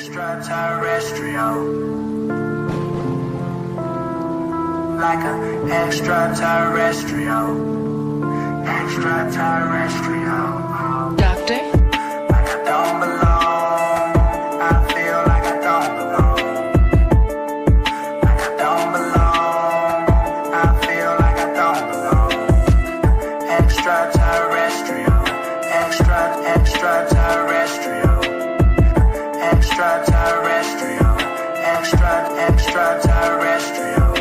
Extraterrestrial, like an extraterrestrial, extraterrestrial. Doctor? Like I don't belong, I feel like I don't belong. Like I don't belong, I feel like I don't belong. Extraterrestrial, extraterrestrial. Extraterrestrial, extraterrestrial.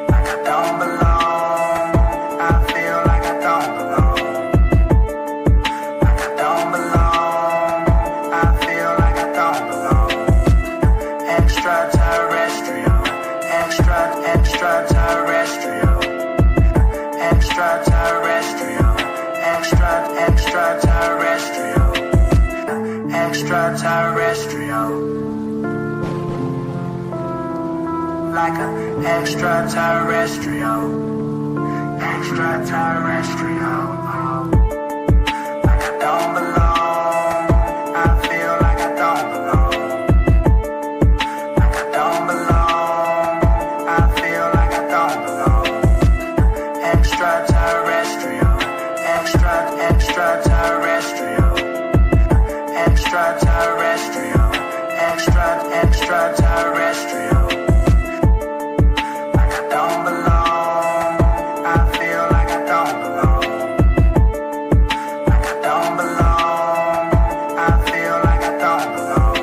Like I don't belong, I feel like I don't belong. Like I don't belong, I feel like I don't belong. Extraterrestrial, extraterrestrial. Extraterrestrial, extraterrestrial. Extraterrestrial, like an extraterrestrial, extraterrestrial. Like I don't belong, I feel like I don't belong. Like I don't belong, I feel like I don't belong. Extraterrestrial, extraterrestrial. Extraterrestrial, extraterrestrial. Like I don't belong, I feel like I don't belong. Like I don't belong, I feel like I don't belong.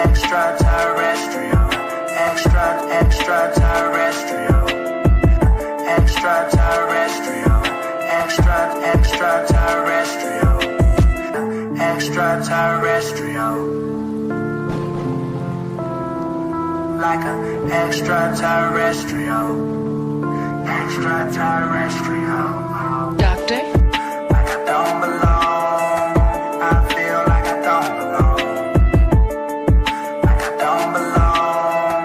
Extraterrestrial, extraterrestrial. Extraterrestrial, extraterrestrial. Extraterrestrial, like an extraterrestrial, extraterrestrial. Doctor? Like I don't belong, I feel like I don't belong. Like I don't belong,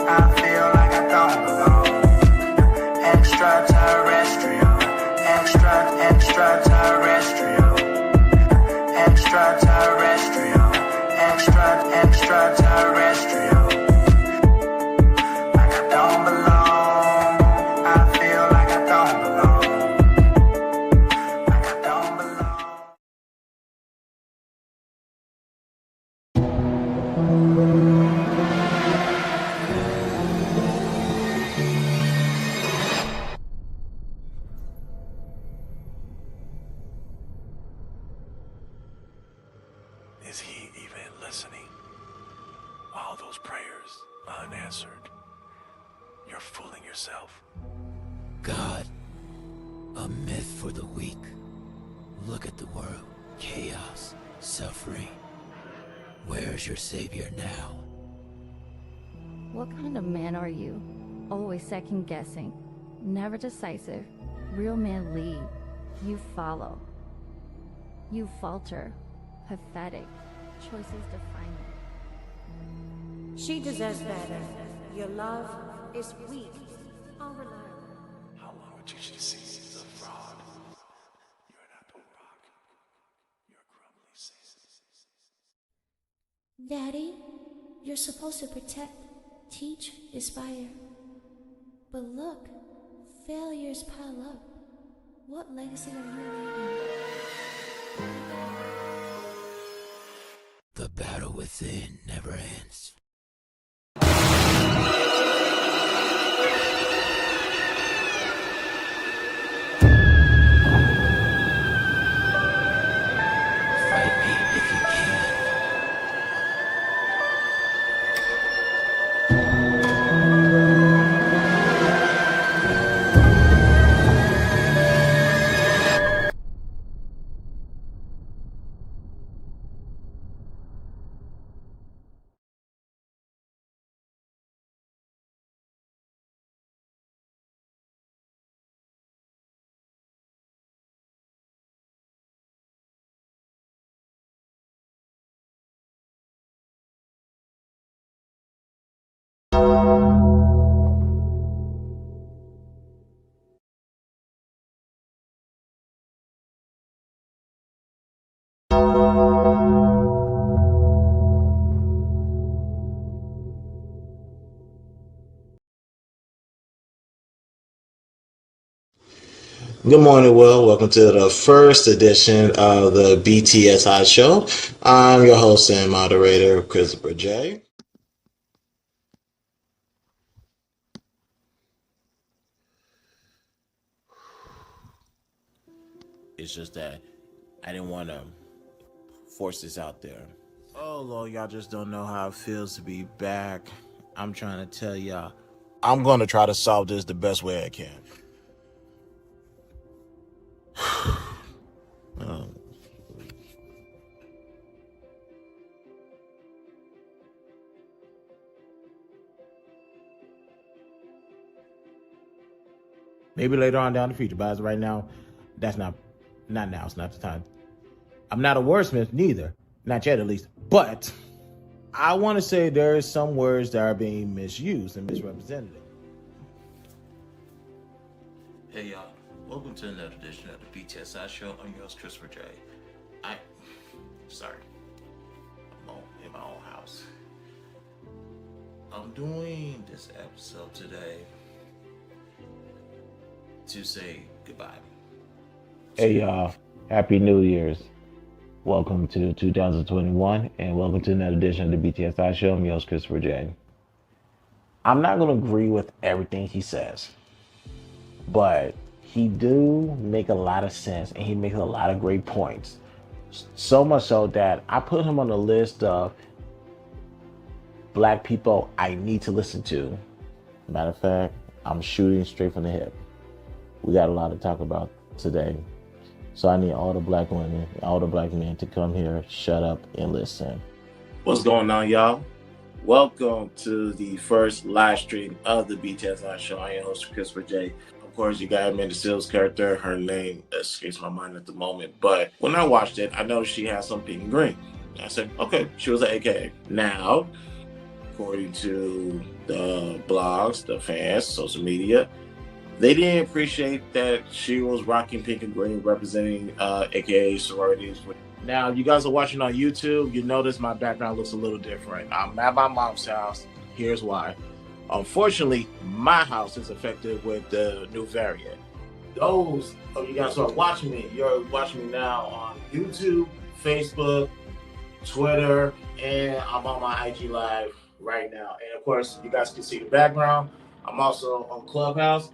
I feel like I don't belong. Extraterrestrial, extraterrestrial. Extraterrestrial, extraterrestrial. Like I don't belong, I feel like I don't belong. Like I don't belong. Is he even listening? All those prayers unanswered. You're fooling yourself. God, a myth for the weak. Look at the world. Chaos, suffering. Where's your savior now? What kind of man are you? Always second guessing, never decisive. Real men lead, you follow. You falter, pathetic. Choices define it. She deserves better. Your love is weak, unreliable. How long would you see the fraud? You're an apple rock. You're crumbly sand. Daddy, you're supposed to protect, teach, inspire. But look, failures pile up. What legacy are you leaving? The battle within never ends. Good morning, Will. Welcome to the first edition of the BTSI show. I'm your host and moderator, Christopher J. It's just that I didn't want to force this out there. Oh, Lord, y'all just don't know how it feels to be back. I'm trying to tell y'all. I'm going to try to solve this the best way I can. Maybe later on down the future, but as of right now, that's not now. It's not the time. I'm not a wordsmith neither, not yet at least. But I want to say there are some words that are being misused and misrepresented. Hey y'all, welcome to another edition of the BTSI show. I'm your host, Christopher J. Sorry, I'm in my own house. I'm doing this episode today to say goodbye. Hey y'all, Happy New Year's. Welcome to 2021 and welcome to another edition of the BTSI show. I'm your host, Christopher J. I'm not going to agree with everything he says, but he do make a lot of sense and he makes a lot of great points. So much so that I put him on the list of black people I need to listen to. Matter of fact, I'm shooting straight from the hip. We got a lot to talk about today. So I need all the black women, all the black men to come here, shut up, and listen. What's going on, y'all? Welcome to the first live stream of the BTSI show. I am your host, Christopher J. Of course, you got Amanda Seals' character. Her name escapes my mind at the moment. But when I watched it, I noticed she had some pink and green. I said, okay, she was an AKA. Now, according to the blogs, the fans, social media, they didn't appreciate that she was rocking pink and green, representing AKA sororities. Now, you guys are watching on YouTube. You notice my background looks a little different. I'm at my mom's house. Here's why. Unfortunately, my house is affected with the new variant. Those of you guys who are watching me, you're watching me now on YouTube, Facebook, Twitter, and I'm on my IG Live right now. And of course, you guys can see the background. I'm also on Clubhouse.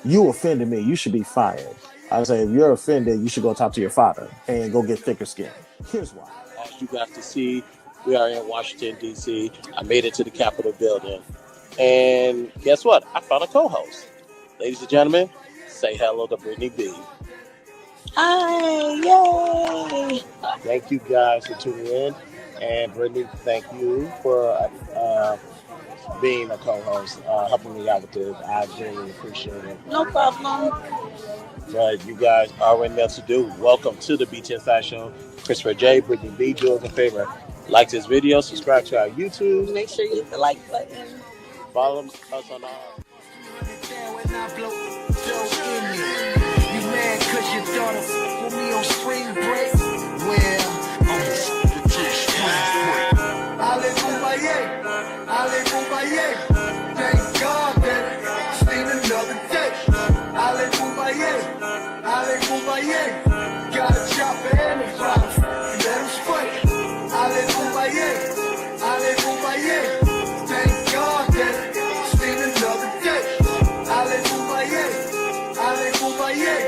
You offended me. You should be fired. I say, if you're offended, you should go talk to your father and go get thicker skin. Here's why. As you got to see, we are in Washington, D.C. I made it to the Capitol building. And guess what? I found a co-host. Ladies and gentlemen, say hello to Brittany B. Hi, yay! Thank you guys for tuning in. And Brittany, thank you for being a co-host, helping me out with this. I genuinely appreciate it. No problem. But you guys already know what to do. Welcome to the BTSI show. Christopher J, Brittany B, do us a favor. Like this video, subscribe to our YouTube. Make sure you hit the like button. Follow us on our... You mad cause your daughter put me on spring break? Well, Hallelujah, thank God that it's been another day. Hallelujah, got a chopper and a driver, let him spray. Hallelujah, thank God that it's been another day. Hallelujah,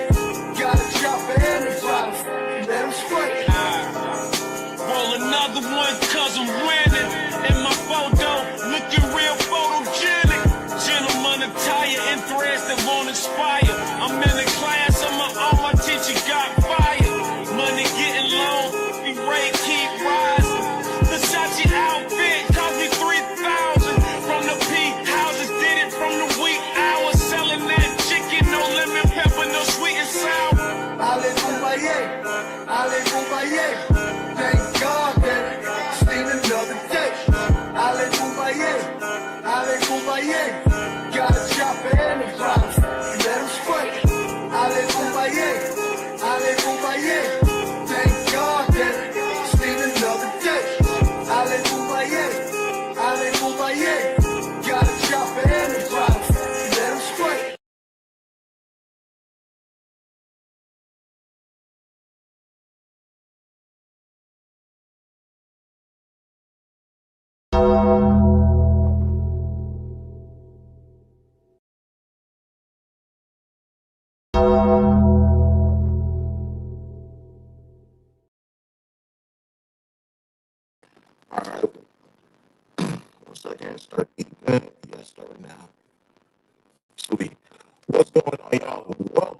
got a chopper and a driver, let him spray. Roll another one cause I'm winning. In my photo, looking real photogenic. Gentleman attire and threads that won't expire. I'm in a class of my own, my teacher got fired. Money getting low, the rate keep rising. Versace outfit cost me $3,000. From the peak houses, did it from the week hours. Selling that chicken, no lemon pepper, no sweet and sour. Hallelujah, thank God that it's been another day. Hallelujah, got a chopper and a driver, let him spray. Hallelujah, thank God that it's been All right. 1 second. Start eating. Yeah, start now. Sweet. What's going on, y'all?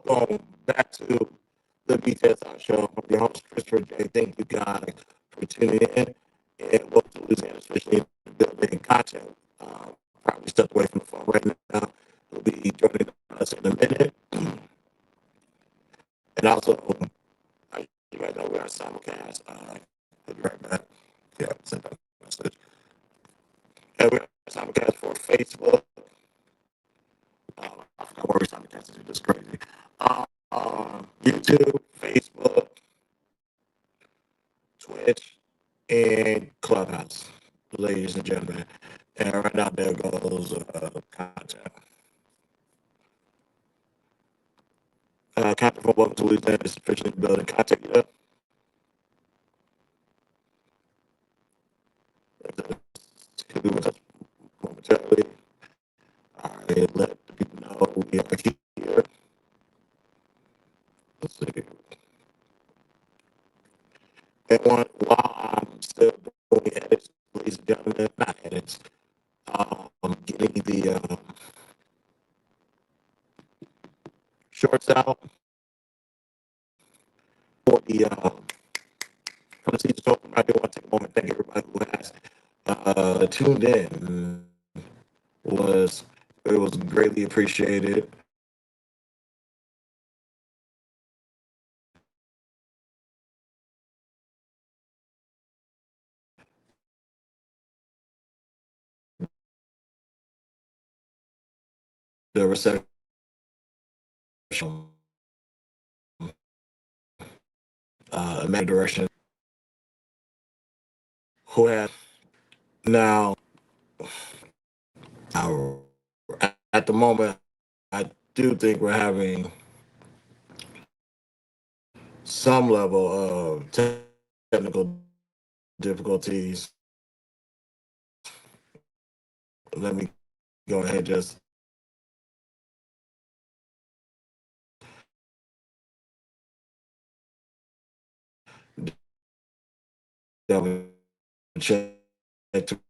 Welcome back to the BTSI show. I'm your host, Christopher J. Thank you guys for tuning in. And welcome to Louisiana, especially building content. Probably stepped away from the phone right now. He'll be joining us in a minute. And also, you guys know we're on simulcast. I'll be right back. Yeah, send that message. And we're on simulcast for Facebook. I forgot where we're simulcast. It's just crazy. YouTube, Facebook, Twitch, and Clubhouse, ladies and gentlemen. And right now, there goes content. Content from Welcome to Louisiana is officially building content. Yeah. Momentarily. All right, let the people know we are here. Let's see. And while I'm still doing edits, ladies and gentlemen, not edits, I'm getting the shorts out for the from the season. So I do want to take a moment to thank everybody who has tuned in. It was greatly appreciated. The reception, man direction, who had now, now at the moment, I do think we're having some level of technical difficulties. Let me go ahead and just double check to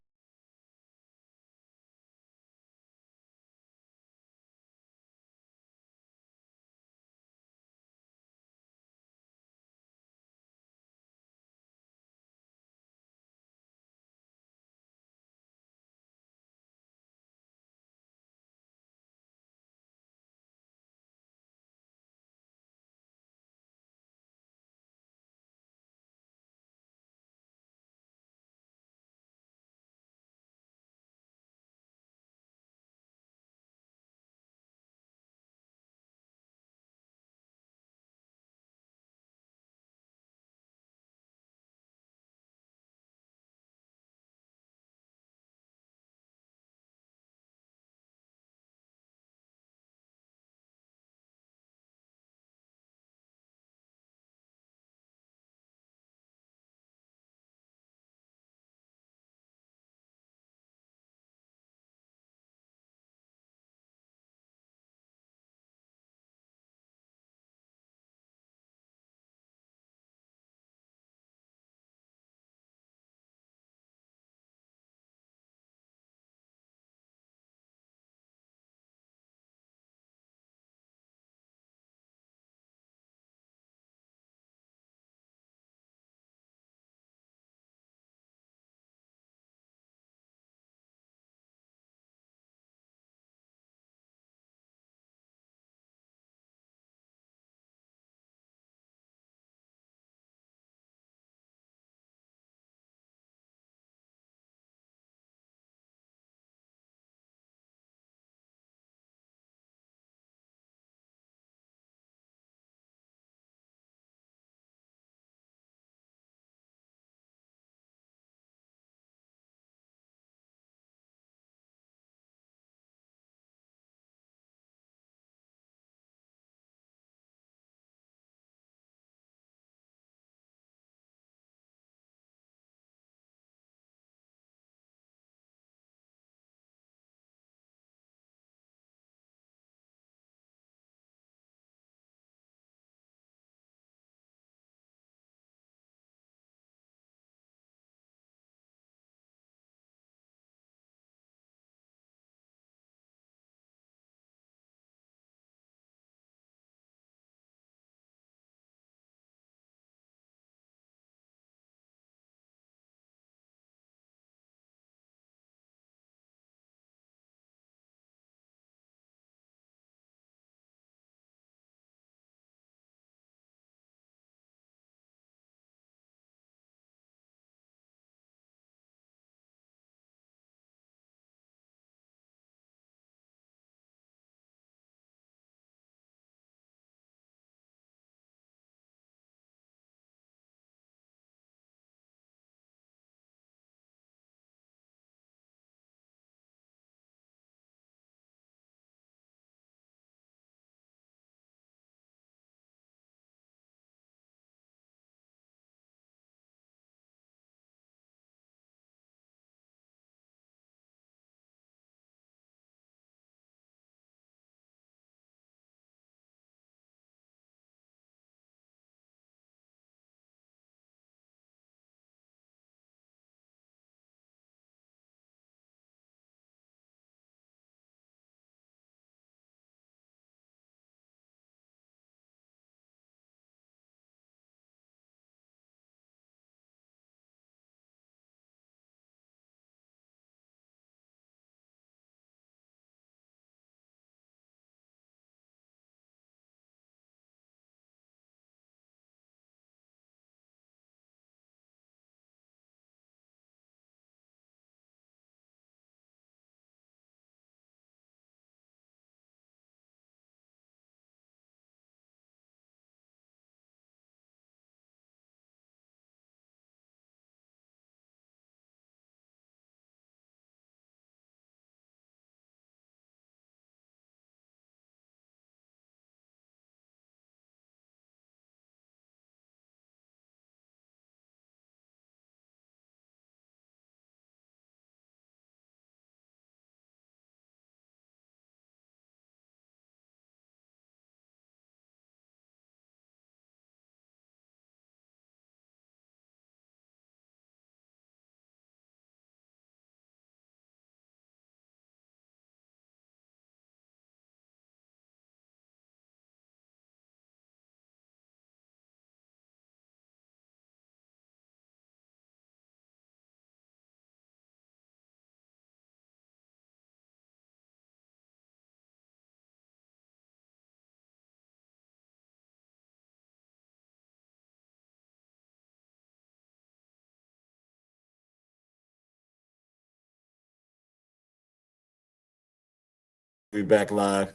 We back live.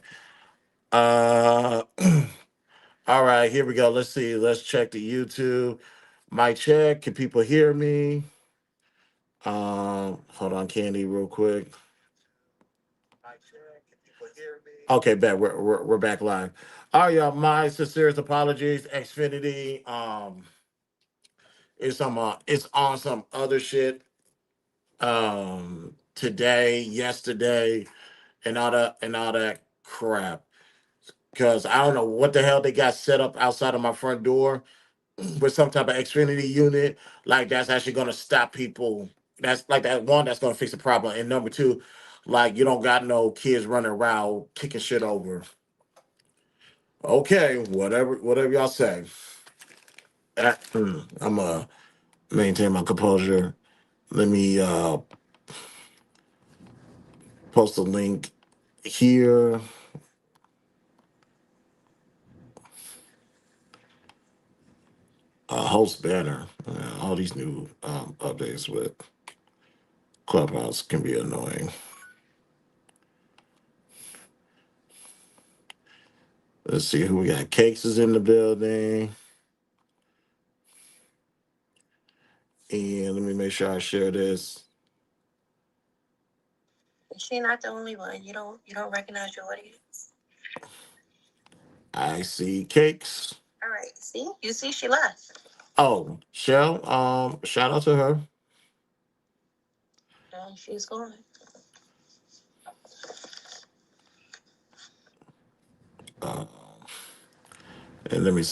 Uh, all right, here we go. Let's see. Let's check the YouTube. Mic check. Can people hear me? Hold on, Candy, real quick. Okay, bet we're back live. All right, y'all. My sincerest apologies. Xfinity. It's on some other shit. Today, yesterday, and all that crap. Because I don't know what the hell they got set up outside of my front door with some type of Xfinity unit. Like that's actually gonna stop people. That's like that one that's gonna fix the problem. And number two, like you don't got no kids running around kicking shit over. Okay, whatever y'all say. I'm maintain my composure. Let me post a link here. Host banner. All these new updates with Clubhouse can be annoying. Let's see who we got. Cakes is in the building. And let me make sure I share this. She not the only one. You don't recognize your audience. I see Cakes. All right. See? You see she left. Oh, Shell. Shout out to her. She's gone. Uh, and let me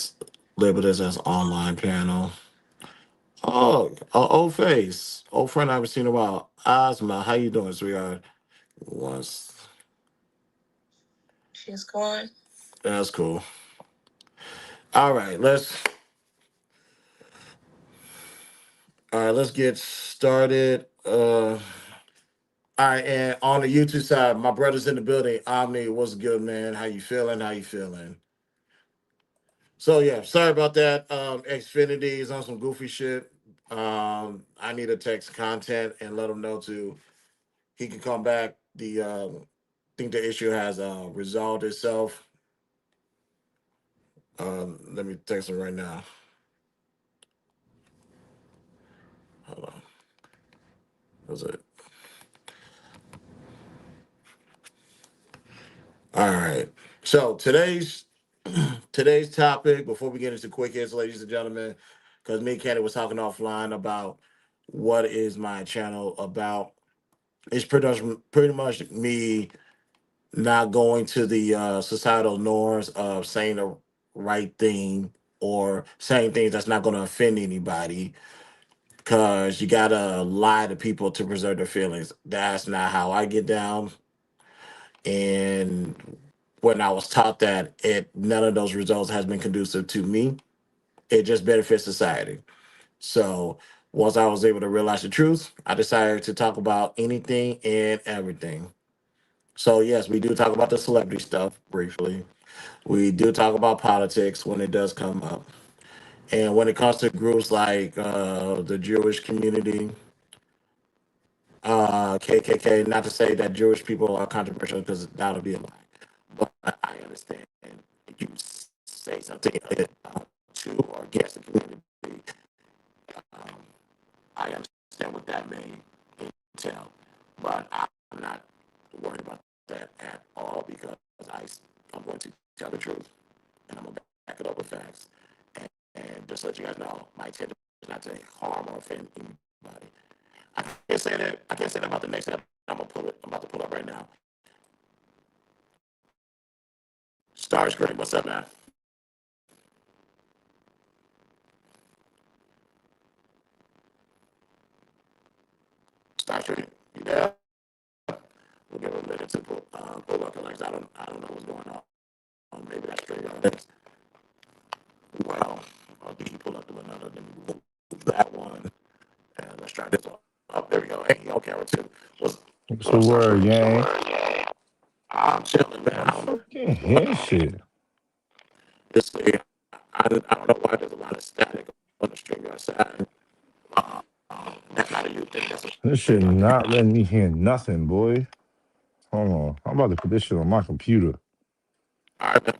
label this as online panel. Old face. Old friend I haven't seen in a while. Ozma, how you doing, sweetheart? Once. She's gone. That's cool. All right, let's get started. All right, and on the YouTube side, my brother's in the building. Omni, what's good, man? How you feeling? How you feeling? So yeah, sorry about that. Xfinity is on some goofy shit. I need to text content and let him know to he can come back. Think the issue has resolved itself. Let me text him right now. Hold on. Was it? All right. So today's topic, before we get into quick hits, ladies and gentlemen, because me and Kenny was talking offline about what is my channel about. It's pretty much me not going to the societal norms of saying the right thing or saying things that's not going to offend anybody because you got to lie to people to preserve their feelings. That's not how I get down. And when I was taught that, none of those results has been conducive to me. It just benefits society. So once I was able to realize the truth, I decided to talk about anything and everything. So yes, we do talk about the celebrity stuff briefly. We do talk about politics when it does come up. And when it comes to groups like the Jewish community, KKK, not to say that Jewish people are controversial because that'll be a lie. But I understand if you say something to or against the community, um, I understand what that may entail. But I'm not worried about that at all because I'm going to tell the truth and I'm going to back it up with facts. And just to let you guys know, my intent is not to harm or offend anybody. I can't say that. I can't say that about the next step. I'm about to pull up right now. Stars Green, what's up, man? Stars Green, you there? We'll give a minute to pull up. Like I don't know what's going on. Maybe that's straight on this. Well, did he pull up to another? Let me move that one. And let's try this one. Oh, there we go. Hey, okay, too. What's the What's up, word, Green? What's the gang? word? Yeah. I'm chilling, man. I fucking hear shit. This I don't know why there's a lot of static on the stream outside. That's not a you thing. That's a This shit not letting me hear nothing, boy. Hold on. I'm about to put this shit on my computer. All right, man.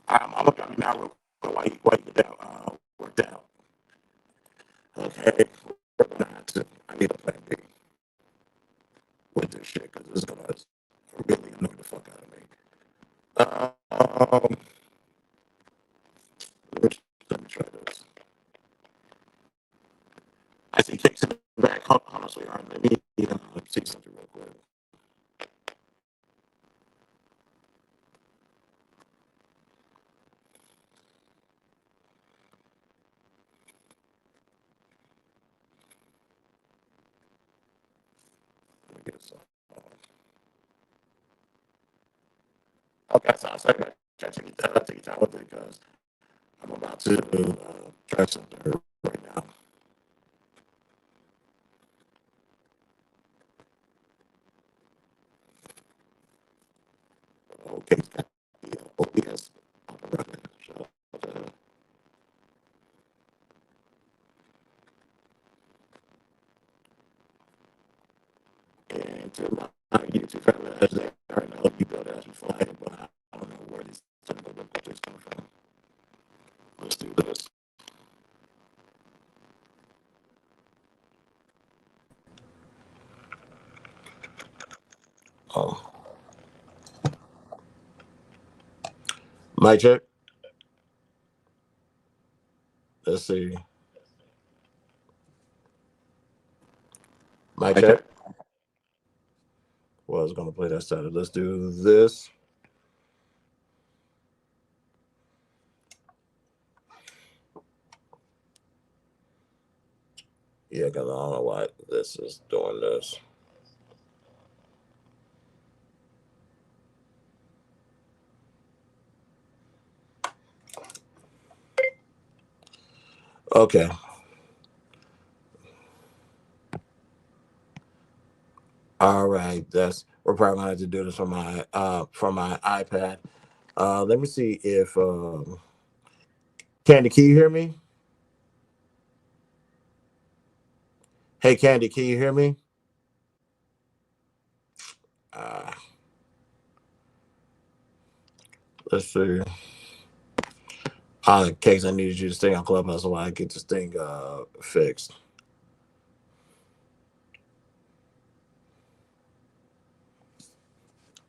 I'm gonna come now real quick while you get that worked out. Okay. I need a plan B with this shit because it's gonna really annoy the fuck out of me. Um, let me try this. I see Cakes in the back. Hold on, sweetheart. Let me see something real quick. Let me get this. Okay, so I'll say that. Take your time with it because I'm about to try something right now. Okay, OBS up and running. Shout out to her. And to my YouTube family, as they already know, you build as you fly, but I don't know where these technical difficulties come from. Let's do this. Oh, mic check. Let's see. Mic check. Well, I was gonna play that side. Let's do this. Yeah, because I don't know why this is doing this. Okay. All right. We're probably gonna have to do this from my iPad. Let me see if Candy, can you hear me? Hey Candy, can you hear me? Uh, let's see. In case I needed you to stay on Clubhouse while I get this thing fixed.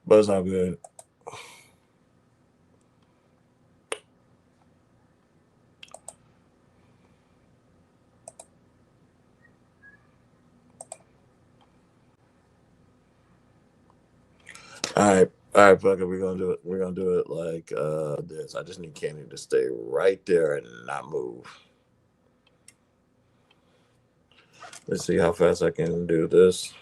But it's all good. All right, fuck it. We're gonna do it. We're gonna do it like this. I just need Candy to stay right there and not move. Let's see how fast I can do this.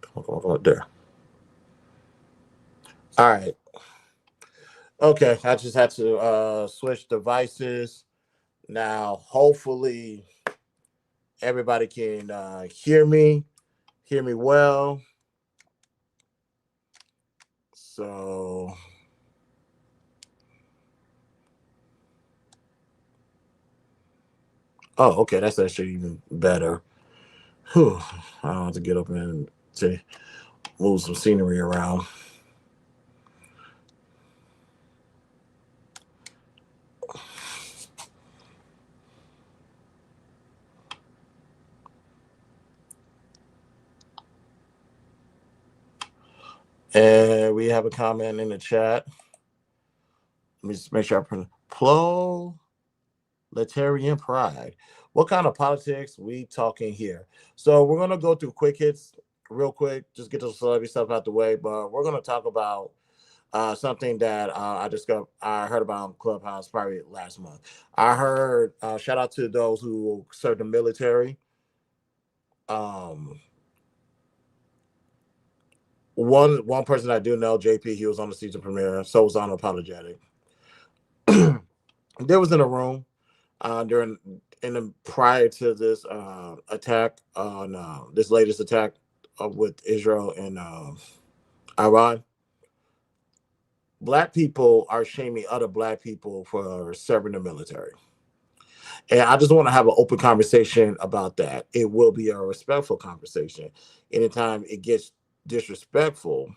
Come on, there. All right. Okay. I just had to switch devices. Now, hopefully, everybody can hear me well. So, oh, okay. That's actually even better. Whew. I don't have to get up and to move some scenery around. And we have a comment in the chat. Let me just make sure I print proletarian pride. What kind of politics we talking here? So we're gonna go through quick hits real quick, just get the celebrity stuff out the way. But we're gonna talk about something that I heard about on Clubhouse probably last month. I heard shout out to those who served the military. Um, one person I do know, JP, he was on the season premiere, so was Unapologetic. There was in a room during in the prior to this attack on this latest attack with Israel and Iran. Black people are shaming other black people for serving the military. And I just want to have an open conversation about that. It will be a respectful conversation. Anytime it gets disrespectful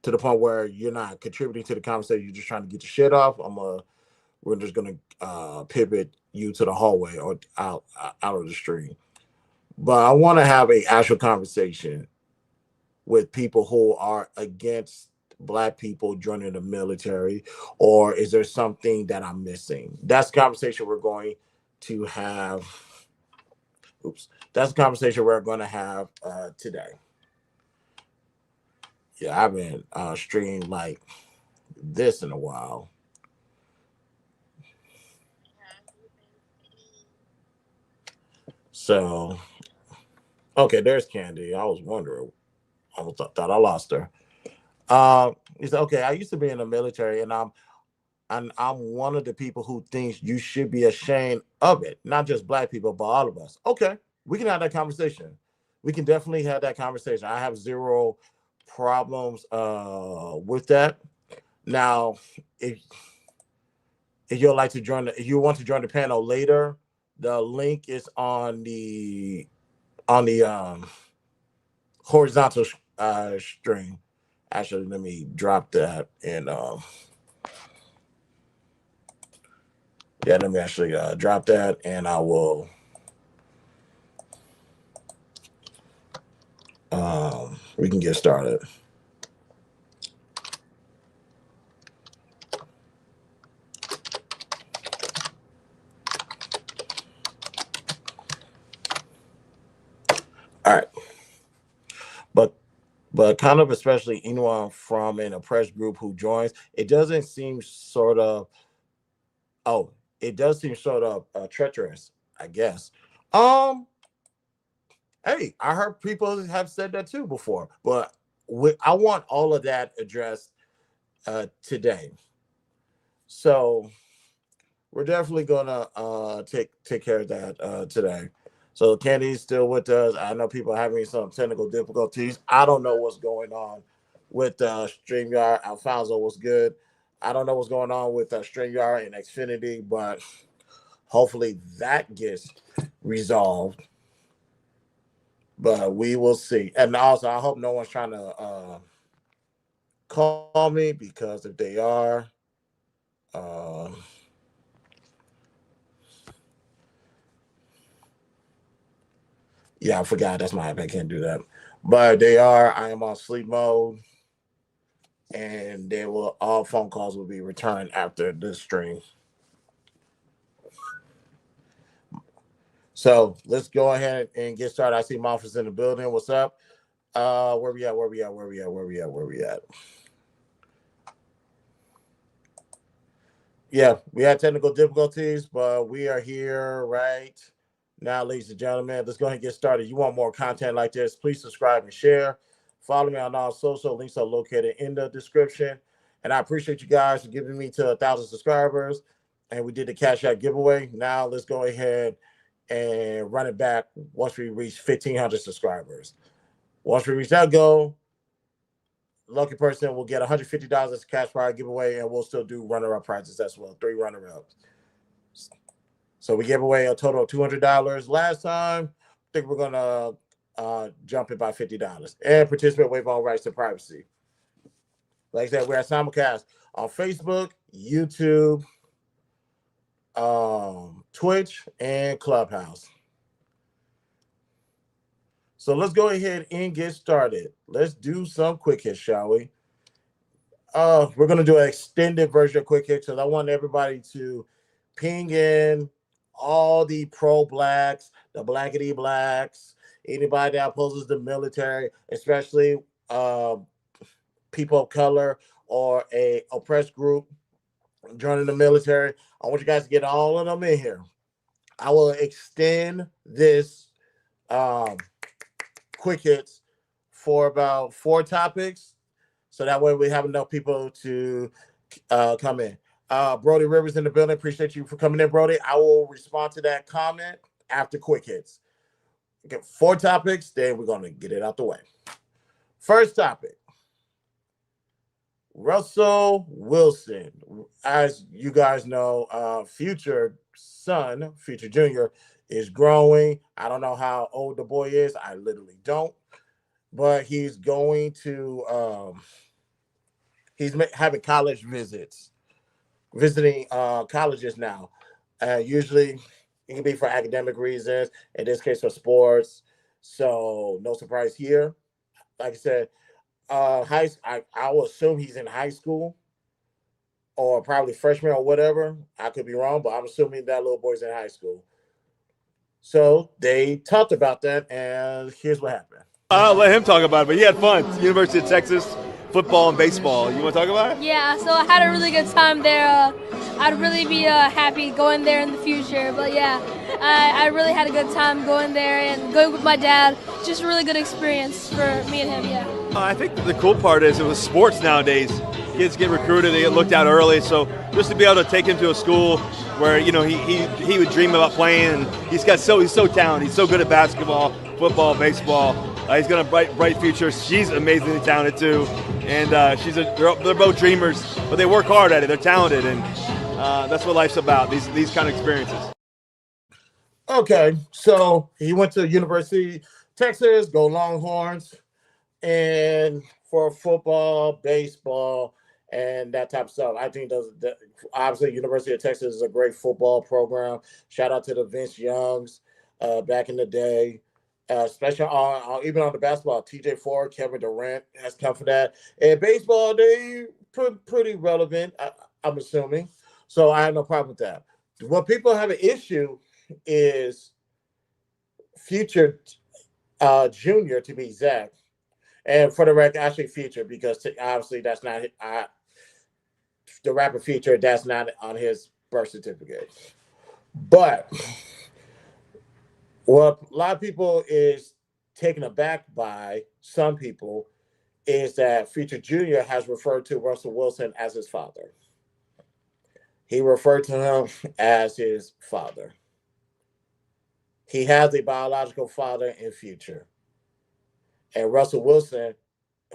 to the point where you're not contributing to the conversation, you're just trying to get your shit off, we're just gonna pivot you to the hallway or out of the stream. But I want to have a actual conversation with people who are against black people joining the military, or is there something that I'm missing? That's the conversation we're going to have. Oops, that's the conversation we're going to have today. Yeah, I haven't streamed like this in a while. So, okay, there's Candy. I was wondering. I thought I lost her. He said, okay, I used to be in the military, and I'm one of the people who thinks you should be ashamed of it. Not just black people, but all of us. Okay, we can have that conversation. We can definitely have that conversation. I have zero problems with that. Now, if you'd like to join, if you want to join the panel later, the link is on the horizontal string. Actually, let me drop that and yeah, let me actually drop that, and I will we can get started. All right, but kind of especially anyone from an oppressed group who joins, it doesn't seem sort of oh, it does seem sort of treacherous, I guess. Um, hey, I heard people have said that too before, but I want all of that addressed today. So we're definitely gonna take care of that today. So Candy's still with us. I know people are having some technical difficulties. I don't know what's going on with StreamYard. Alfonso was good. I don't know what's going on with StreamYard and Xfinity, but hopefully that gets resolved. But we will see. And also, I hope no one's trying to call me, because if they are, yeah, I forgot. That's my iPad. I can't do that. But they are. I am on sleep mode, and they will. All phone calls will be returned after this stream. So let's go ahead and get started. I see Malphus in the building. What's up? Where we at? Where we at? Where we at? Where we at? Where we at? Yeah, we had technical difficulties, but we are here right now, ladies and gentlemen. Let's go ahead and get started. You want more content like this, please subscribe and share. Follow me on all social links are located in the description. And I appreciate you guys for giving me to 1,000 subscribers. And we did the Cash App giveaway. Now let's go ahead and run it back once we reach 1,500 subscribers. Once we reach that goal, lucky person will get $150 as a cash prize giveaway, and we'll still do runner-up prizes as well, 3 runner-ups. So we gave away a total of $200 last time. I think we're gonna jump it by $50 and participate waive all rights to privacy. Like I said, we're at simulcast on Facebook, YouTube, Twitch, and Clubhouse. So let's go ahead and get started. Let's do some quick hits, shall we? We're gonna do an extended version of quick hits because I want everybody to ping in all the pro-blacks, the blackity blacks, anybody that opposes the military, especially people of color or a oppressed group joining the military. I want you guys to get all of them in here. I will extend this quick hits for about 4 topics, so that way we have enough people to come in. Brody Rivers in the building. Appreciate you for coming in, Brody. I will respond to that comment after quick hits. Get 4 topics, then we're going to get it out the way. First topic. Russell Wilson. As you guys know, Future son, Future Jr., is growing. I don't know how old the boy is. I literally don't. But he's going to, he's having college visits, visiting colleges now. Usually it can be for academic reasons, in this case for sports. So no surprise here. Like I said, I will assume he's in high school or probably freshman or whatever. I could be wrong, but I'm assuming that little boy's in high school. So they talked about that, and here's what happened. I'll let him talk about it, but he had fun. University of Texas, football and baseball. You want to talk about it? Yeah, so I had a really good time there. I'd really be happy going there in the future. But yeah, I really had a good time going there and going with my dad. Just a really good experience for me and him, yeah. I think the cool part is it was sports nowadays. Kids get recruited, they get looked at early. So just to be able to take him to a school where, you know, he would dream about playing. And he's so talented. He's so good at basketball, football, baseball. He's got a bright future. She's amazingly talented too, and they're both dreamers, but they work hard at it. They're talented, and that's what life's about. These kind of experiences. Okay, so he went to University of Texas, go Longhorns, and for football, baseball, and that type of stuff. I think obviously University of Texas is a great football program. Shout out to the Vince Youngs back in the day. Especially even on the basketball, TJ Ford, Kevin Durant has come for that. And baseball, they pretty relevant, I'm assuming. So I have no problem with that. What people have an issue is Future Junior, to be exact. And for the record, actually Future, because obviously that's not the rapper Future. That's not on his birth certificate. But what a lot of people is taken aback by, some people, is that Future Jr. has referred to Russell Wilson as his father. He referred to him as his father. He has a biological father in Future. And Russell Wilson,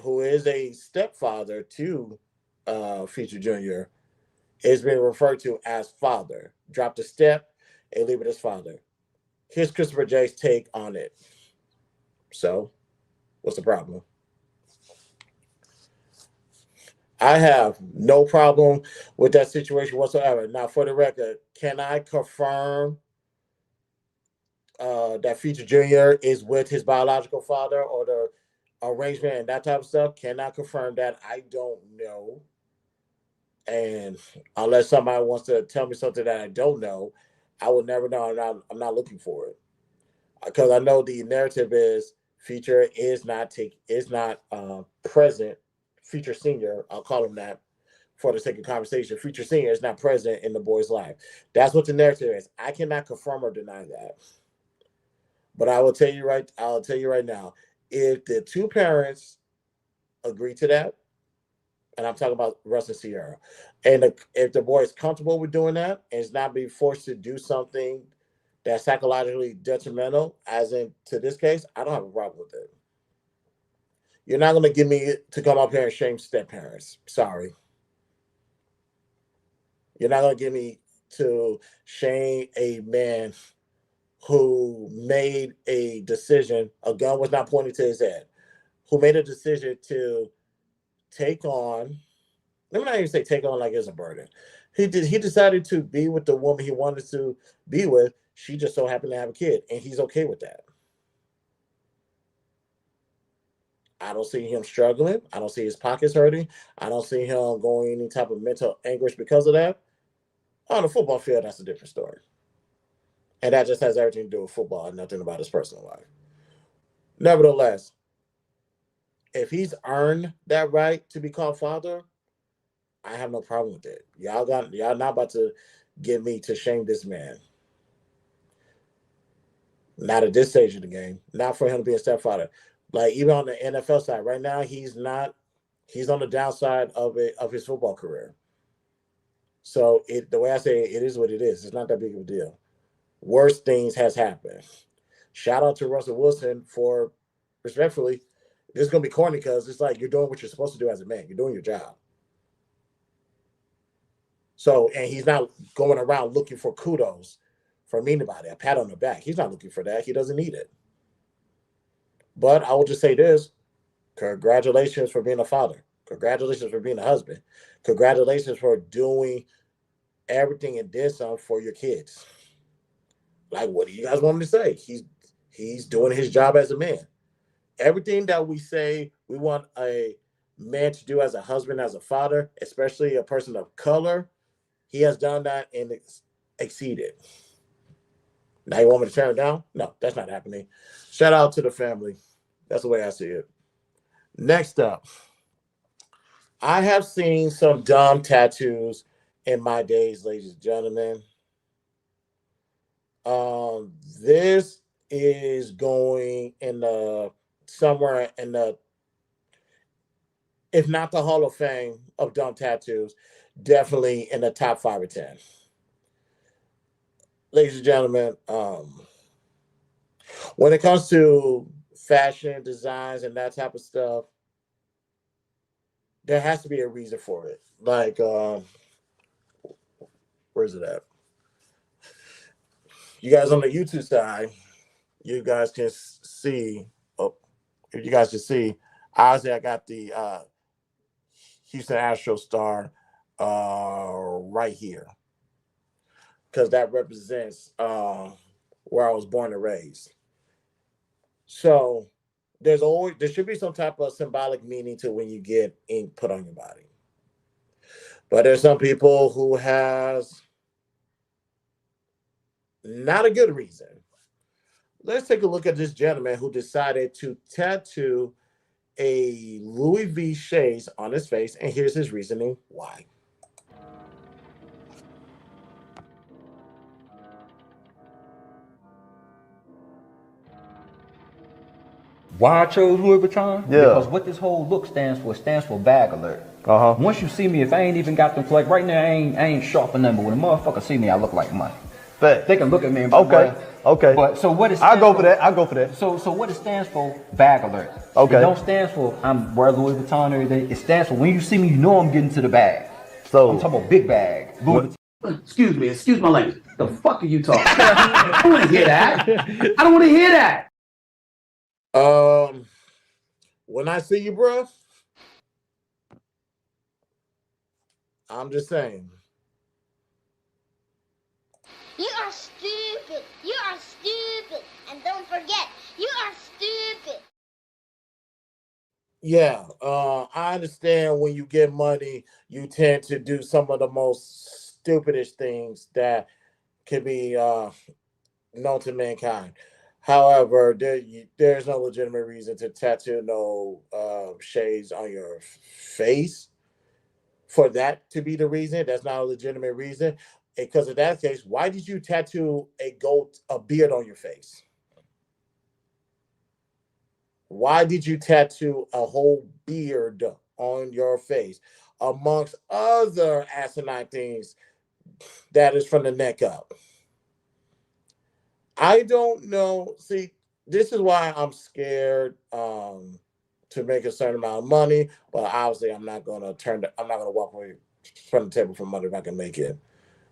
who is a stepfather to Future Jr., is being referred to as father. Drop the step and leave it as father. Here's Christopher J's take on it. So, what's the problem? I have no problem with that situation whatsoever. Now, for the record, can I confirm that Future Jr. is with his biological father or the arrangement and that type of stuff? Cannot confirm that. I don't know. And unless somebody wants to tell me something that I don't know, I will never know. I'm not looking for it, because I know the narrative is Future is not present. Future Senior, I'll call him that for the sake of conversation. Future Senior is not present in the boy's life. That's what the narrative is. I cannot confirm or deny that, but I'll tell you right now, if the two parents agree to that, and I'm talking about Russ and Sierra, and if the boy is comfortable with doing that and is not being forced to do something that's psychologically detrimental, as in to this case, I don't have a problem with it. You're not going to get me to come up here and shame step parents. Sorry. You're not going to get me to shame a man who made a decision, a gun was not pointed to his head, who made a decision to take on, let me not even say take on like it's a burden. He decided to be with the woman he wanted to be with. She just so happened to have a kid, and he's okay with that. I don't see him struggling. I don't see his pockets hurting. I don't see him going any type of mental anguish because of that. On the football field, that's a different story. And that just has everything to do with football and nothing about his personal life. Nevertheless, if he's earned that right to be called father, I have no problem with it. Y'all not about to get me to shame this man. Not at this stage of the game. Not for him to be a stepfather. Like even on the NFL side, right now he's not. He's on the downside of his football career. So the way I say it is what it is. It's not that big of a deal. Worse things has happened. Shout out to Russell Wilson for, respectfully, this is gonna be corny because it's like you're doing what you're supposed to do as a man. You're doing your job. So, and he's not going around looking for kudos from anybody, a pat on the back. He's not looking for that. He doesn't need it. But I will just say this. Congratulations for being a father. Congratulations for being a husband. Congratulations for doing everything and then some for your kids. Like, what do you guys want me to say? He's doing his job as a man. Everything that we say we want a man to do as a husband, as a father, especially a person of color, he has done that and exceeded. Now you want me to turn it down? No, that's not happening. Shout out to the family. That's the way I see it. Next up, I have seen some dumb tattoos in my days, ladies and gentlemen. This is going in the somewhere in the, if not the Hall of Fame of dumb tattoos, definitely in the top 5 or 10. Ladies and gentlemen, when it comes to fashion designs and that type of stuff, there has to be a reason for it. Like, where's it at? You guys on the YouTube side, you guys can see. Oh, if you guys can see, obviously I got the Houston Astros star right here because that represents where I was born and raised. So there should be some type of symbolic meaning to when you get ink put on your body. But there's some people who has not a good reason. Let's take a look at this gentleman who decided to tattoo a Louis V shades on his face, and here's his reasoning why. Why I chose Louis Vuitton? Yeah. Because what this whole look stands for bag alert. Once you see me, if I ain't even got them, like right now, I ain't sharp enough, but when a motherfucker see me, I look like money. Fact. They can look at me and be okay. Okay. But so what it I'll stands go for that. I'll go for that. So what it stands for, bag alert. Okay. It don't stand for I'm wear Louis Vuitton every day. It stands for when you see me, you know I'm getting to the bag. So I'm talking about big bag. Louis Vuitton. Excuse my language. The fuck are you talking? I don't want to hear that. I don't want to hear that. When I see you, bro, I'm just saying. You are stupid. You are stupid. And don't forget, you are stupid. Yeah, I understand when you get money, you tend to do some of the most stupidest things that can be known to mankind. However, there's no legitimate reason to tattoo no shades on your face. For that to be the reason, that's not a legitimate reason. Because in that case, why did you tattoo a beard on your face? Why did you tattoo a whole beard on your face, amongst other asinine things that is from the neck up? I don't know. See, this is why I'm scared to make a certain amount of money, but obviously I'm not gonna walk away from the table for money if I can make it.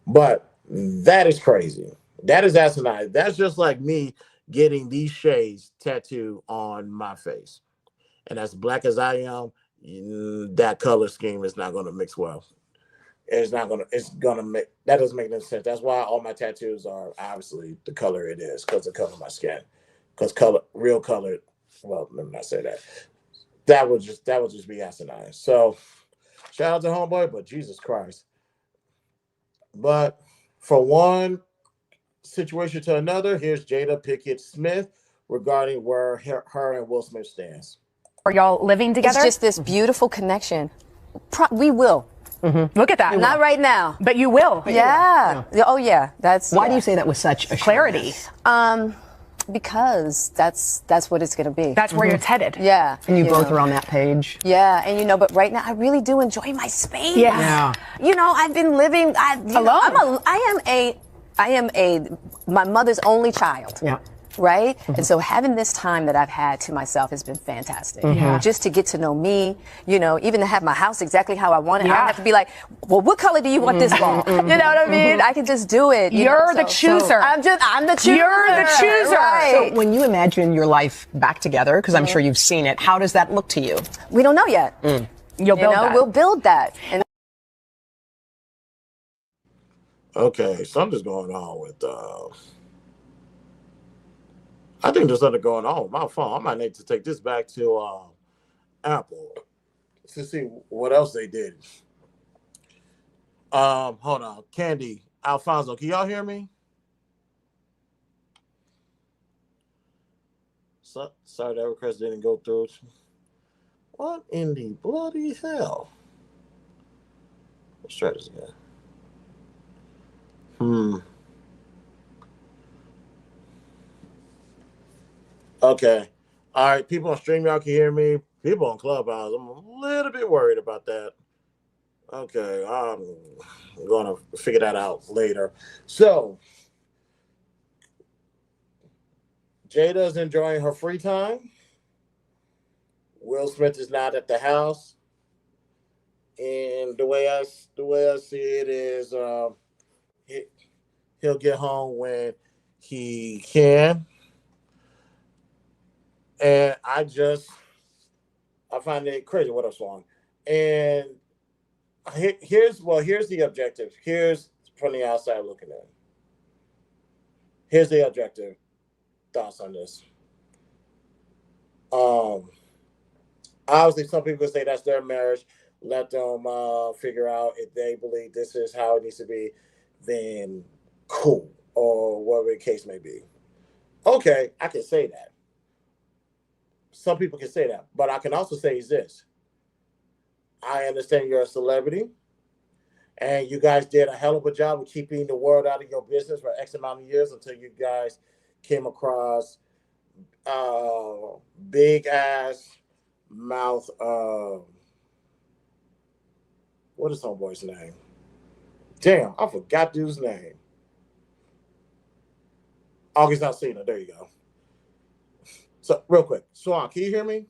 But that is crazy. That is asinine. That's just like me getting these shades tattooed on my face. And as black as I am, that color scheme is not gonna mix well. That doesn't make any sense. That's why all my tattoos are obviously the color it is, because of the color of my skin. Because real color, well, let me not say that. That would just be asinine. So shout out to homeboy, but Jesus Christ. But from one situation to another, here's Jada Pinkett-Smith regarding where her and Will Smith stands. Are y'all living together? It's just this beautiful connection. We will. Mm-hmm. Look at that. Not right now. But you will. Yeah. Oh, yeah. Why do you say that with such clarity? Because that's what it's going to be. That's where you're headed. Yeah. And you both are on that page. Yeah, and but right now I really do enjoy my space. Yeah. I've been living alone. I am my mother's only child. Yeah. Right? And so having this time that I've had to myself has been fantastic. Yeah. Just to get to know me, even to have my house exactly how I want it. I don't have to be like, well, what color do you want this wall? You know what I mean? I can just do it. You're the chooser. I'm the chooser. You're the chooser. Right. So when you imagine your life back together, because I'm sure you've seen it, how does that look to you? We don't know yet. You'll build that. We'll build that. And Okay, something's going on with I think there's something going on with my phone. I might need to take this back to Apple to see what else they did. Hold on. Candy, Alfonso, can y'all hear me? Sorry, that request didn't go through. What in the bloody hell? Let's try this again. Okay. All right. People on StreamYard can hear me. People on Clubhouse, I'm a little bit worried about that. Okay. I'm going to figure that out later. So, Jada's enjoying her free time. Will Smith is not at the house. And the way I see it is he'll get home when he can. And I find it crazy. What else wrong? And here's the objective. Here's from the outside looking in. Here's the objective thoughts on this. Obviously, some people say that's their marriage. Let them figure out if they believe this is how it needs to be. Then cool, or whatever the case may be. Okay, I can say that. Some people can say that, but I can also say is this. I understand you're a celebrity, and you guys did a hell of a job of keeping the world out of your business for X amount of years until you guys came across big ass mouth. What is homeboy's name? Damn, I forgot dude's name. August Alsina. There you go. So, real quick, Swan, can you hear me?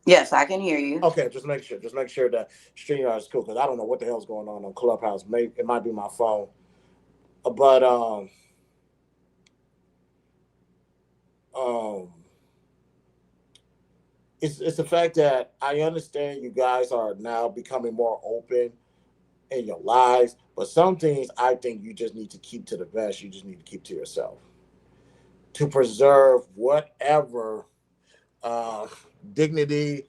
Yes, I can hear you. Okay, just make sure that StreamYard is cool because I don't know what the hell's going on Clubhouse. Maybe it might be my phone, but it's the fact that I understand you guys are now becoming more open in your lives, but some things I think you just need to keep to the vest. You just need to keep to yourself to preserve whatever dignity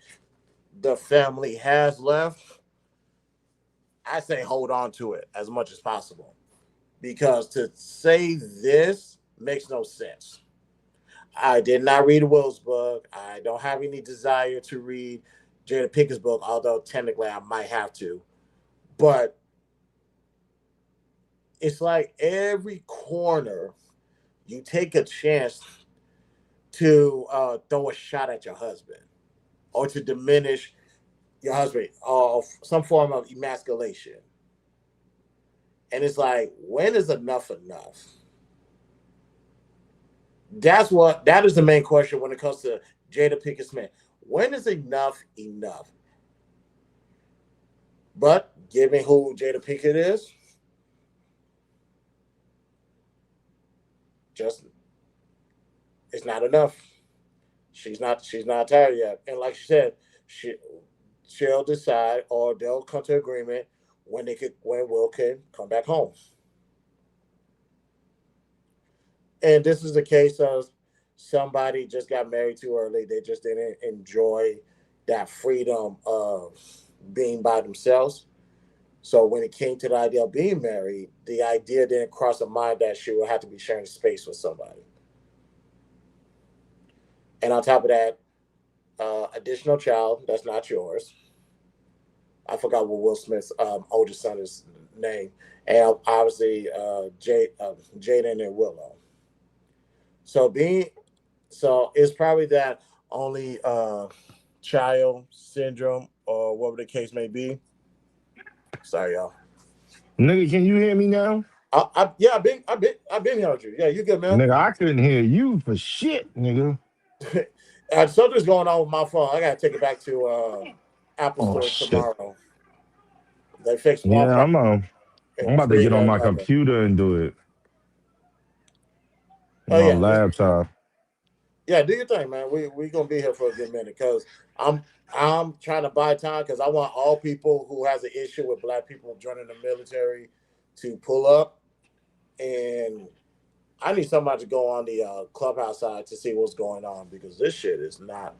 the family has left. I say hold on to it as much as possible, because to say this makes no sense. I did not read Will's book. I don't have any desire to read Jada Pinkett's book, although technically I might have to. But it's like every corner you take a chance to throw a shot at your husband or to diminish your husband or some form of emasculation. And it's like, when is enough enough? That is the main question when it comes to Jada Pinkett-Smith. When is enough enough? But given who Jada Pinkett is, just it's not enough. She's not tired yet. And like she said, she'll decide, or they'll come to agreement when Will can come back home. And this is the case of somebody just got married too early. They just didn't enjoy that freedom of being by themselves. So when it came to the idea of being married, the idea didn't cross her mind that she would have to be sharing space with somebody. And on top of that, additional child that's not yours. I forgot what Will Smith's oldest son's name, and obviously Jaden and Willow. So it's probably that only child syndrome or whatever the case may be. Sorry, y'all. Nigga, can you hear me now? I've been here with you. Yeah, you good, man? Nigga, I couldn't hear you for shit, nigga. Something's going on with my phone. I gotta take it back to Apple Store shit. tomorrow. They fixed one Yeah, problem. I'm about to get on my computer and do it. My laptop. Yeah, do your thing, man. We gonna be here for a good minute because I'm trying to buy time because I want all people who has an issue with black people joining the military to pull up, and I need somebody to go on the clubhouse side to see what's going on because this shit is not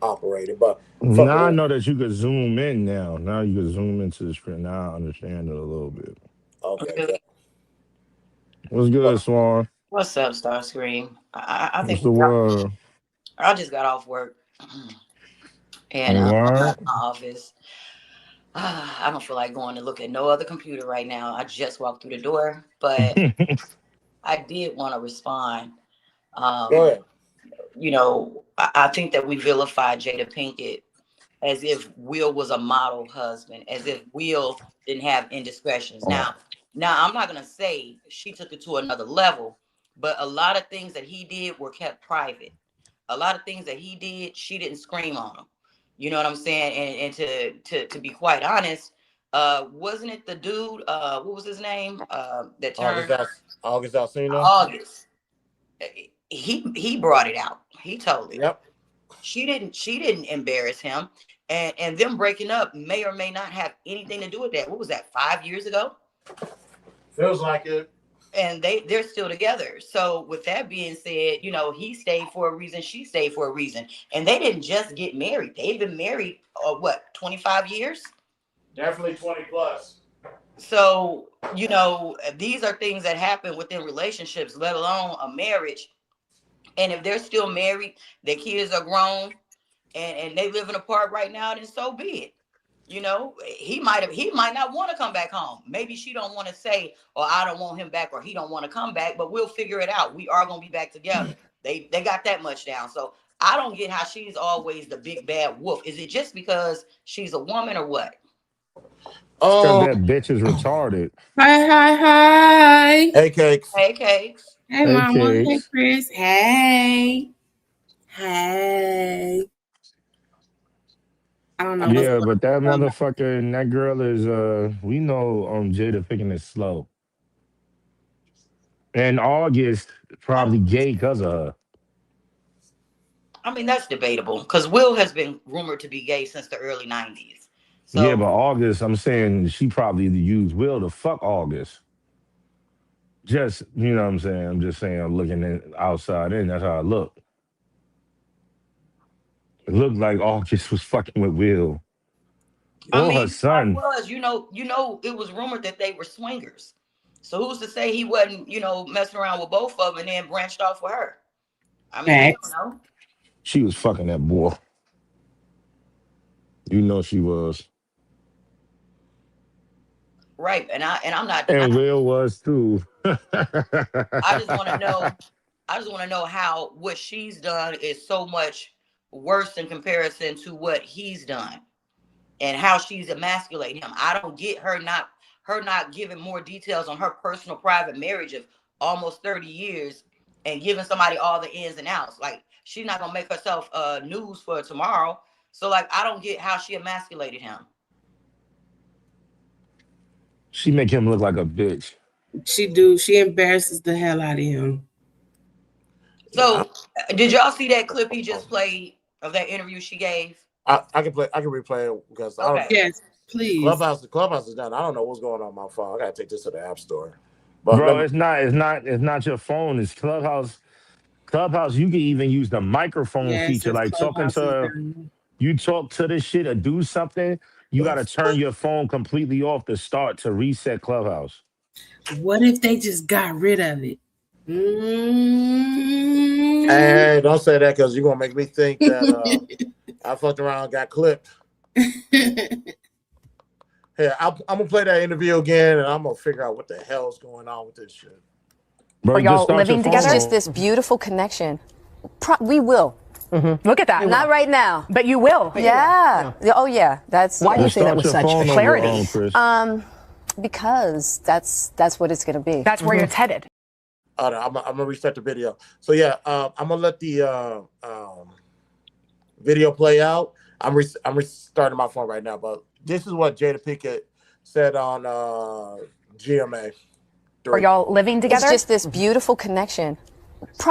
operating. But now I know that you could zoom in now. Now you can zoom into the screen. Now I understand it a little bit. Okay. Yeah. What's good, Swan? What's up, Starscream? I think What's the word? I just got off work and I'm at my office. I don't feel like going to look at no other computer right now. I just walked through the door, but I did want to respond. Go ahead. You know, I think that we vilified Jada Pinkett as if Will was a model husband, as if Will didn't have indiscretions. Now I'm not gonna say she took it to another level, but a lot of things that he did were kept private. A lot of things that he did, she didn't scream on him. You know what I'm saying? And to be quite honest, wasn't it the dude? What was his name? That turned August Alsina. August. He brought it out. He told it. Yep. She didn't embarrass him. And them breaking up may or may not have anything to do with that. What was that, 5 years ago? Feels like it. And they're still together. So with that being said, you know, he stayed for a reason, she stayed for a reason. And they didn't just get married. They've been married, 25 years? Definitely 20 plus. So, you know, these are things that happen within relationships, let alone a marriage. And if they're still married, their kids are grown, and they living apart right now, then so be it. You know, he might not want to come back home. Maybe she don't want to say, or I don't want him back, or he don't want to come back, but we'll figure it out. We are going to be back together. They got that much down. So I don't get how she's always the big bad wolf. Is it just because she's a woman or what? Because that bitch is retarded. Hi. Hey, Cakes. Hey, Cakes. Hey, Mama. Hey, Chris. Hey. I don't know. Yeah, but that motherfucker and that girl is we know Jada Pinkett is slow. And August probably gay because of her. I mean, that's debatable because Will has been rumored to be gay since the early 90s. So, yeah, but August, I'm saying she probably used Will to fuck August. Just, you know what I'm saying? I'm just saying, I'm looking outside in. That's how I look. It looked like August was fucking with Will. Or her son. You know, it was rumored that they were swingers. So who's to say he wasn't, you know, messing around with both of them and then branched off with her? I mean, I don't know. She was fucking that boy. You know she was. Right, and I'm not. And Will was too. I just want to know how what she's done is so much worse in comparison to what he's done, and how she's emasculating him. I don't get her not giving more details on her personal private marriage of almost 30 years and giving somebody all the ins and outs. Like, she's not gonna make herself news for tomorrow. So like, I don't get how she emasculated him. She make him look like a bitch. She embarrasses the hell out of him. So did y'all see that clip he just played of that interview she gave? I can replay it because I don't. Yes, please. Clubhouse is done. I don't know what's going on my phone. I gotta take this to the app store. But bro, it's not your phone. It's Clubhouse. Clubhouse, you can even use the microphone feature, like talking to. You talk to this shit or do something, you got to turn your phone completely off to start to reset Clubhouse. What if they just got rid of it? Hey, don't say that because you're going to make me think that I fucked around and got clipped. Here, I'm gonna play that interview again, and I'm gonna figure out what the hell's going on with this shit. Are y'all living together? It's just this beautiful connection. We will. Look at that. Not right now. But you will. Yeah. Oh yeah. That's. Why do you say that with such clarity? Because that's what it's gonna be. That's where it's headed. All right, I'm gonna restart the video. So yeah, I'm gonna let the video play out. I'm restarting my phone right now, but this is what Jada Pinkett said on GMA. Are y'all living together? It's just this beautiful connection.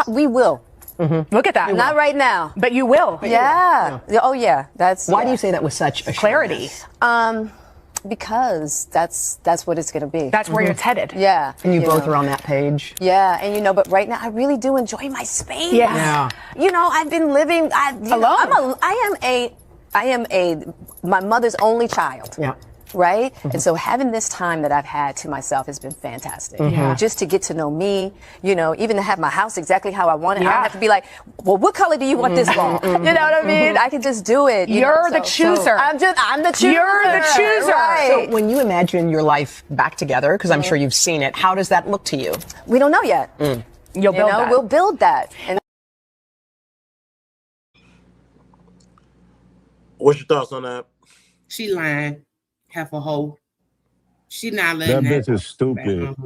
We will. Look at that. Not right now. But you will. Yeah. Oh yeah. That's. Why do you say that with such clarity? Because that's what it's gonna be. That's where it's headed. Yeah. And you both are on that page. Yeah, and but right now I really do enjoy my space. Yeah. I've been living alone. I am my mother's only child. Yeah. Right? And so having this time that I've had to myself has been fantastic. Just to get to know me, even to have my house exactly how I want it. I don't have to be like, well, what color do you want this wall? You know what I mean? I can just do it. You're the chooser. I'm the chooser. You're the chooser. Right. So when you imagine your life back together, because I'm sure you've seen it, how does that look to you? We don't know yet. You'll build that. We'll build that. And what's your thoughts on that? She lying. Half a hoe. She not letting that bitch is stupid.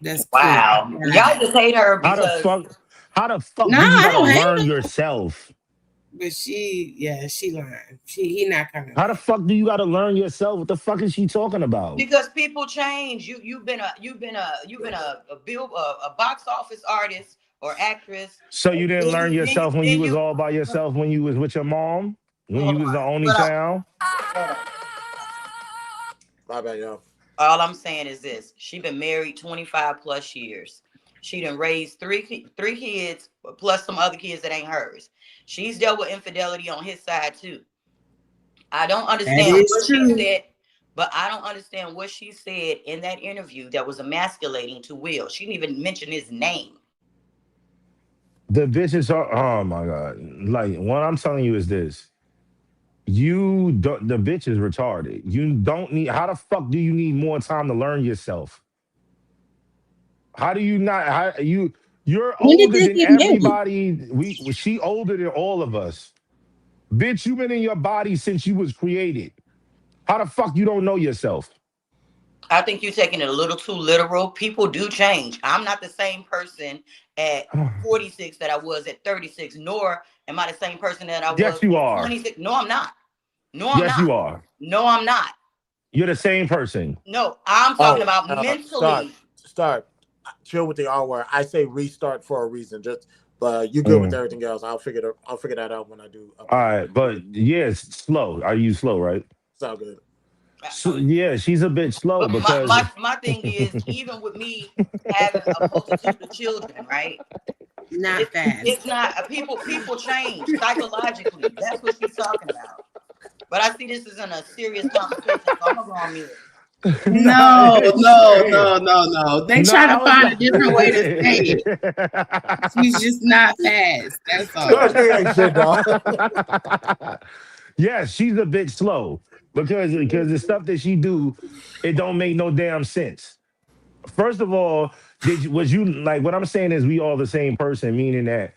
That's wow. Cool. Y'all just hate her because how the fuck do you gotta learn yourself? But she lying. He not coming. How the fuck do you gotta learn yourself? What the fuck is she talking about? Because people change. You've been a box office artist or actress. So you didn't learn yourself when you was all by yourself, when you was with your mom, when you was the only child. My bad, y'all. All I'm saying is this: she been married 25 plus years. She done raised three kids plus some other kids that ain't hers. She's dealt with infidelity on his side too. I don't understand what she said, but I don't understand what she said in that interview that was emasculating to Will. She didn't even mention his name. The bitches are, oh my God. Like, what I'm telling you is this. The bitch is retarded. You don't need, how the fuck do you need more time to learn yourself? How do you not, you're older than everybody. She older than all of us. Bitch, you been in your body since you was created. How the fuck you don't know yourself? I think you're taking it a little too literal. People do change. I'm not the same person at 46 that I was at 36, nor am I the same person that I was yes, you at are. 26. No, I'm not. No, I'm yes, not. you are. No, I'm not. You're the same person. No, I'm talking about mentally. Start. Chill with the R word. I say restart for a reason. But you good with everything else. I'll figure that out when I do. All right, but it's slow. Are you slow, right? Sound good. So, yeah, she's a bit slow But because my thing is, even with me having a multitude of children, right? Not fast. It's not people change psychologically. That's what she's talking about. But I see this isn't a serious conversation, so I'm gonna go on mute. No. They try to find a different way to say it. She's just not fast. That's all. Yes, she's a bit slow because the stuff that she do, it don't make no damn sense. First of all, was you like what I'm saying is we all the same person, meaning that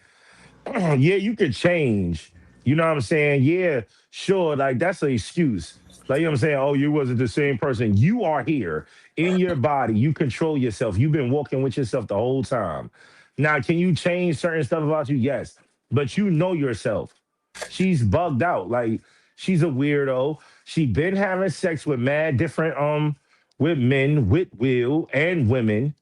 yeah, you could change. You know what I'm saying? Yeah, sure, like that's an excuse. Like, you know what I'm saying? Oh, you wasn't the same person. You are here in your body. You control yourself. You've been walking with yourself the whole time. Now, can you change certain stuff about you? Yes. But you know yourself. She's bugged out. Like, she's a weirdo. She been having sex with mad different, with men, with Will, and women.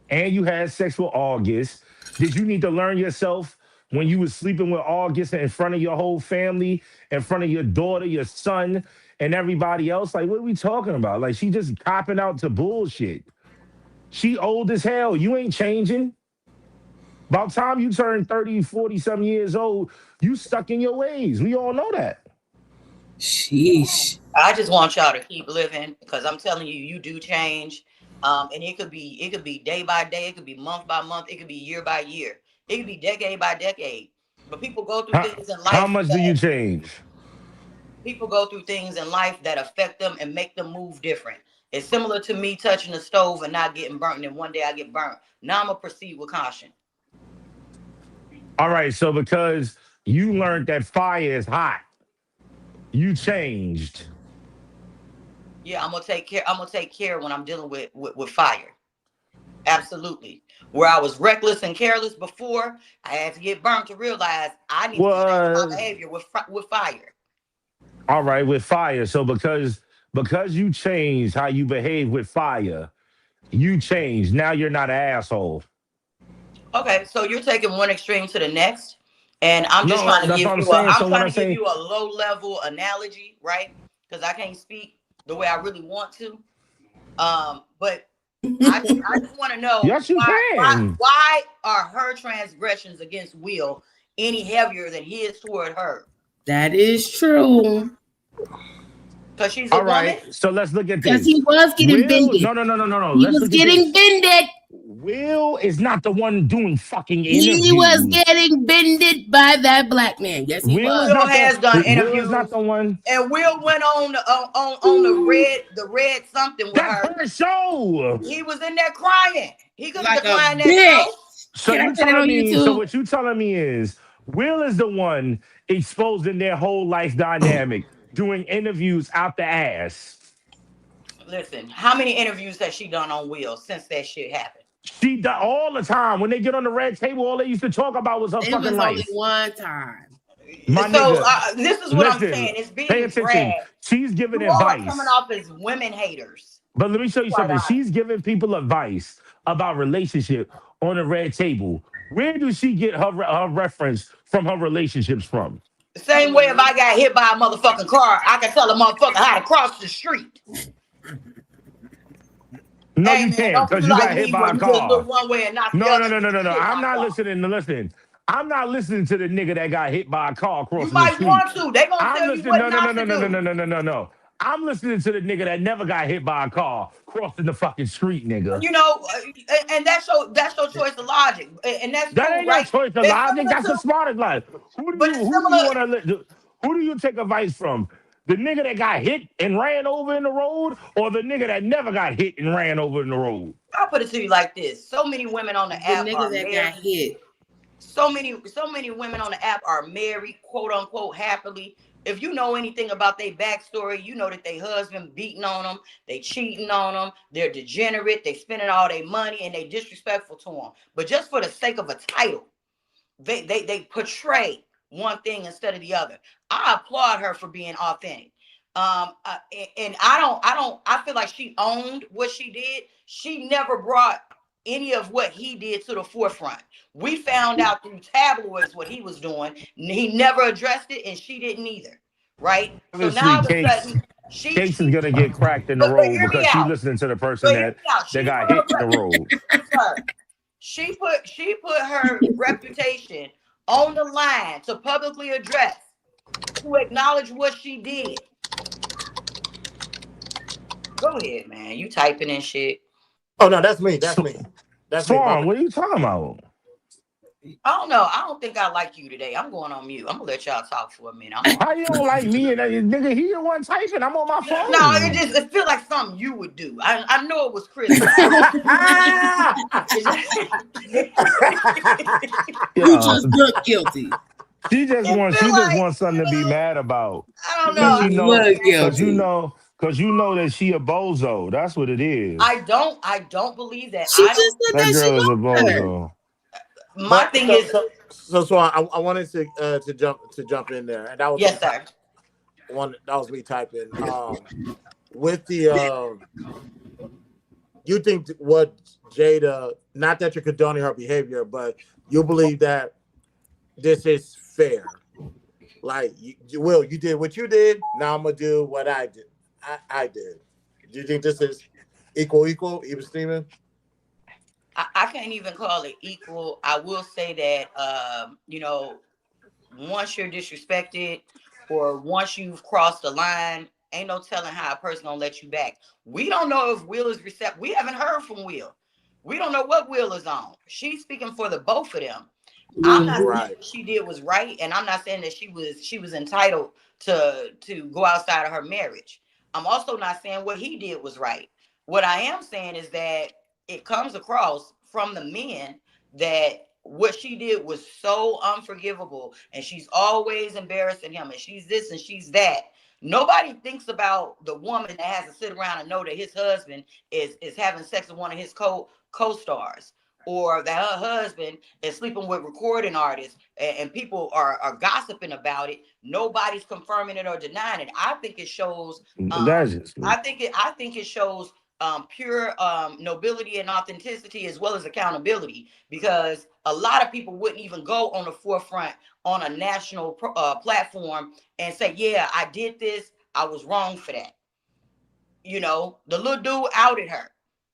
And you had sex with August. Did you need to learn yourself when you was sleeping with August in front of your whole family, in front of your daughter, your son, and everybody else? Like, what are we talking about? Like, she just copping out to bullshit. She old as hell. You ain't changing. By the time you turn 30, 40 some years old, you stuck in your ways. We all know that. Sheesh. I just want y'all to keep living because I'm telling you, you do change. And it could be day by day, it could be month by month, it could be year by year, it could be decade by decade. But people go through things in life. How much do you change? people go through things in life that affect them and make them move different. It's similar to me touching the stove and not getting burnt, and then one day I get burnt. Now I'm gonna proceed with caution. All right, so because you learned that fire is hot, you changed. Yeah, I'm gonna take care. I'm gonna take care when I'm dealing with fire. Absolutely. Where I was reckless and careless before, I had to get burnt to realize I need to change my behavior with fire. All right, with fire. So because you changed how you behave with fire, you changed. Now you're not an asshole. Okay, so you're taking one extreme to the next, and I'm just No, trying to that's give what I'm you saying. So I'm when trying I to give say, you a low level analogy, right? Because I can't speak the way I really want to. But I just want to know yes, you can. why are her transgressions against Will any heavier than his toward her? That is true. Because she's a All woman. right, so let's look at Because this. he was getting bended. No. He Let's was look at getting this. bended. Will is not the one doing fucking interviews. He was getting bended by that black man. Yes, he was. Will has done interviews. Will is not the one. And Will went on the red something with That's her. her show. He was in there crying. He could have Like a declined that bitch. show. So Can I you say that telling on me? YouTube? So what you telling me is Will is the one exposing their whole life dynamic, doing interviews out the ass. Listen, how many interviews has she done on Will since that shit happened? She does all the time. When they get on the red table, all they used to talk about was her It fucking was life. only one time. My So nigga, this is what I'm listen, saying. It's being pay attention. dragged. She's giving You all are advice. coming off as women haters. But let me show you Quite something. honest. She's giving people advice about relationship on the red table. Where does she get her reference from her relationships from? The same way if I got hit by a motherfucking car, I can tell a motherfucker how to cross the street. No, Hey, you man, can't don't because be you like got hit me by where a you just car. look one way and not the No. other. I'm not listening. Listen, I'm not listening to the nigga that got hit by a car crossing You might the street. want to. They gonna I'm tell you listening. what not to do. No. I'm listening to the nigga that never got hit by a car crossing the fucking street, nigga. You know, and that's your choice of logic, and that's That cool, ain't right? no choice of It's logic. similar That's the to- smartest life. Who do you take advice from? The nigga that got hit and ran over in the road, or the nigga that never got hit and ran over in the road? I'll put it to you like this: so many women on the app nigga are that married. got hit. So many women on the app are married, quote unquote, happily. If you know anything about their backstory, you know that their husband beating on them, they cheating on them, they're degenerate, they spending all their money, and they disrespectful to them. But just for the sake of a title, they portray one thing instead of the other. I applaud her for being authentic. And I feel like she owned what she did. She never brought any of what he did to the forefront. We found out through tabloids what he was doing. He never addressed it, and she didn't either. Right? So now all of a sudden, Case is gonna get cracked in the road because she's listening to the person that got hit in the road. She put her reputation on the line to publicly address, to acknowledge what she did. Go ahead, man. You typing and shit. Oh no, that's me. That's me. That's me. What are you talking about? I don't know. I don't think I like you today. I'm going on mute. I'm gonna let y'all talk for a minute. How you don't like me and nigga? He the one typing. I'm on my phone. No, it feels like something you would do. I know it was Chris. You just look guilty. She just wants something to be mad about. I don't know. Because you know that she a bozo. That's what it is. I don't believe that. She just said that girl is a bozo. My thing is, so I wanted to jump in there, and that was yes, sir. That was me typing. With the you think what Jada? Not that you're condoning her behavior, but you believe that this is fair. Like, Will, you did what you did. Now I'm gonna do what I did. I did. Do you think this is equal, even Steven? I can't even call it equal. I will say that, once you're disrespected or once you've crossed the line, ain't no telling how a person gonna let you back. We don't know if Will is receptive. We haven't heard from Will. We don't know what Will is on. She's speaking for the both of them. I'm not saying Right. what she did was right, and I'm not saying that she was entitled to go outside of her marriage. I'm also not saying what he did was right. What I am saying is that it comes across from the men that what she did was so unforgivable, and she's always embarrassing him, and she's this and she's that. Nobody thinks about the woman that has to sit around and know that his husband is having sex with one of his co-stars, or that her husband is sleeping with recording artists, and people are gossiping about it. Nobody's confirming it or denying it. I think it shows. That's just me. I think it shows pure nobility and authenticity, as well as accountability, because a lot of people wouldn't even go on the forefront on a national platform and say, yeah, I did this, I was wrong for that. You know, the little dude outed her.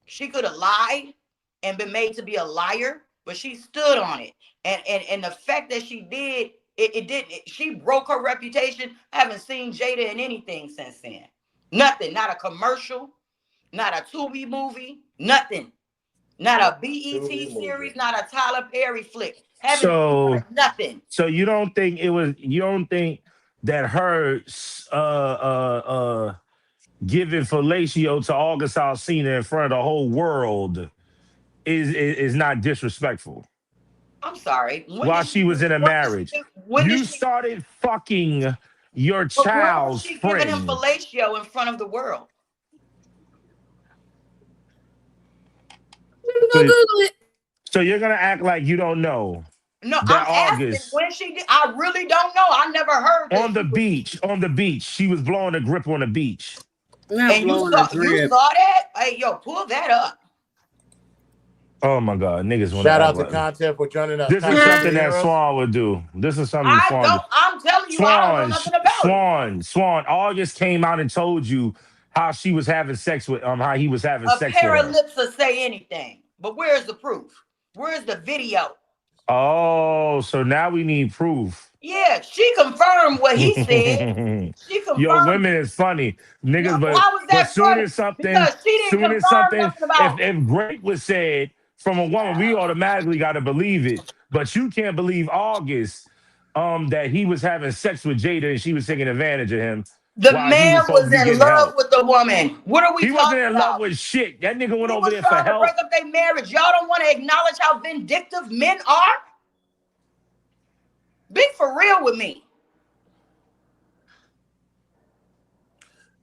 She could have lied and been made to be a liar, but she stood on it. And the fact that she did it did, she broke her reputation. I haven't seen Jada in anything since then. Nothing, not a commercial, not a Tubi movie, nothing. Not a BET series, not a Tyler Perry flick. Haven't seen her, nothing. So you don't think that her giving fellatio to August Alsina in front of the whole world is not disrespectful? I'm sorry. While she was in a marriage, you started fucking your child's friend. Giving him fellatio in front of the world. So you're gonna act like you don't know? No, I'm asking when she did. I really don't know. I never heard this. On the beach, she was blowing a grip on the beach. And you saw that? Hey, yo, pull that up. Oh my God, niggas! Shout out to Content for joining us. This is something that Swan would do. This is something Swan. I'm telling you, I don't know nothing about it. Swan. August came out and told you how she was having sex with how he was having sex with her. A pair of lips will say anything, but where's the proof? Where's the video? Oh, so now we need proof. Yeah, she confirmed what he said. She confirmed. Yo, women is funny, niggas. No, how was that soon as something, if great was said from a woman, we automatically got to believe it. But you can't believe August that he was having sex with Jada and she was taking advantage of him. The man was in love with the woman. What are we talking about? He wasn't in love with shit. That nigga went over there for help. He was trying to break up their marriage. Y'all don't want to acknowledge how vindictive men are? Be for real with me.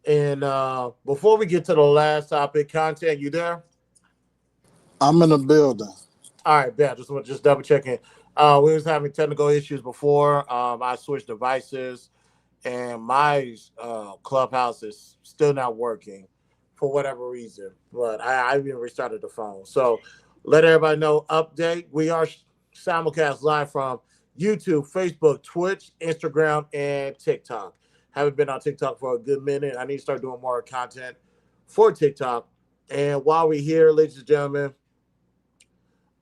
And before we get to the last topic, Content, you there? I'm in the building. All right, Ben, just double checking. We was having technical issues before. I switched devices, and my Clubhouse is still not working for whatever reason. But I even restarted the phone. So let everybody know, update. We are simulcast live from YouTube, Facebook, Twitch, Instagram, and TikTok. Haven't been on TikTok for a good minute. I need to start doing more content for TikTok. And while we're here, ladies and gentlemen,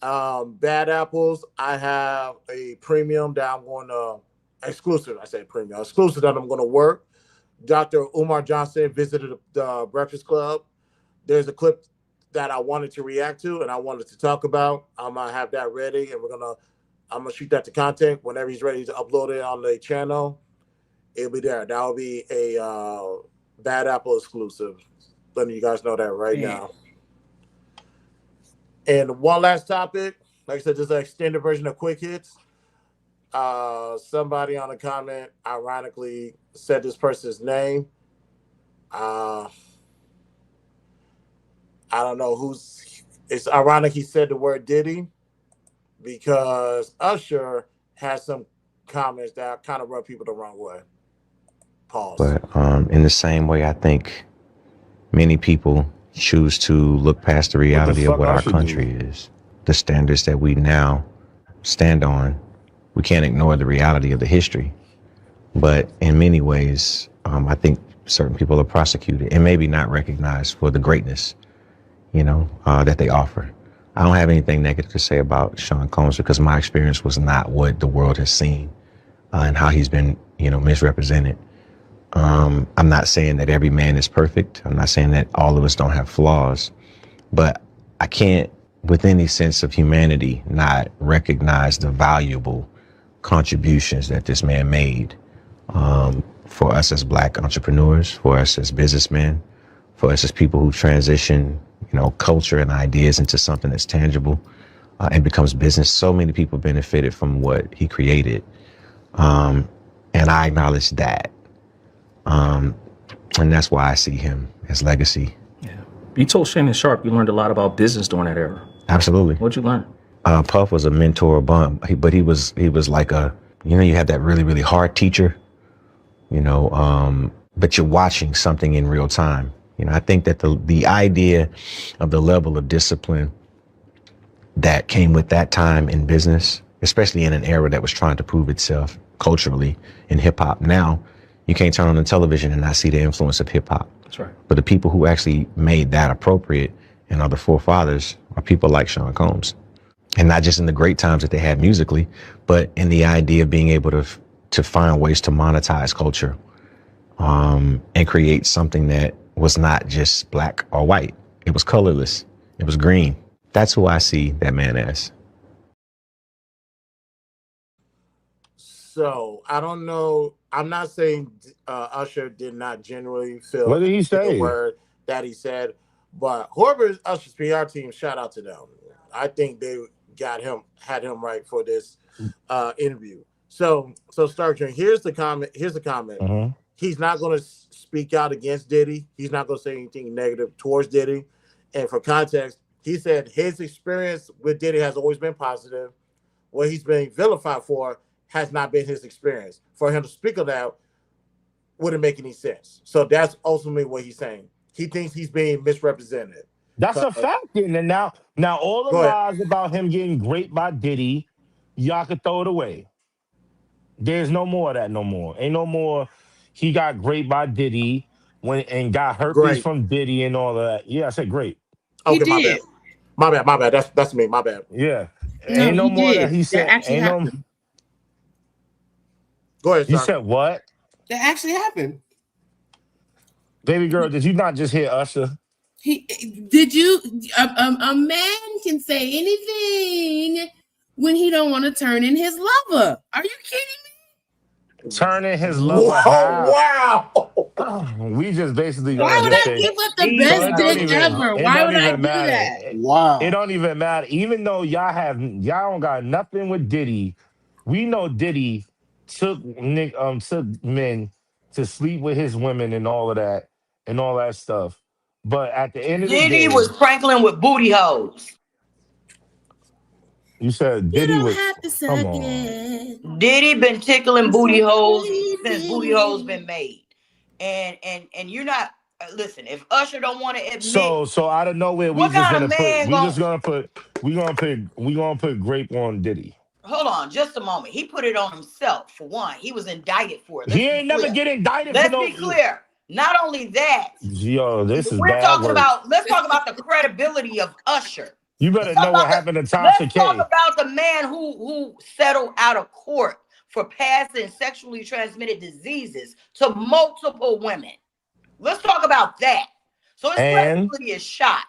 Bad Apples, I have a premium that I'm going to exclusive that I'm going to work. Dr. Umar Johnson visited the Breakfast Club. There's a clip that I wanted to react to and I wanted to talk about. I'm going to have that ready, and I'm going to shoot that to Content whenever he's ready to upload it on the channel. It'll be there. That will be a Bad Apple exclusive. Letting you guys know that right now. And one last topic. Like I said, this is an extended version of Quick Hits. Somebody on the comment ironically said this person's name. I don't know who's. It's ironic he said the word Diddy because Usher has some comments that kind of rub people the wrong way. Pause. But in the same way, I think many people choose to look past the reality of what our country is, the standards that we now stand on. We can't ignore the reality of the history. But in many ways, I think certain people are prosecuted and maybe not recognized for the greatness, that they offer. I don't have anything negative to say about Sean Combs because my experience was not what the world has seen and how he's been, misrepresented. I'm not saying that every man is perfect. I'm not saying that all of us don't have flaws, but I can't with any sense of humanity, not recognize the valuable contributions that this man made for us as Black entrepreneurs, for us as businessmen, for us as people who transition, culture and ideas into something that's tangible and becomes business. So many people benefited from what he created. And I acknowledge that. And that's why I see him as legacy. Yeah. You told Shannon Sharp you learned a lot about business during that era. Absolutely. What'd you learn? Puff was a mentor, but he was like you had that really, really hard teacher, but you're watching something in real time. I think that the idea of the level of discipline that came with that time in business, especially in an era that was trying to prove itself culturally in hip hop. Now, you can't turn on the television and not see the influence of hip hop. That's right. But the people who actually made that appropriate and are the forefathers are people like Sean Combs. And not just in the great times that they had musically, but in the idea of being able to find ways to monetize culture and create something that was not just Black or white. It was colorless. It was green. That's who I see that man as. So I don't know. I'm not saying Usher did not genuinely feel What did he say? the word that he said, but whoever Usher's PR team, shout out to them. I think they had him right for this interview. So Stark, here's the comment. Mm-hmm. He's not going to speak out against Diddy. He's not going to say anything negative towards Diddy. And for context, he said his experience with Diddy has always been positive. What he's been vilified for has not been his experience. For him to speak of that wouldn't make any sense. So that's ultimately what he's saying. He thinks he's being misrepresented. That's a fact. And now all the Go ahead. lies about him getting raped by Diddy, y'all could throw it away. There's no more of that no more. Ain't no more he got raped by Diddy and got herpes from Diddy and all of that. Yeah, I said great. Okay, my bad. That's me. My bad. Yeah. No, ain't no he more did. that he said. That actually Ain't happened. no. Go ahead, You sir. said what? That actually happened. Baby girl, did you not just hear Usher? Did you? A man can say anything when he don't want to turn in his lover. Are you kidding me? Turning his lover wow. We just basically Why gonna would just I say give up the best dick ever? Why would I do that? Wow. It don't even matter. Even though y'all don't got nothing with Diddy, we know Diddy took men to sleep with his women and all of that stuff. But at the end of the Diddy day, was pranking with booty hoes. you said Diddy You don't was. have to suck it. Diddy been tickling booty holes since booty holes been made, and you're not. Listen, if Usher don't want to admit, So out of nowhere, we what just kind gonna of put we gonna put grape on Diddy. Hold on, just a moment. He put it on himself for one. He was indicted for it. He ain't never get indicted for Let's no. be clear. Not only that, Yo, this is we're bad talking work. about. Let's talk about the credibility of Usher. You better know what happened to Tasha Let's K. talk about the man who settled out of court for passing sexually transmitted diseases to multiple women. Let's talk about that. So his credibility is shot.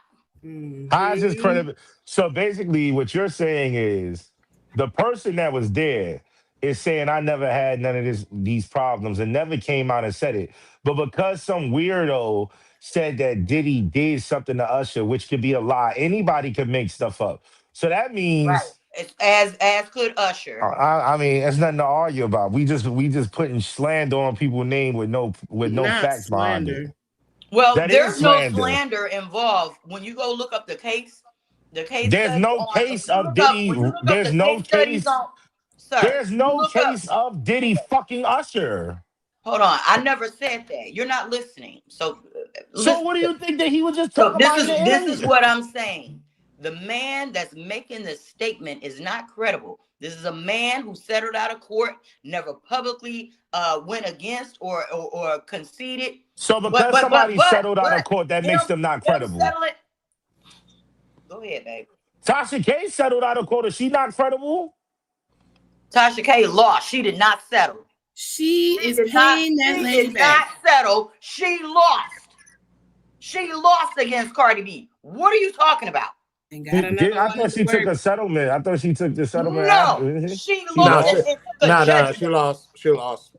How's his credibility? So basically, what you're saying is the person that was there is saying I never had none of these problems and never came out and said it. But because some weirdo said that Diddy did something to Usher, which could be a lie, anybody could make stuff up. So that means As could Usher. I mean, it's nothing to argue about. We just putting slander on people's name with no facts behind it. Well, That there's is no slander involved. When you go look up the case there's no case of Diddy. There's no case. There's no case of Diddy fucking Usher. Hold on, I never said that. You're not listening. So what do you think that he was just talking about? This is what I'm saying. The man that's making this statement is not credible. This is a man who settled out of court, never publicly went against or conceded. So because somebody settled out of court, that makes them not credible. Go ahead, babe. Tasha K settled out of court. Is she not credible? Tasha K lost. She did not settle. She is paying that lady back. She did not settle. She lost. She lost against Cardi B. What are you talking about? And got another I one thought in the she took a works. settlement. I thought she took the settlement No, after. she She No, lost lost. and took a judgment. she lost. She lost.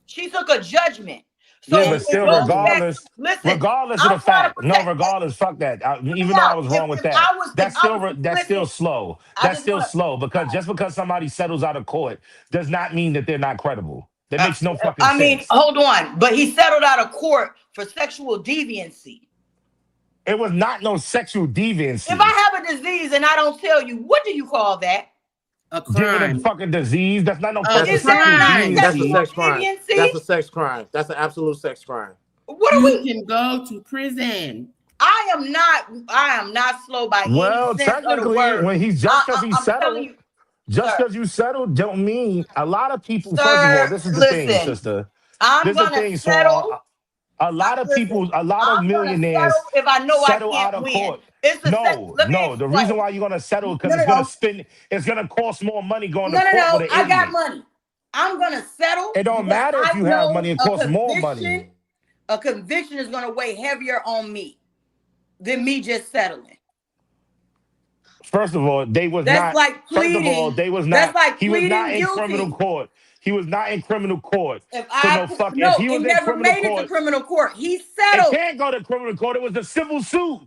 She took a judgment. So Yeah, it but still, goes back to, regardless, listen, regardless of I'm the trying to fact, no, protect. regardless, fuck that. Hear me Even though I out. was wrong with If that, I was, if I was that's still complicit, slow. I That's just still want slow because just because somebody settles out of court does not mean that they're not credible. That to. makes no fucking I mean, sense. hold on, but he settled out of court for sexual deviancy. It was not no sexual deviancy. If I have a disease and I don't tell you, what do you call that? A Giving a crime. fucking disease, that's not no A fucking Is that sexual not crime. That's a deviancy. sex crime. deviancy? That's a sex crime. That's an absolute sex crime. What are You we? can go to prison. I am not slow by any Well, sense of the technically, word. when he's just because he I'm telling settled, you, just sir, because you settled, don't mean a lot of people. First of all, sir, this is the thing, listen, sister. I'm This is the gonna thing, Swan. settle. A lot of Listen, people, a lot of I'm gonna settle millionaires if I know I settle can't out of win. court. It's a sex. No, Let me no. The reason explain. why you're gonna settle because No, no, it's gonna no, spend. It's gonna cost more money going to no, no, court with no. an I got idiot. money. I'm gonna settle It don't because matter if I you have know money. It costs more money. a conviction is gonna weigh heavier on me than me just settling. First of all, they was That's not. like First of all, pleading. they was That's not. like He was not pleading in criminal guilty. court. He was not in criminal court If for I no fuck. If no, he it was in never criminal made it to court, criminal court. He it settled. can't go to criminal court. It was a civil suit.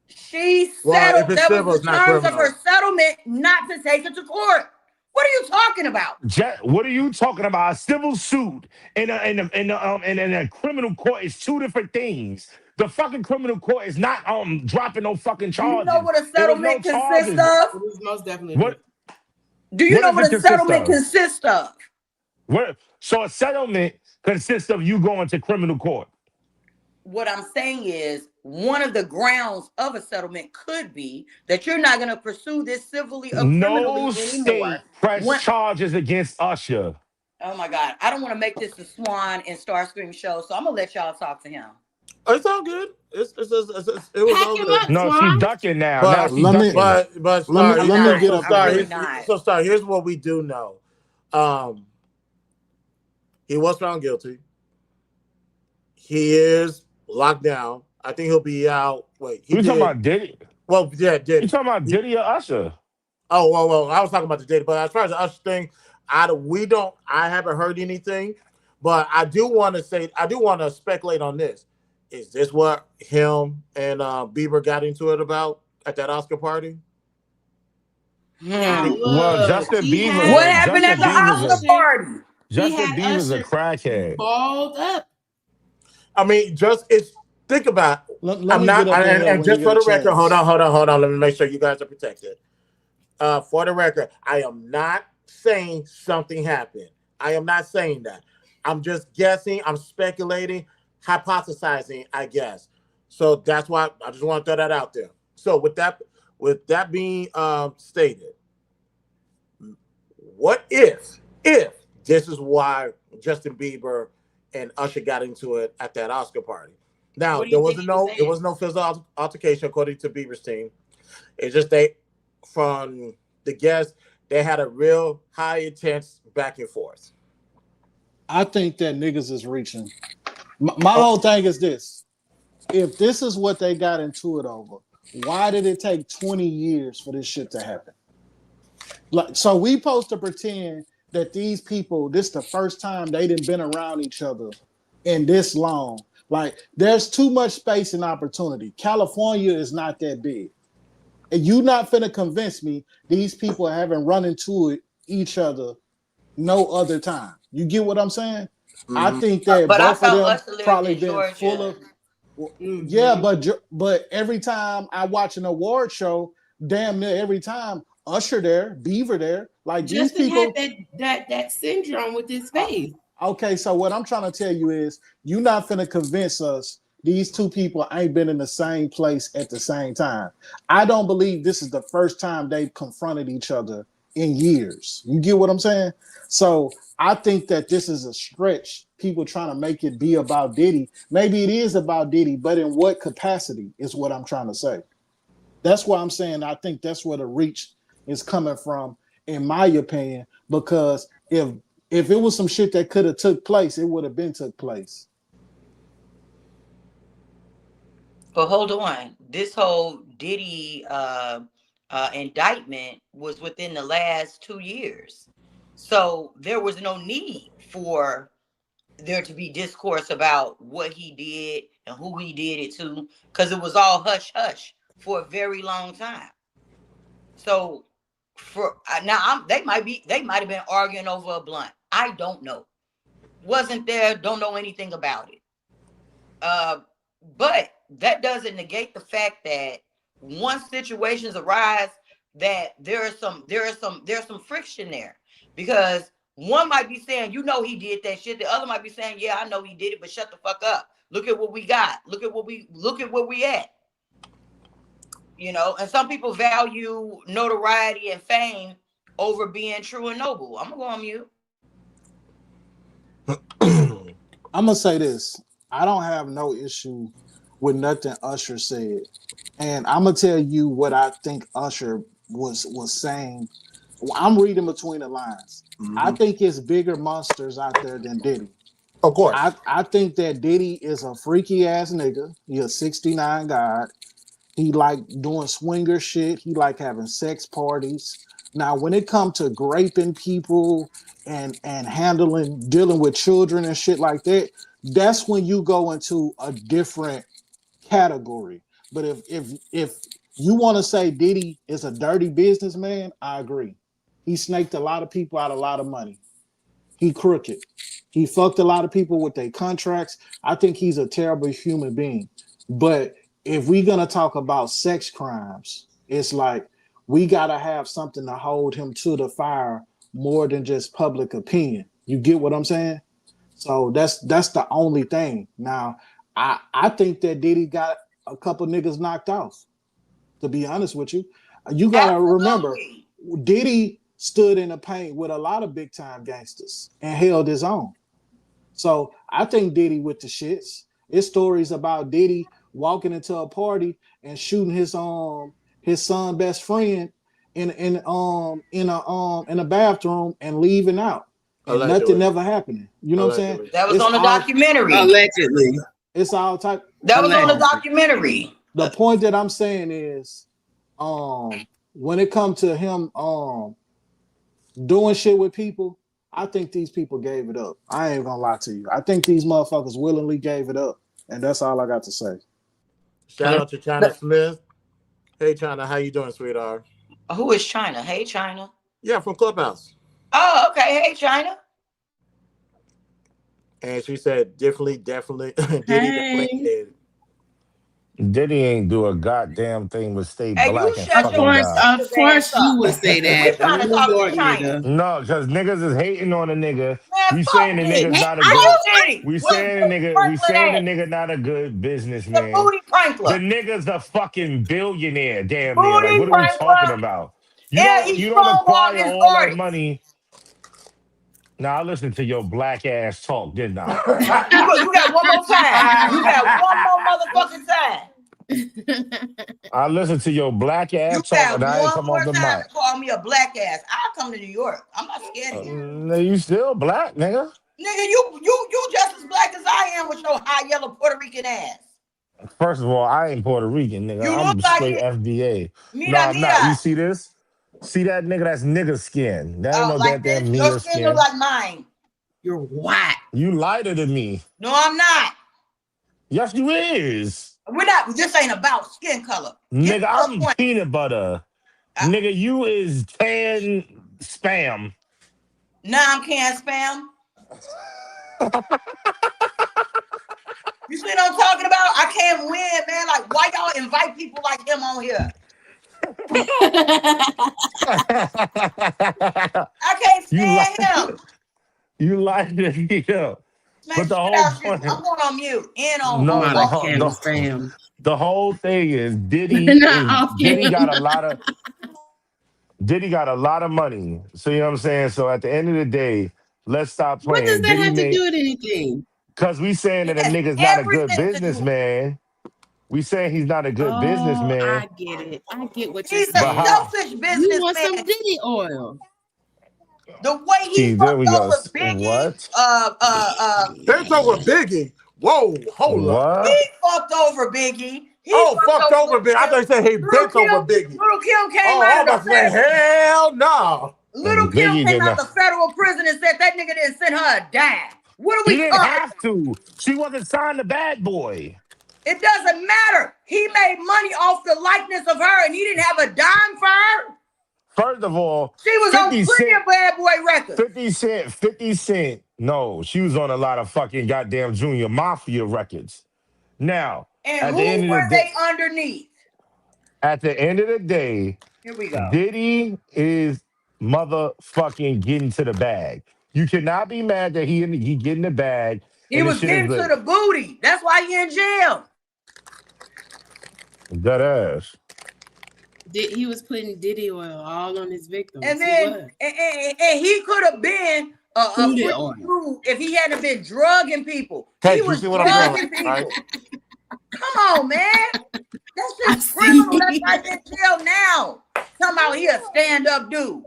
She Well, if settled. it's That civil, was it's the not terms of criminal. her settlement not to take it to court. What are you talking about? What are you talking about? A civil suit and a criminal court is two different things. The fucking criminal court is not dropping no fucking Do you know charges. what a There was no settlement consists charges. of? It is most definitely. What Do you what know does what it a consist settlement of? consists of? So a settlement consists of you going to criminal court. What I'm saying is one of the grounds of a settlement could be that you're not going to pursue this civilly or criminally No anymore. state pressed charges against Usher. Oh my God. I don't want to make this the Swan and Starscream show, so I'm going to let y'all talk to him. It's all good. It was all good. No, she's ducking now. But Now she's ducking. but Star, let me get up Star, there. so Star, here's what we do know. He was found guilty. He is locked down. I think he'll be out. Wait, You talking about Diddy? Well, yeah, Diddy. You talking about Diddy or Usher? Oh, well, I was talking about the Diddy. But as far as the Usher thing, I haven't heard anything. But I do want to speculate on this. Is this what him and Bieber got into it about at that Oscar party? Well, Justin Bieber. What happened at the Oscar party? Justin Bieber's a crackhead. Balled up. I mean, think about. I'm not, and just for the record, chance. hold on. Let me make sure you guys are protected. For the record, I am not saying something happened. I am not saying that. I'm just guessing. I'm speculating, hypothesizing, I guess. So that's why I just want to throw that out there. So with that being stated, what if this is why Justin Bieber and Usher got into it at that Oscar party? Now there was no physical altercation according to Bieber's team. It's just from the guests, they had a real high intense back and forth. I think that niggas is reaching. My whole thing is this: if this is what they got into it over, why did it take 20 years for this shit to happen? Like, so we supposed to pretend that these people, this the first time they done been around each other in this long. Like, there's too much space and opportunity. California is not that big. And you not finna convince me these people haven't run into each other no other time. You get what I'm saying? Mm-hmm. I think that both of them probably been Georgia. Full of. Yeah, but every time I watch an award show, damn near every time Usher there, Beaver there, like Justin these people had that syndrome with his face. Okay, so what I'm trying to tell you is you're not finna convince us these two people ain't been in the same place at the same time. I don't believe this is the first time they've confronted each other in years. You get what I'm saying? So I think that this is a stretch. People trying to make it be about Diddy. Maybe it is about Diddy, but in what capacity is what I'm trying to say. That's why I'm saying I think that's where the reach is coming from, in my opinion, because if it was some shit that could have took place, it would have been took place. But hold on, this whole Diddy indictment was within the last 2 years, so there was no need for there to be discourse about what he did and who he did it to, because it was all hush hush for a very long time. So for now, they might have been arguing over a blunt. I don't know. Wasn't there? Don't know anything about it. But that doesn't negate the fact that once situations arise, that there's some friction there, because one might be saying, you know, he did that shit. The other might be saying, yeah, I know he did it, but shut the fuck up. Look at what we got. Look at where we at. You know, and some people value notoriety and fame over being true and noble. I'm gonna go on mute. I'm gonna say this. I don't have no issue with nothing Usher said, and I'm gonna tell you what I think Usher was saying. I'm reading between the lines. Mm-hmm. I think it's bigger monsters out there than Diddy. Of course. I think that Diddy is a freaky ass nigga. He a 69 god. He like doing swinger shit. He like having sex parties. Now, when it comes to raping people and dealing with children and shit like that, that's when you go into a different category. But if you want to say Diddy is a dirty businessman, I agree. He snaked a lot of people out of a lot of money. He crooked. He fucked a lot of people with their contracts. I think he's a terrible human being. But if we're gonna talk about sex crimes, it's like we gotta have something to hold him to the fire more than just public opinion. You get what I'm saying? So that's the only thing. Now, I think that Diddy got a couple niggas knocked off. To be honest with you, you gotta remember, Diddy stood in the paint with a lot of big time gangsters and held his own. So I think Diddy with the shits. It's stories about Diddy walking into a party and shooting his son best friend in a bathroom and leaving out. And nothing ever happening. You know what I'm saying? That was on the documentary. Allegedly. It's all type. That was on the documentary. The point that I'm saying is, when it comes to him doing shit with people, I think these people gave it up. I ain't gonna lie to you. I think these motherfuckers willingly gave it up. And that's all I got to say. Shout out to China Smith. Hey, China, how you doing, sweetheart? Who is China? Hey, China. Yeah, from Clubhouse. Oh, okay. Hey, China. And she said, definitely. Diddy ain't do a goddamn thing but stay Hey, black you and shut fucking your die. Of course you would say that. We're trying to talk to China. No, because niggas is hating on a nigga. Man, We fuck saying the Diddy. nigga's not a Are good. you Diddy? We What saying the nigga. We saying the nigga not a good businessman. Booty prankler. The nigga's a fucking billionaire, damn near. Booty Like, what are we prankler. talking about? You don't acquire all that money. Now I listened to your black ass talk, didn't I? You got one more time. You got one more motherfucking time. I listened to your black ass talk, and I ain't come off the mic. Call me a black ass. I'll come to New York. I'm not scared of you. You still black, nigga. Nigga, you just as black as I am with your high yellow Puerto Rican ass. First of all, I ain't Puerto Rican, nigga. You I'm look like straight it. FBA. Mira, No, I'm not. mira. You see this? See that nigga? That's nigga skin. That ain't no Like goddamn this. Your nigga skin skin. look like mine. You're white. You lighter than me. No, I'm not. Yes, you is. We're not. This ain't about skin color. Nigga, I'm peanut butter. Nigga, you is canned spam. Nah, I'm canned spam. You see what I'm talking about? I can't win, man. Like, why y'all invite people like him on here? I can't stand him. You lighter than me up. But the whole point. I'm going on mute. On the whole thing is Diddy got a lot of money. So you know what I'm saying? So at the end of the day, let's stop playing. What does that have to do with anything? Because we saying that a nigga's not a good businessman. We saying he's not a good businessman. I get it. I get what you're saying. saying. He's a selfish businessman. You want some Diddy oil. The way he fucked over Biggie. What? There's over Biggie. Whoa, hold up. He fucked over Biggie. Fucked over Biggie. I thought you said he bent over Biggie. Little Kim came I'm out about of to the say, federal. hell no. Little Kim Biggie came did out not. the federal prison and said that nigga didn't send her a dime. What are He we didn't talking? have to. She wasn't signed to Bad Boy. It doesn't matter. He made money off the likeness of her, and he didn't have a dime for her. First of all, She was on plenty of Bad Boy records. 50 Cent. No, she was on a lot of fucking goddamn Junior Mafia records. Now, And at who the end of were the they day, underneath? at the end of the day, Here we go. Diddy is motherfucking getting to the bag. You cannot be mad that he getting the bag. He and was this shit is getting to lit. the booty. That's why he in jail. That ass. He was putting Diddy oil all on his victims. And then and he could have been a Booty free oil. dude if he hadn't been drugging people. Hey, He you was see what I'm drugging doing, people. right? Come on, man. That's just criminal. That's why he's in jail now. Talking about he a stand-up dude.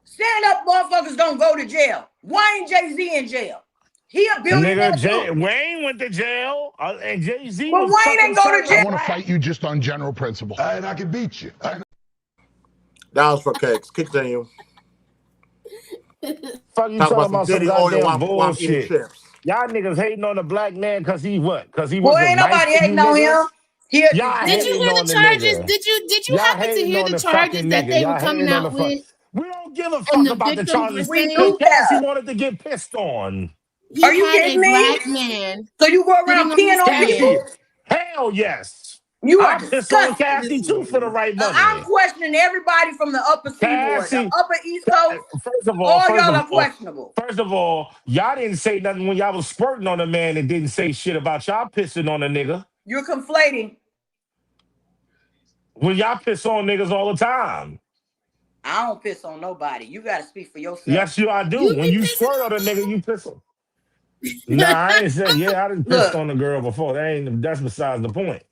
Stand-up motherfuckers don't go to jail. Why ain't Jay-Z in jail? He a billionaire too. Wayne went to jail, and Jay-Z But was Wayne ain't go to jail. I want to fight you just on general principle. And I can beat you. That was for cakes. Continue. Fuck you Talk talking about about some some Diddy oil goddamn while I'm eating bullshit. chips. Y'all niggas hating on the black man because he what? Because he Boy, wasn't ain't nice nobody to you hating on niggas? him. He a Y'all Did you hating hear on the the charges? nigga. Did you Y'all happen to hating hear on the the charges fucking that nigga. they were Y'all coming hating on the out fuck. with? We don't give a And fuck the about the victims were charges. We saying do Cassie that. wanted to get pissed on. he Are you had a kidding me? black man So you go sitting around on peeing his on stand. people? Cassie, hell yes. You are I'll piss on disgusting. Cassie too for the right I'm money. questioning everybody from the upper seaboard, the Cassie, upper East Coast. first of All y'all are questionable. y'all didn't say nothing when y'all was squirting on a man and didn't say shit about y'all pissing on a nigga. You're conflating. When y'all piss on niggas all the time. I don't piss on nobody. You got to speak for yourself. Yes, I do. You When be you pissing squirt on a nigga, you piss on. Nah, I ain't say, I didn't piss Look. on a girl before. That's besides the point.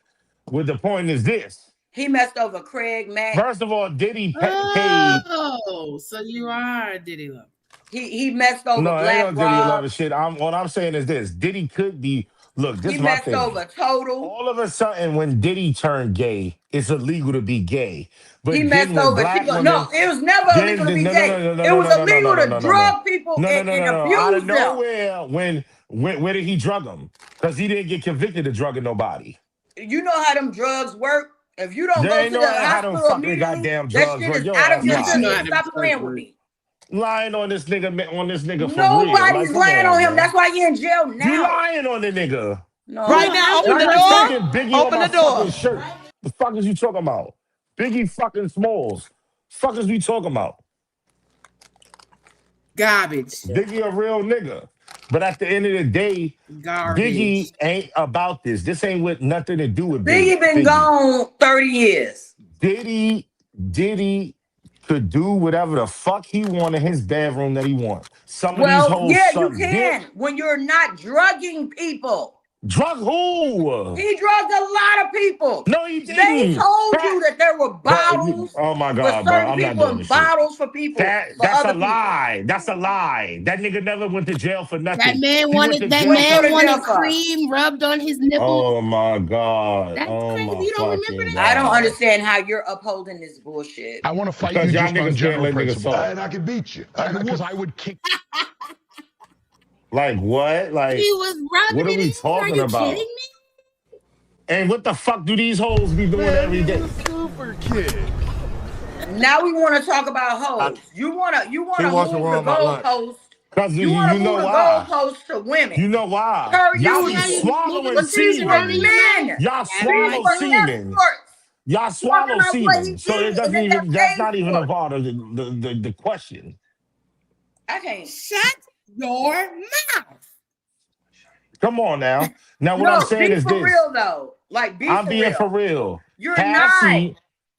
What the point is this. He messed over Craig Mack. First of all, Diddy paid. Oh, so you are a Diddy lover. He messed over No, Black ain't no Diddy Rob. loving shit. What I'm saying is this. Diddy could be, look, this He is my messed thing. over Total. All of a sudden, when Diddy turned gay, it's illegal to be gay. But He then messed when over black Chico. women, No, it was never illegal to be gay. It was illegal to drug people and Out abuse of them. nowhere, where did he drug them? Because he didn't get convicted of drugging nobody. You know how them drugs work. If you don't There go ain't to no the how them hospital fucking immediately, goddamn that drugs shit work. is Your out of ass your lying. system. Stop playing with me. Lying on this nigga for real. Nobody's Like, lying on him. man. That's why he in jail now. You lying on the nigga. No. Right now, open the Y'all door. taking Biggie Open on my the door. fucking shirt. The fuck is you talking about? Biggie fucking Smalls. Fuck is we talking about? Garbage. Biggie a real nigga. But at the end of the day, Garbage. Biggie ain't about this. This ain't with nothing to do with Biggie been gone 30 years. Diddy could do whatever the fuck he want in his bedroom that he want. Some of these Well, hoes yeah, suck you can dick. when you're not drugging people. Drug who? He drugged a lot of people. No, he They didn't. told you that there were bottles Oh my with God, bro. certain I'm not people doing and this shit. bottles for people. That's other a lie. That's a lie. That nigga never went to jail for nothing. That man He went wanted to jail for- cream rubbed on his nipples. Oh my God. That's oh crazy. my You don't remember fucking that? I don't God. understand how you're upholding this bullshit. I want to fight Because you y'all just on niggas can't general let niggas principle. talk. And I can beat you. Because I would kick. Like what? Like He was rubbing what are it we in. talking Are you about? kidding me? And what the fuck do these hoes be doing every day? Super kid. Now we want to talk about hoes. You wanna She move wants to the ruin my lunch. goalpost. Because You want to know move the why. goalpost to women. You know why? Her Y'all you be swallowing but these were semen. men. Y'all These swallow were semen. escorts. Y'all swallow Talking about what semen. he So did, it doesn't and they got even that's paid not even for a it. part of the question. I can't. Shut your mouth. Come on now. Now what No, I'm saying be is for this. real though. Like be I'm for being real. for real. You're not.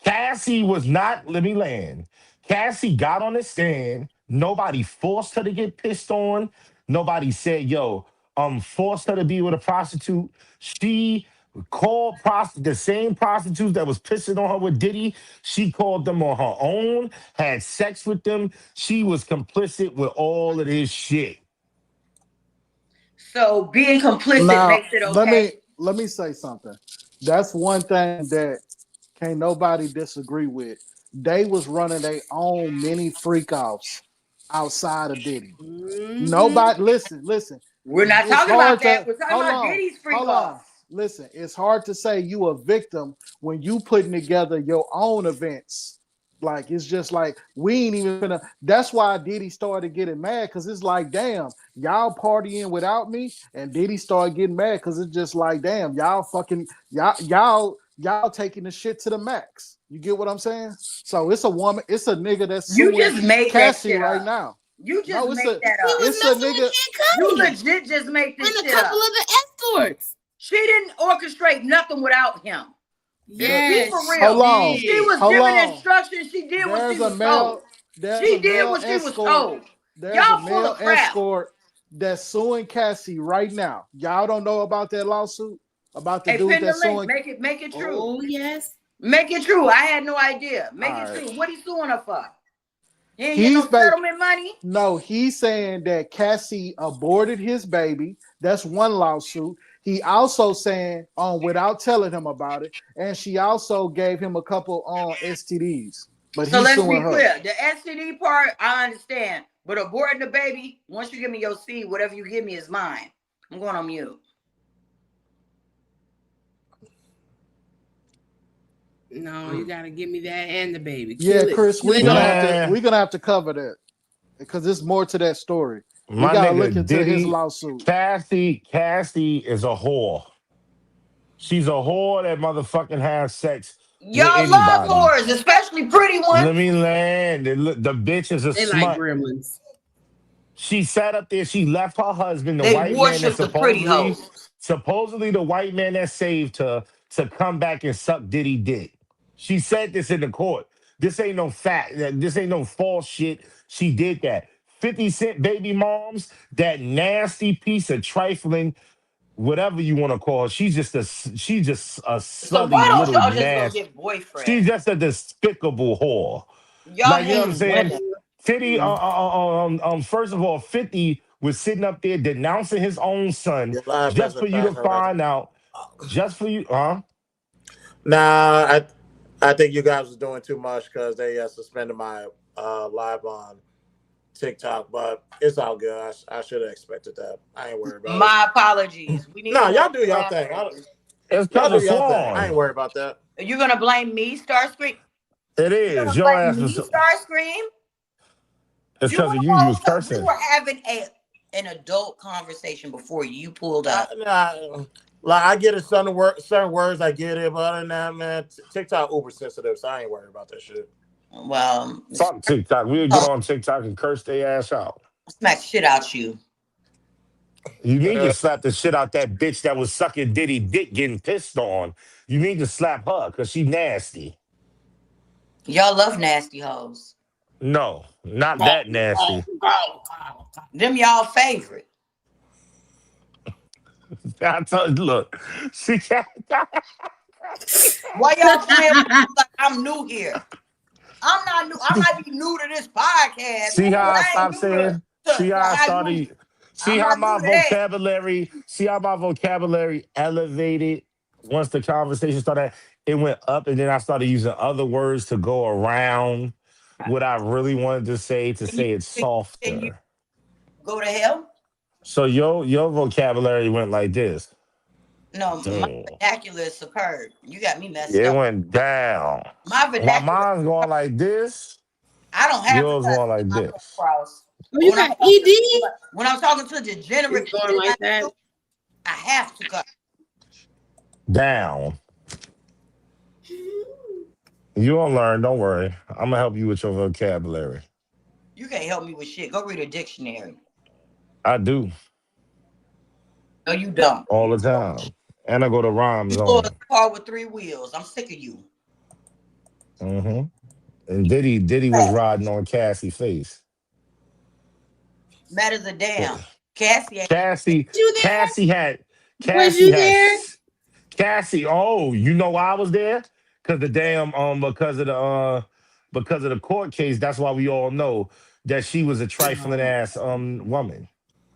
Cassie was not, let me land. Cassie got on the stand. Nobody forced her to get pissed on. Nobody said, yo, forced her to be with a prostitute. She called the same prostitutes that was pissing on her with Diddy. She called them on her own, had sex with them. She was complicit with all of this shit. So being complicit Now, makes it okay. let me say something. That's one thing that can't nobody disagree with. They was running their own mini freak offs outside of Diddy. Nobody listen. We're not It's talking about hard that. to We're talking about Diddy's freak hold on. offs. Listen, it's hard to say you a victim when you putting together your own events. Like it's just like we ain't even gonna. That's why Diddy started getting mad because it's like, damn, y'all partying without me, and Diddy started getting mad because it's just like, damn, y'all fucking y'all taking the shit to the max. You get what I'm saying? So it's a woman, it's a nigga that's You suing just made that Cassie shit right up. now. You just No, made that He up. was it's a messing nigga. with Kid You Cudi legit just made this and a shit couple up. of the escorts. She didn't orchestrate nothing without him. Yes, Be for she real. Hold on, She was hold giving on. instructions. She did what she There's a was told. She did male what she was escort. told. There's a Y'all full male of crap. escort that's suing Cassie right now. Y'all don't know about that lawsuit about the Hey, dude pin the that's link. suing. Make it true. Oh yes. Make it true. I had no idea. Make All it right. true. What he suing her for? He ain't get no settlement money. No, he's saying that Cassie aborted his baby. That's one lawsuit. He also saying without telling him about it, and she also gave him a couple STDs. But So he's let's suing be her. clear. The STD part, I understand. But aborting the baby, once you give me your seed, whatever you give me is mine. I'm going on mute. No, you gotta give me that and the baby. Yeah, Kill Chris, it. we're gonna have to cover that because there's more to that story. We My gotta look nigga into his Diddy, lawsuit. Cassie is a whore. She's a whore that motherfucking has sex with Y'all love anybody. whores, especially pretty ones. Let me land. The bitch is a They smut. like gremlins. She sat up there. She left her husband, the They white man that worship the pretty hoes. supposedly the white man that saved her, to come back and suck Diddy dick. She said this in the court. This ain't no fact. This ain't no false shit. She did that. 50 Cent baby moms, that nasty piece of trifling, whatever you want to call her. She's just a So why slutty don't little y'all just go nasty. get boyfriends? She's just a despicable whore. Y'all Like, you know what I'm hate saying? women. 50, first of all, 50 was sitting up there denouncing his own son just for you to find out, just for you, huh? Nah, I think you guys was doing too much because they suspended my live on TikTok, but it's all good. I should have expected that. I ain't worried about it. My apologies. We need y'all do y'all thing. It's Y'all because do of y'all thing. I ain't Swan. worried about that. Are you gonna blame me, Starscream? It You is. gonna Your blame ass me, was. Starscream? It's because of you. You was We cursing. were having an adult conversation before you pulled up. Like I get it, certain words I get it, but other than that, man, TikTok uber sensitive, so I ain't worried about that shit. Well, Fuck TikTok. We'll get on TikTok and curse their ass out. Smack shit out you. You need to slap the shit out that bitch that was sucking Diddy dick getting pissed on. You need to slap her because she nasty. Y'all love nasty hoes. No, not that nasty. Them y'all favorite. I told you, look, she can't. Why y'all playing with me like I'm new here? I'm not new. I might be new to this podcast. See how I I ain't stopped new saying? to See how I how you. started? See I'm how not my new to that. vocabulary? See how my vocabulary elevated once the conversation started? It went up, and then I started using other words to go around what I really wanted to say it Can you softer. go to hell? So your vocabulary went like this. No, my vernacular is superb. You got me messed It up. went down. My While vernacular. mine's going like this, I don't have to yours cuss going like my point this. across. Oh, you got ED? When I'm talking to degenerate, It's going like that. I have to cuss. Down. You gonna learn, don't worry. I'm gonna help you with your vocabulary. You can't help me with shit. Go read a dictionary. I do. No, you don't. All the time. And I go to rhymes You go on in a car with 3 wheels. I'm sick of you. it. And Diddy was riding on Cassie's face. Mad as a damn. Cassie ain't Cassie you there? Was Cassie you had there? Cassie. Oh, you know why I was there? Because the damn because of the court case. That's why we all know that she was a trifling ass woman.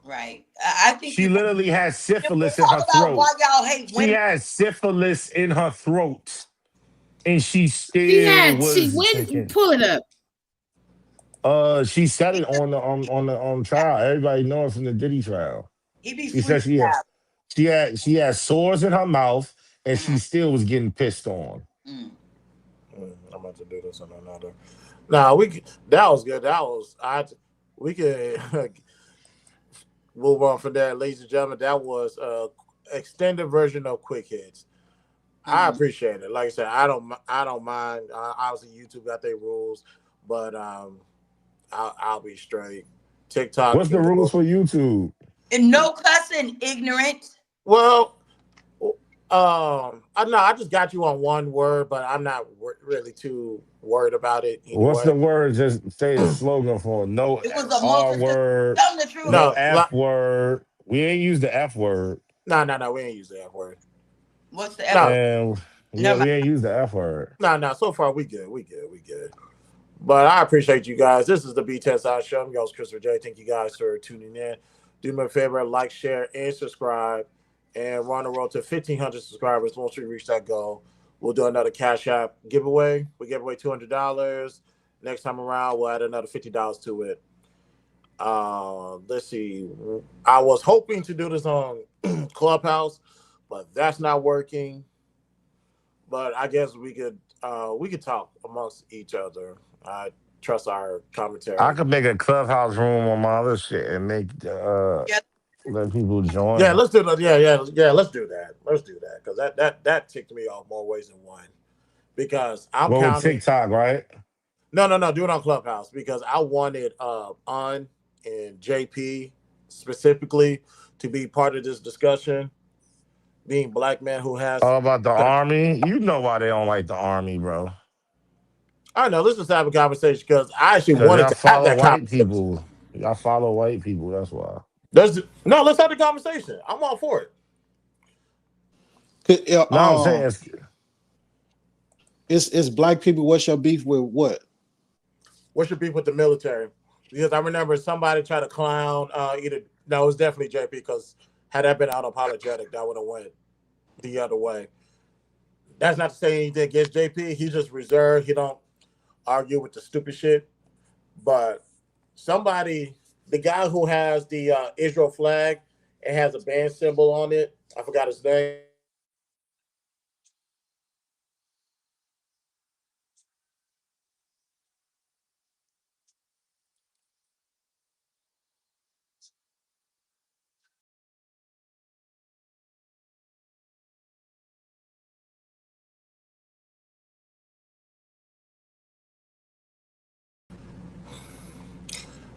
Right. I think She people. literally had If we syphilis in her talk about throat. why y'all hate She women, had syphilis in her throat, and she She still had she was when thinking. pull it up. She said it on the trial. Everybody knows from the Diddy trial. he be She said freestyle. she had sores in her mouth, and she Mhm. still was getting pissed on. I'm about to do this on another. Nah, that was good. We could move on from that, ladies and gentlemen. That was extended version of Quick Hits. I appreciate it. Like I said, I don't mind. Obviously, YouTube got their rules, but I'll be straight. TikTok What's the can rules go. for YouTube? And no cussing, ignorant. Well, I just got you on one word, but I'm not really too worried about it What's anyway. the word? Just say a slogan for no It was a R multitude. word, Tell them the truth. no No, F word. We ain't use the F word. no, we ain't use the F word. What's the No, effort? And yeah, Never mind. we ain't use the F word. no. So far, we good. But I appreciate you guys. This is the BTSI show. I'm your host, Christopher J. Thank you guys for tuning in. Do me a favor, like, share, and subscribe. And we're on the road to 1,500 subscribers. Once we reach that goal, we'll do another Cash App giveaway. We give away $200. Next time around, we'll add another $50 to it. Let's see. I was hoping to do this on Clubhouse, but that's not working. But I guess we could talk amongst each other. I trust our commentary. I could make a clubhouse room on my other shit and make Yeah. let people join. Yeah, let's do that. Yeah. Let's do that. Because that ticked me off more ways than one. Because I'm Well, with counting. TikTok, right? No. Do it on Clubhouse because I wanted Un and JP specifically to be part of this discussion. Being black men who has. All about the army. You know why they don't like the army, bro. I know. Let's just have a conversation because I actually Because wanted y'all to have follow that white conversation. people. Y'all follow white people. That's why. Let's have the conversation. I'm all for it. No, I'm saying It's black people. What's your beef with what? What's your beef with the military? Because I remember somebody tried to clown it was definitely JP because had that been unapologetic, that would have went the other way. That's not to say anything against JP. He's just reserved. He don't argue with the stupid shit. But the guy who has the Israel flag and has a band symbol on it, I forgot his name.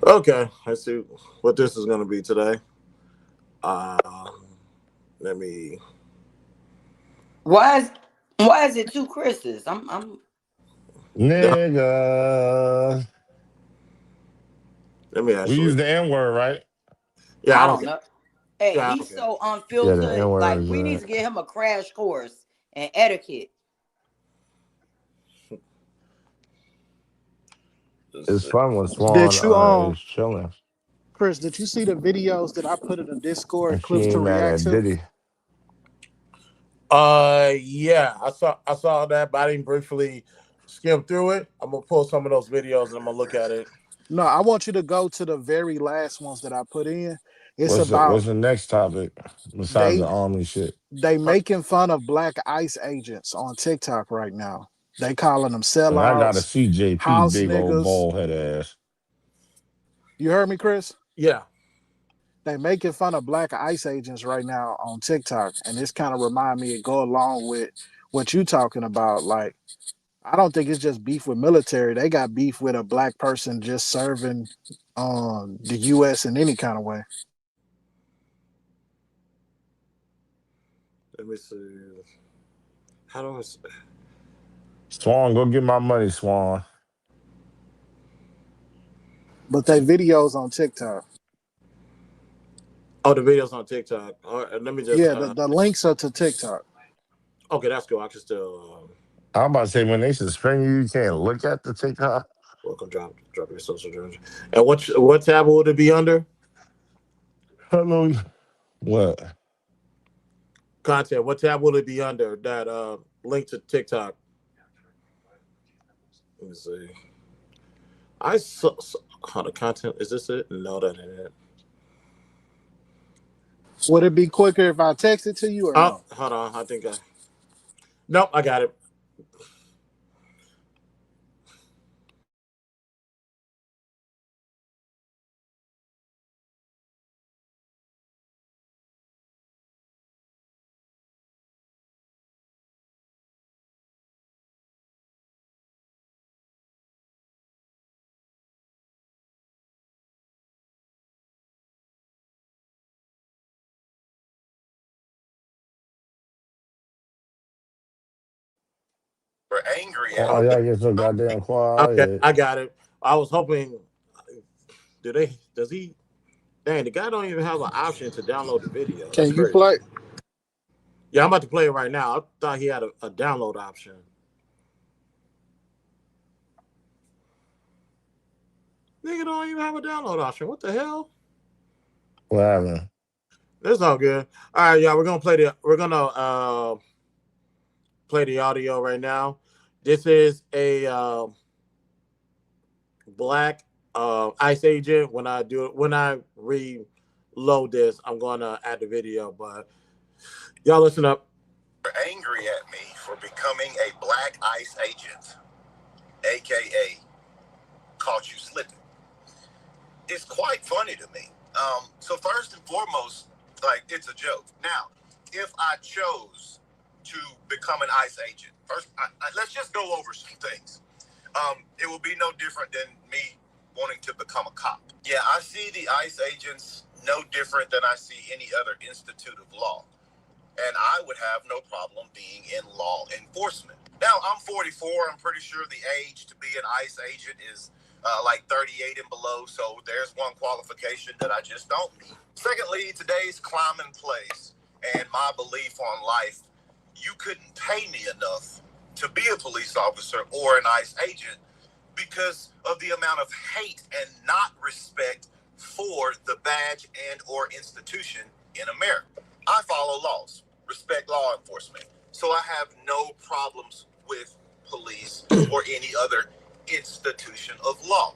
Okay, let's see what this is going to be today. Let me. Why is it two Chris's? I'm nigga. Let me We actually. use the N word, right? Yeah, I don't know. Hey, Yeah, he's so Yeah, unfiltered. the N Like word. we need to get him a crash course in etiquette. It's fun when Did Swan you is chilling. Chris? Did you see the videos that I put in the Discord And she clips to ain't mad react at to? Diddy. Yeah, I saw that, but I didn't briefly skim through it. I'm gonna pull some of those videos and I'm gonna look at it. No, I want you to go to the very last ones that I put in. It's What's about the next topic besides they the army shit? they making fun of black ICE agents on TikTok right now. They calling them And I gotta sellouts, see JP house big old niggas. bald head ass. You heard me, Chris? Yeah. They making fun of black ICE agents right now on TikTok, and this kind of remind me to go along with what you talking about. Like, I don't think it's just beef with military. They got beef with a black person just serving the U.S. in any kind of way. Let me see. How do I say? Swan, go get my money, Swan. But they videos on TikTok. Oh, the videos on TikTok. All right, let me just. Yeah, the links are to TikTok. Okay, that's cool. I can still. I'm about to say when they suspend you, you can't look at the TikTok. Welcome, drop your social journey. And what tab would it be under? Hello. What? Content. What tab will it be under? That link to TikTok. Let me see. I saw how the content is this it? No, that ain't it. Would it be quicker if I text it to you or no? Hold on. I think nope, I got it. We're angry at. Oh, y'all get so goddamn Okay, quiet. I got it. I was hoping. Does he? Dang, the guy don't even have an option to download the video. That's Can you crazy. play? Yeah, I'm about to play it right now. I thought he had a download option. Nigga don't even have a download option. What the hell? What happened? That's all good. All right, y'all. We're gonna play the audio right now. This is a black ICE agent. When I reload this, I'm gonna add the video. But y'all listen up. You're angry at me for becoming a black ICE agent, aka caught you slipping. It's quite funny to me. So first and foremost, like, it's a joke. Now, if I chose to become an ICE agent, first, let's just go over some things. It will be no different than me wanting to become a cop. Yeah, I see the ICE agents no different than I see any other institute of law. And I would have no problem being in law enforcement. Now, I'm 44. I'm pretty sure the age to be an ICE agent is like 38 and below. So there's one qualification that I just don't meet. Secondly, today's climb and place and my belief on life, you couldn't pay me enough to be a police officer or an ICE agent because of the amount of hate and not respect for the badge and or institution in America. I follow laws, respect law enforcement. So I have no problems with police or any other institution of law.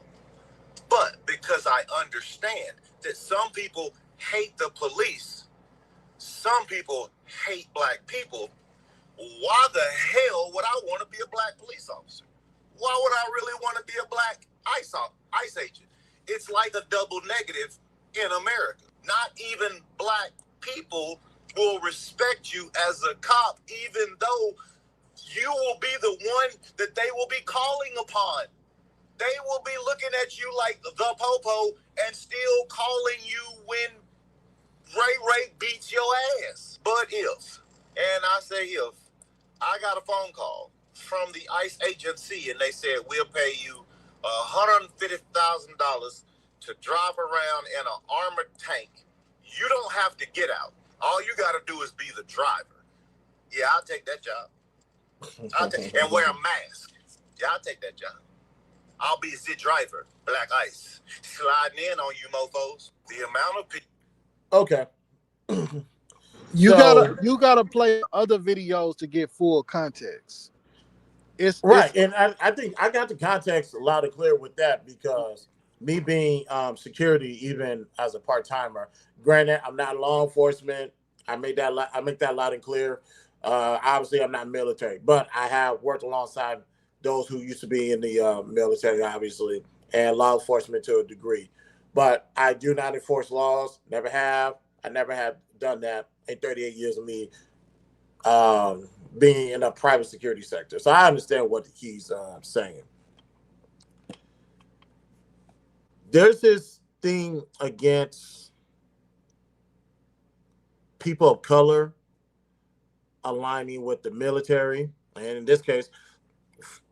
But because I understand that some people hate the police, some people hate black people, why the hell would I want to be a black police officer? Why would I really want to be a black ICE agent? It's like a double negative in America. Not even black people will respect you as a cop, even though you will be the one that they will be calling upon. They will be looking at you like the popo and still calling you when Ray beats your ass. But if, and I say if, I got a phone call from the ICE agency and they said, we'll pay you $150,000 to drive around in an armored tank. You don't have to get out. All you got to do is be the driver. Yeah, I'll take that job. And wear a mask. Yeah, I'll take that job. I'll be the driver, black ICE. Sliding in on you mofos. The amount of people. Okay. You gotta play other videos to get full context. And I think I got the context loud and clear with that because me being security, even as a part-timer, granted, I'm not law enforcement. I make that loud and clear. Obviously, I'm not military, but I have worked alongside those who used to be in the military, obviously, and law enforcement to a degree. But I do not enforce laws. Never have. I never have done that in 38 years of me being in a private security sector. So I understand what he's saying. There's this thing against people of color aligning with the military, and in this case,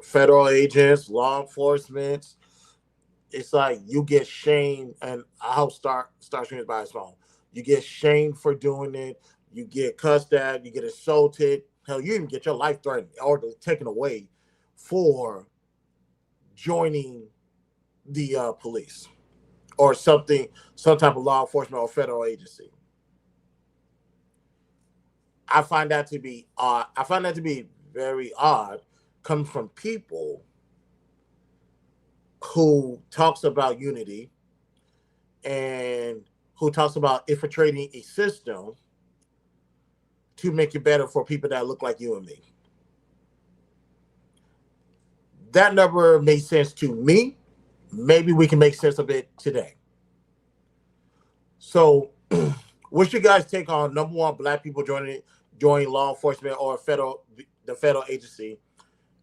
federal agents, law enforcement. It's like you get shamed, and I hope Starscream by his phone. You get shamed for doing it. You get cussed at. You get assaulted. Hell, you even get your life threatened or taken away for joining the police or something, some type of law enforcement or federal agency. I find that to be odd. I find that to be very odd, coming from people who talks about unity and who talks about infiltrating a system to make it better for people that look like you and me. That never made sense to me. Maybe we can make sense of it today. So, what's your guys' take on number one, black people joining law enforcement or the federal agency,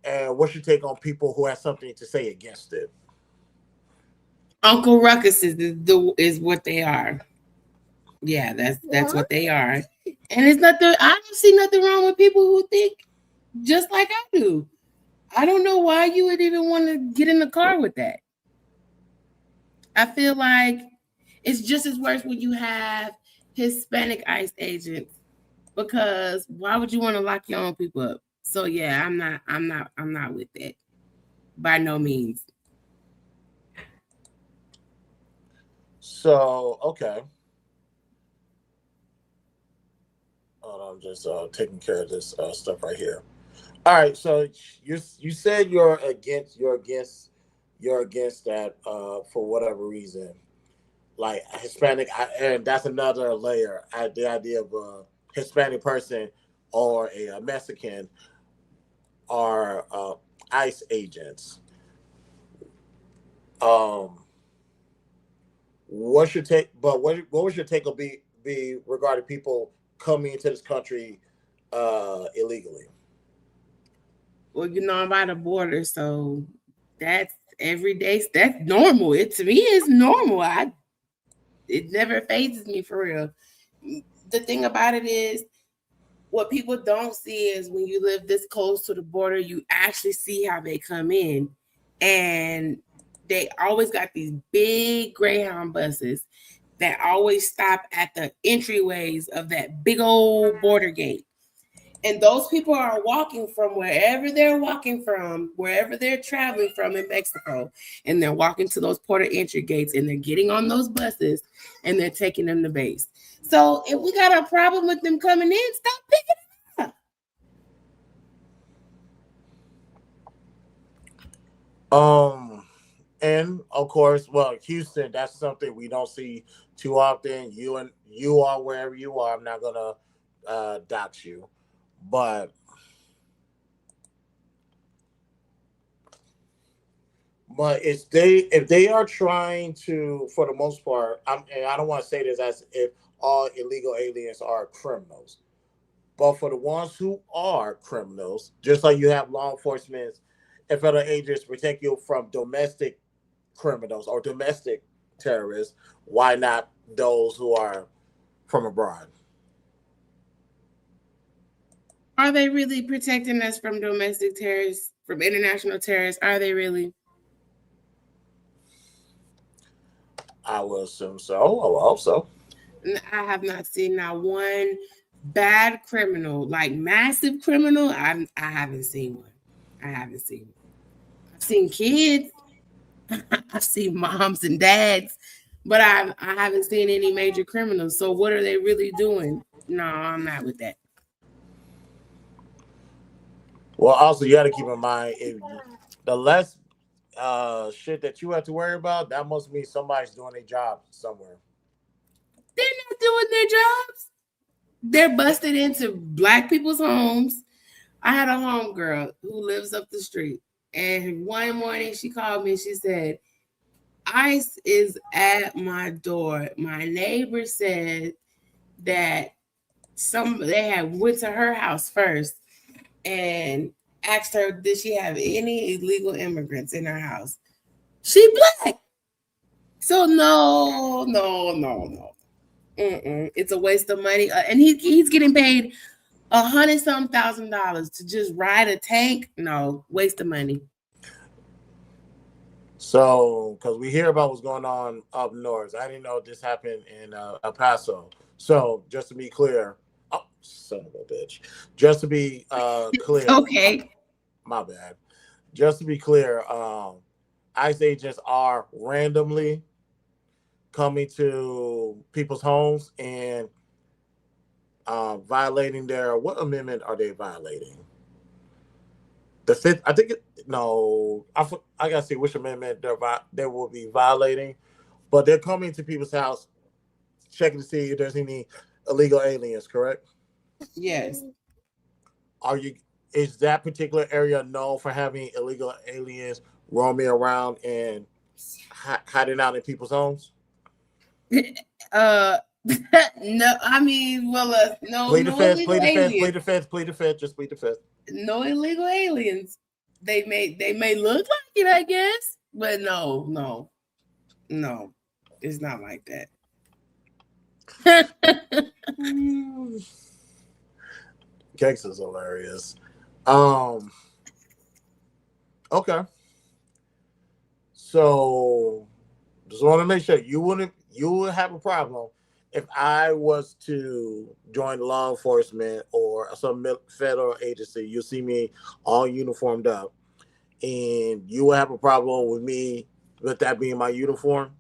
and what's your take on people who have something to say against it? Uncle Ruckus is what they are. Yeah, that's what they are. And it's nothing. I don't see nothing wrong with people who think just like I do. I don't know why you would even want to get in the car with that. I feel like it's just as worse when you have Hispanic ICE agents, because why would you want to lock your own people up? So yeah, I'm not with that. By no means. So, okay. I'm just taking care of this stuff right here. All right, so you said you're against that for whatever reason, like Hispanic, and that's another layer. The idea of a Hispanic person or a Mexican are ICE agents. What's your take? But what was your take will be regarding people coming into this country illegally? Well, I'm by the border, so that's every day. That's normal. To me, it's normal. It never phases me for real. The thing about it is, what people don't see is when you live this close to the border, you actually see how they come in, and they always got these big Greyhound buses that always stop at the entryways of that big old border gate. And those people are walking from wherever they're traveling from in Mexico, and they're walking to those border entry gates, and they're getting on those buses, and they're taking them to base. So if we got a problem with them coming in, stop picking them up. And of course, well, Houston, that's something we don't see too often. You are wherever you are. I'm not gonna dox you, but if they are trying to, for the most part, and I don't want to say this as if all illegal aliens are criminals, but for the ones who are criminals, just like you have law enforcement and federal agents protect you from domestic criminals or domestic terrorists, why not those who are from abroad? Are they really protecting us from domestic terrorists, from international terrorists? Are they really? I will assume so. I will hope so. I have not seen not one bad criminal, like massive criminal. I haven't seen one. I've seen kids. I've seen moms and dads, but I haven't seen any major criminals. So what are they really doing? No, I'm not with that. Well, also you got to keep in mind, if the less shit that you have to worry about, that must mean somebody's doing a job somewhere. They're not doing their jobs. They're busted into black people's homes. I had a homegirl who lives up the street, and one morning she called me and she said, ICE is at my door. My neighbor said that they had went to her house first and asked her, did she have any illegal immigrants in her house? She black. So no. It's a waste of money. And he's getting paid $100,000 to just ride a tank. No, waste of money. So, because we hear about what's going on up north, I didn't know this happened in El Paso. So, just to be clear, oh, son of a bitch. Just to be clear. Okay. My bad. Just to be clear, ICE agents are randomly coming to people's homes and violating their, what amendment are they violating? The fifth, I think. No, I gotta see which amendment they will be violating, but they're coming to people's house, checking to see if there's any illegal aliens. Correct? Yes. Is that particular area known for having illegal aliens roaming around and hiding out in people's homes? No, I mean, well, no, Plead the fifth, illegal plead the fifth, aliens. plead the fifth, plead the fifth, just plead the fifth. No illegal aliens. They may look like it, I guess, but no, it's not like that. Cakes is hilarious. Okay. So just want to make sure you would have a problem if I was to join law enforcement or some federal agency. You see me all uniformed up, and you would have a problem with me with that being my uniform.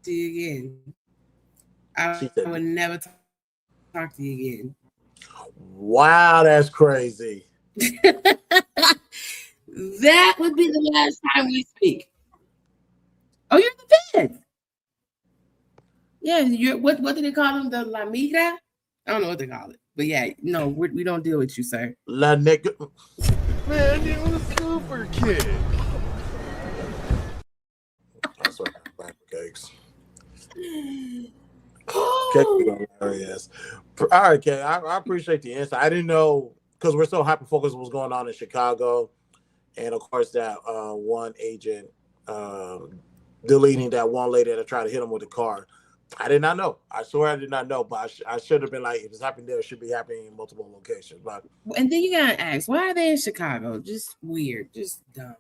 See you again. I would never talk to you again. Wow, that's crazy. That would be the last time we speak. Oh, you're the feds. Yeah, you're what do they call them? The La Migra? I don't know what they call it. But yeah, no, we don't deal with you, sir. La nigga. Man, it was super kick. That's what cakes. Cakes hilarious. All right, Kay. I appreciate the insight. I didn't know because we're so hyper focused on what's going on in Chicago, and of course that one agent deleting that one lady that tried to hit him with a car. I did not know. I swear I did not know, but I should have been like, if it's happening there, it should be happening in multiple locations. But and then you gotta ask, why are they in Chicago? Just weird, just dumb.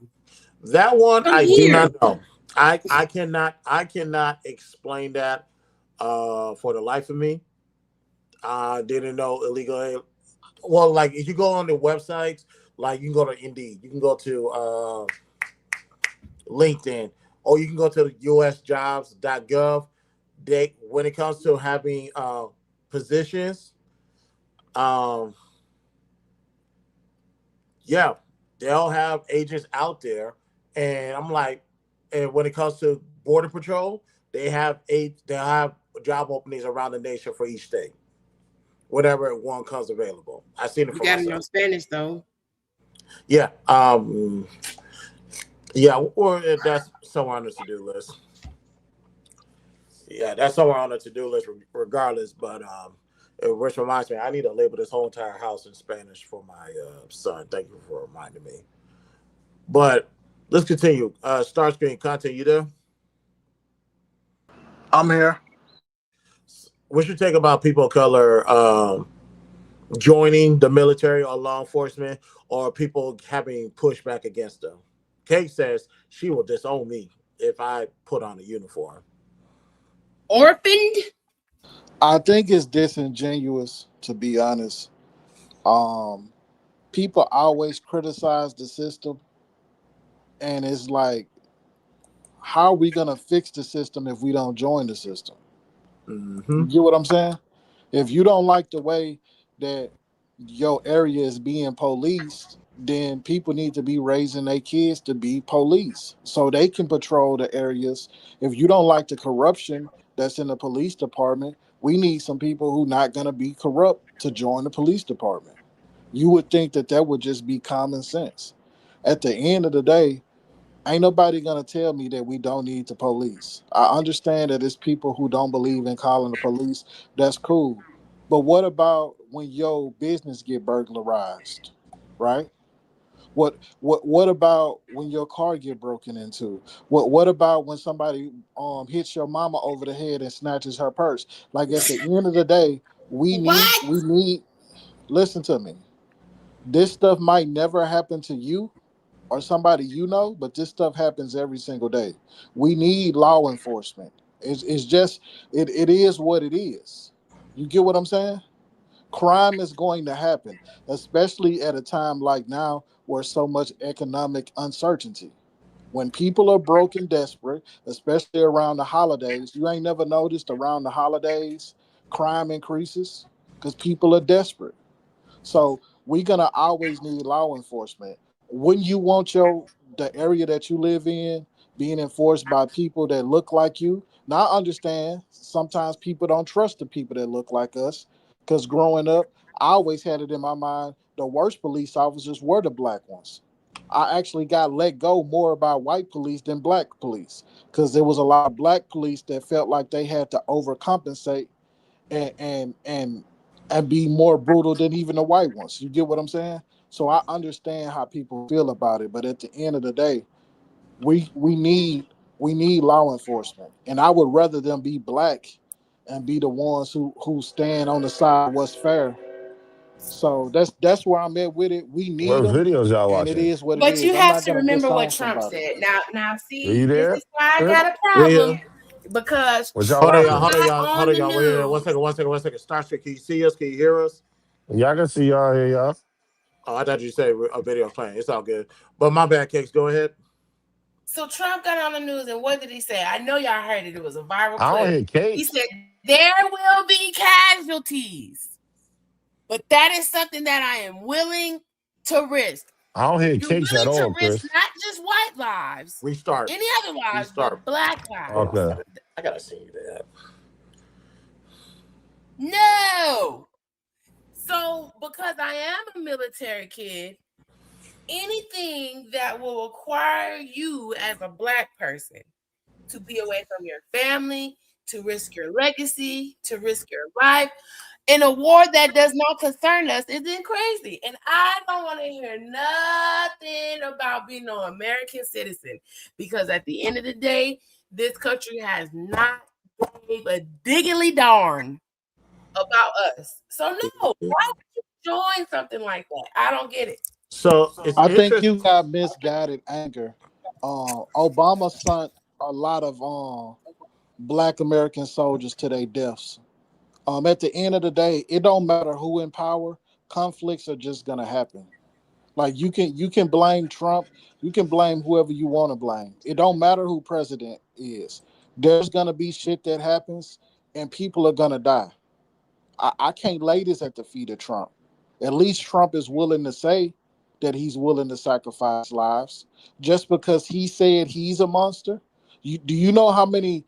That one do not know. I cannot explain that for the life of me. I didn't know illegal. Well, like if you go on the websites, like you can go to Indeed, you can go to LinkedIn, or you can go to usjobs.gov. When it comes to having positions, yeah, they'll have agents out there, and I'm like, and when it comes to Border Patrol, they'll have job openings around the nation for each state, whatever one comes available. I've seen it. You got to know Spanish though. Yeah, yeah, or that's somewhere on the to-do list. Yeah, that's somewhere on the to-do list regardless. But which reminds me, I need to label this whole entire house in Spanish for my son. Thank you for reminding me. But let's continue. Start screen content, you there? I'm here. What's your take about people of color joining the military or law enforcement, or people having pushback against them? Kate says she will disown me if I put on a uniform. Orphaned? I think it's disingenuous, to be honest. People always criticize the system, and it's like, how are we gonna fix the system if we don't join the system? Mm-hmm. You get what I'm saying? If you don't like the way that your area is being policed, then people need to be raising their kids to be police so they can patrol the areas. If you don't like the corruption that's in the police department, we need some people who not going to be corrupt to join the police department. You would think that would just be common sense. At the end of the day, ain't nobody going to tell me that we don't need the police. I understand that it's people who don't believe in calling the police. That's cool. But what about when your business get burglarized, right? What about when your car get broken into? What about when somebody hits your mama over the head and snatches her purse? Like at the end of the day, we need listen to me. This stuff might never happen to you or somebody you know, but this stuff happens every single day. We need law enforcement. It's just it is what it is. You get what I'm saying? Crime is going to happen, especially at a time like now where so much economic uncertainty. When people are broke and desperate, especially around the holidays, you ain't never noticed around the holidays, crime increases because people are desperate. So we're gonna always need law enforcement. Wouldn't you want the area that you live in being enforced by people that look like you? Now I understand sometimes people don't trust the people that look like us. Because growing up, I always had it in my mind the worst police officers were the black ones. I actually got let go more by white police than black police because there was a lot of black police that felt like they had to overcompensate and and and and be more brutal than even the white ones. You get what I'm saying? So I understand how people feel about it, but at the end of the day, we need law enforcement, and I would rather them be black and be the ones who stand on the side of what's fair. So that's where I'm at with it. We What need them, videos y'all and it watching? is what it But you is. I'm have not to gonna remember what disown Trump somebody. said. Now, Are you see, this there? is why I Huh? got a We problem here. because What y'all Hold on, Trump y'all. watching? Hold on, got y'all. Hold on on, the y'all. We're here. news. One second. Starship, can you see us? Can you hear us? Y'all can see y'all here, y'all. Oh, I thought you said a video playing. It's all good. But my bad, Cakes. Go ahead. So Trump got on the news, and what did he say? I know y'all heard it. It was a viral I don't clip. hear He cakes. said there will be casualties, but that is something that I am willing to risk. I don't hear You're cakes at willing to all, risk Chris. not just white lives, Restart. any other lives, Restart. but black lives. Okay. I gotta see that. No. So, because I am a military kid, anything that will require you as a black person to be away from your family, to risk your legacy, to risk your life in a war that does not concern us isn't crazy. And I don't want to hear nothing about being no American citizen because at the end of the day, this country has not gave a diggly darn about us. So no, why would you join something like that? I don't get it. So it's I think you interesting. got misguided anger. Obama sent a lot of black American soldiers to their deaths. At the end of the day, it don't matter who in power. Conflicts are just gonna happen. Like you can blame Trump, you can blame whoever you want to blame. It don't matter who president is. There's gonna be shit that happens, and people are gonna die. I can't lay this at the feet of Trump. At least Trump is willing to say that he's willing to sacrifice lives. Just because he said he's a monster, do you know how many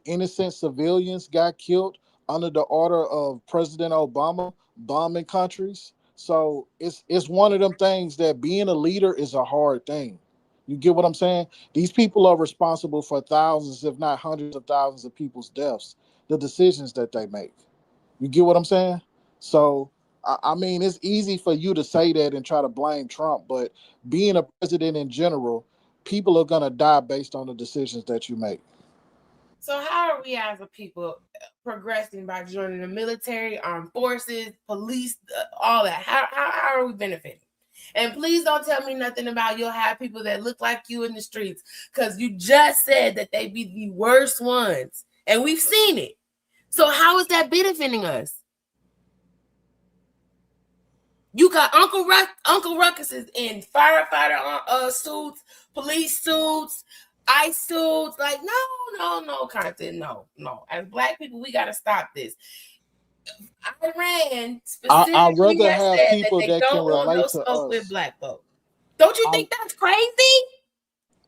innocent civilians got killed under the order of President Obama bombing countries? So it's one of them things that being a leader is a hard thing. You get what I'm saying? These people are responsible for thousands, if not hundreds of thousands of people's deaths, the decisions that they make. You get what I'm saying? So, I mean, it's easy for you to say that and try to blame Trump, but being a president in general, people are going to die based on the decisions that you make. So how are we as a people progressing by joining the military, armed forces, police, all that? How are we benefiting? And please don't tell me nothing about you'll have people that look like you in the streets because you just said that they be the worst ones, and we've seen it. So how is that benefiting us? You got Uncle Ruckus is in firefighter suits, police suits, ice suits. Like, no, content. No. As black people, we got to stop this. Iran I specifically rather has have said that people they that can don't want no relate to smoke with us. black folk. Don't you I think that's crazy?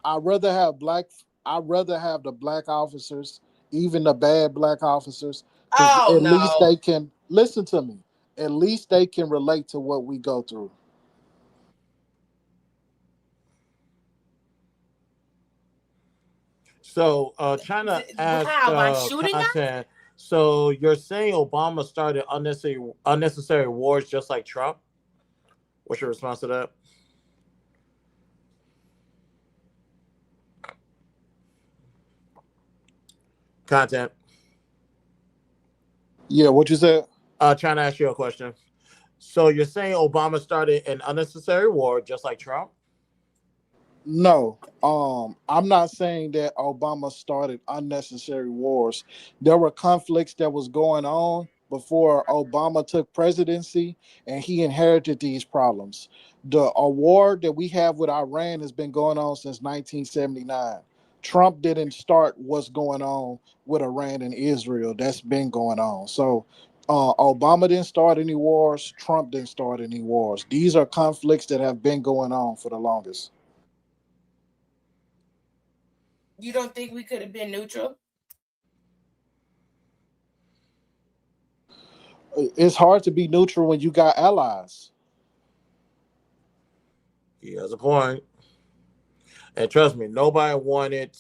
I rather have black. I rather have the black officers, even the bad black officers, because Oh at least no. they can listen to me. At least they can relate to what we go through. So trying to ask How? By shooting us? content. So you're saying Obama started unnecessary wars just like Trump? What's your response to that? Content. Yeah, what you said? Trying to ask you a question. So you're saying Obama started an unnecessary war just like Trump? No, I'm not saying that Obama started unnecessary wars. There were conflicts that was going on, before Obama took presidency, and he inherited these problems. The war that we have with Iran has been going on since 1979. Trump didn't start what's going on with Iran and Israel. That's been going on. So Obama didn't start any wars. Trump didn't start any wars. These are conflicts that have been going on for the longest. You don't think we could have been neutral? It's hard to be neutral when you got allies. He has a point. And trust me, nobody wanted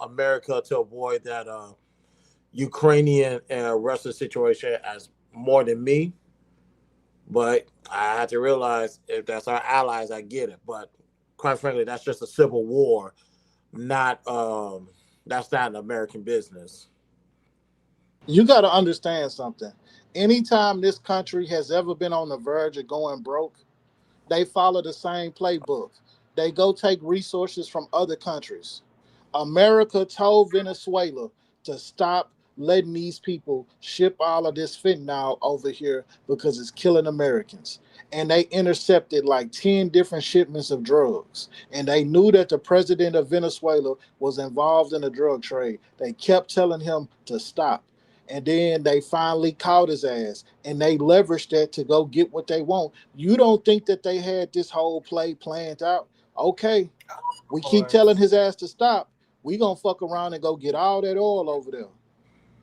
America to avoid that Ukrainian and Russia situation as more than me. But I had to realize if that's our allies, I get it. But quite frankly, that's just a civil war, not that's not an American business. You got to understand something. Anytime this country has ever been on the verge of going broke, they follow the same playbook. They go take resources from other countries. America told Venezuela to stop letting these people ship all of this fentanyl over here because it's killing Americans. And they intercepted like 10 different shipments of drugs. And they knew that the president of Venezuela was involved in the drug trade. They kept telling him to stop. And then they finally caught his ass, and they leveraged that to go get what they want. You don't think that they had this whole play planned out? Okay, we keep telling his ass to stop. We gonna fuck around and go get all that oil over there.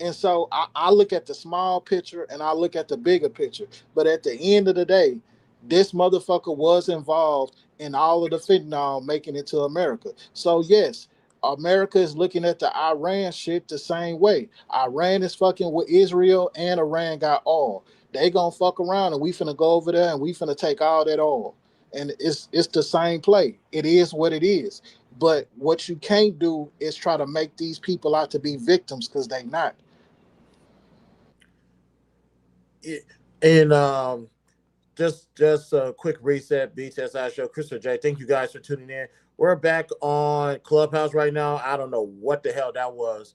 And so I look at the small picture and I look at the bigger picture. But at the end of the day, this motherfucker was involved in all of the fentanyl making it to America. So yes, America is looking at the Iran shit the same way. Iran is fucking with Israel and Iran got oil. They gonna fuck around and we finna go over there and we finna take all that oil. And it's the same play. It is what it is. But what you can't do is try to make these people out to be victims because they not. And just a quick reset, BTSI show. Christopher J, thank you guys for tuning in. We're back on Clubhouse right now. I don't know what the hell that was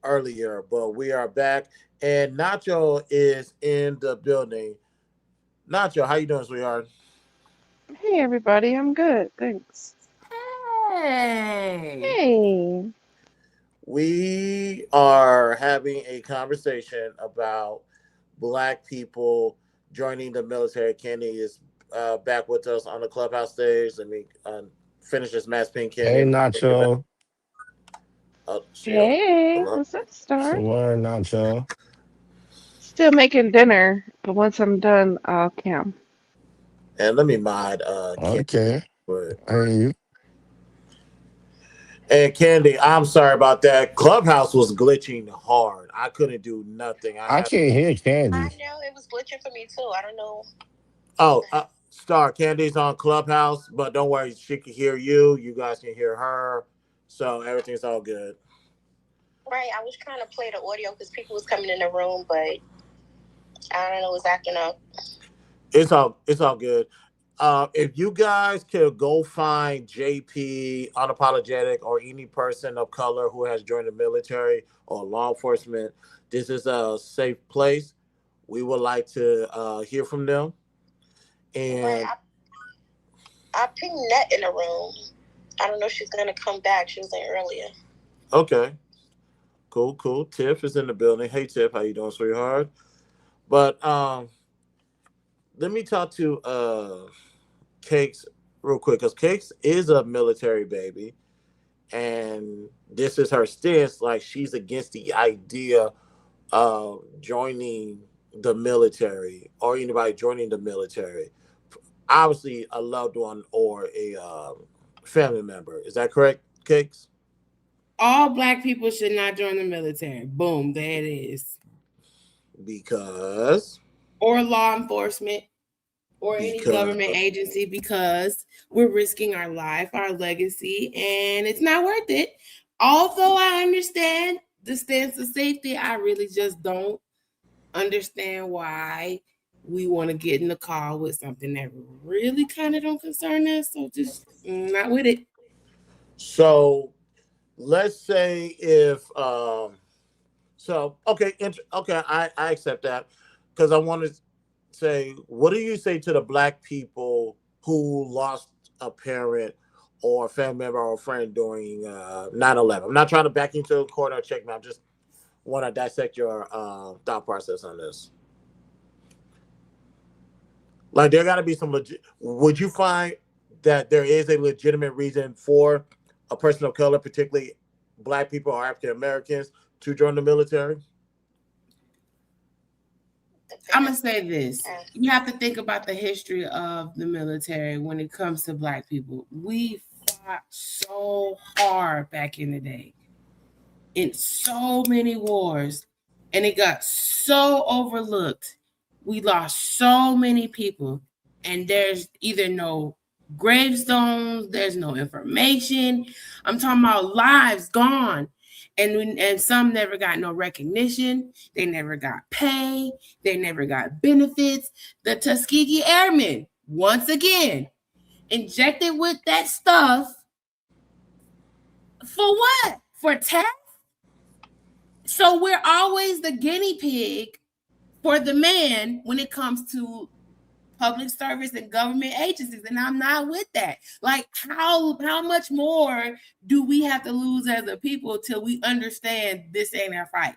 earlier, but we are back. And Nacho is in the building. Nacho, how you doing, sweetheart? Hey everybody, I'm good, thanks. Hey. Hey. We are having a conversation about Black people joining the military. Kenny is back with us on the Clubhouse stage. Let me finish this match pin, Kenny. Hey, Nacho. Hey, what's up, It's Star? the word, Nacho. Still making dinner, but once I'm done, I'll cam. And let me mod Okay. Hey, you. And Candy, I'm sorry about that. Clubhouse was glitching hard. I couldn't do nothing. I can't hear Candy. I know it was glitching for me too. I don't know. Oh, Star Candy's on Clubhouse, but don't worry, she can hear you. You guys can hear her, so everything's all good. Right, I was trying to play the audio because people was coming in the room, but I don't know, it was acting up. It's all good. If you guys could go find JP, Unapologetic, or any person of color who has joined the military or law enforcement, this is a safe place. We would like to hear from them. And right, I pinged Net in the room. I don't know if she's gonna come back. She was in earlier. Okay, cool. Tiff is in the building. Hey Tiff, how you doing, sweetheart? But let me talk to Cakes real quick, because Cakes is a military baby, and this is her stance. Like, she's against the idea of joining the military or anybody joining the military. Obviously, a loved one or a family member. Is that correct, Cakes? All Black people should not join the military. Boom, there it is. Because? Or law enforcement. Or any government agency, because we're risking our life, our legacy, and it's not worth it. Although I understand the stance of safety, I really just don't understand why we want to get in the car with something that really kind of don't concern us. So just not with it. So let's say if So okay, okay, I accept that because I want to say, what do you say to the black people who lost a parent or a family member or a friend during 9/11? I'm not trying to back you into a corner or check me. I just want to dissect your thought process on this. Like, there got to be some legit. Would you find that there is a legitimate reason for a person of color, particularly black people or African Americans, to join the military? I'm gonna say this. You have to think about the history of the military when it comes to black people. We fought so hard back in the day in so many wars, and it got so overlooked. We lost so many people, and there's either no gravestones, there's no information. I'm talking about lives gone. And some never got no recognition. They never got pay. They never got benefits. The Tuskegee Airmen, once again, injected with that stuff for what? For tax? So we're always the guinea pig for the man when it comes to public service and government agencies, and I'm not with that. Like, how much more do we have to lose as a people till we understand this ain't our fight?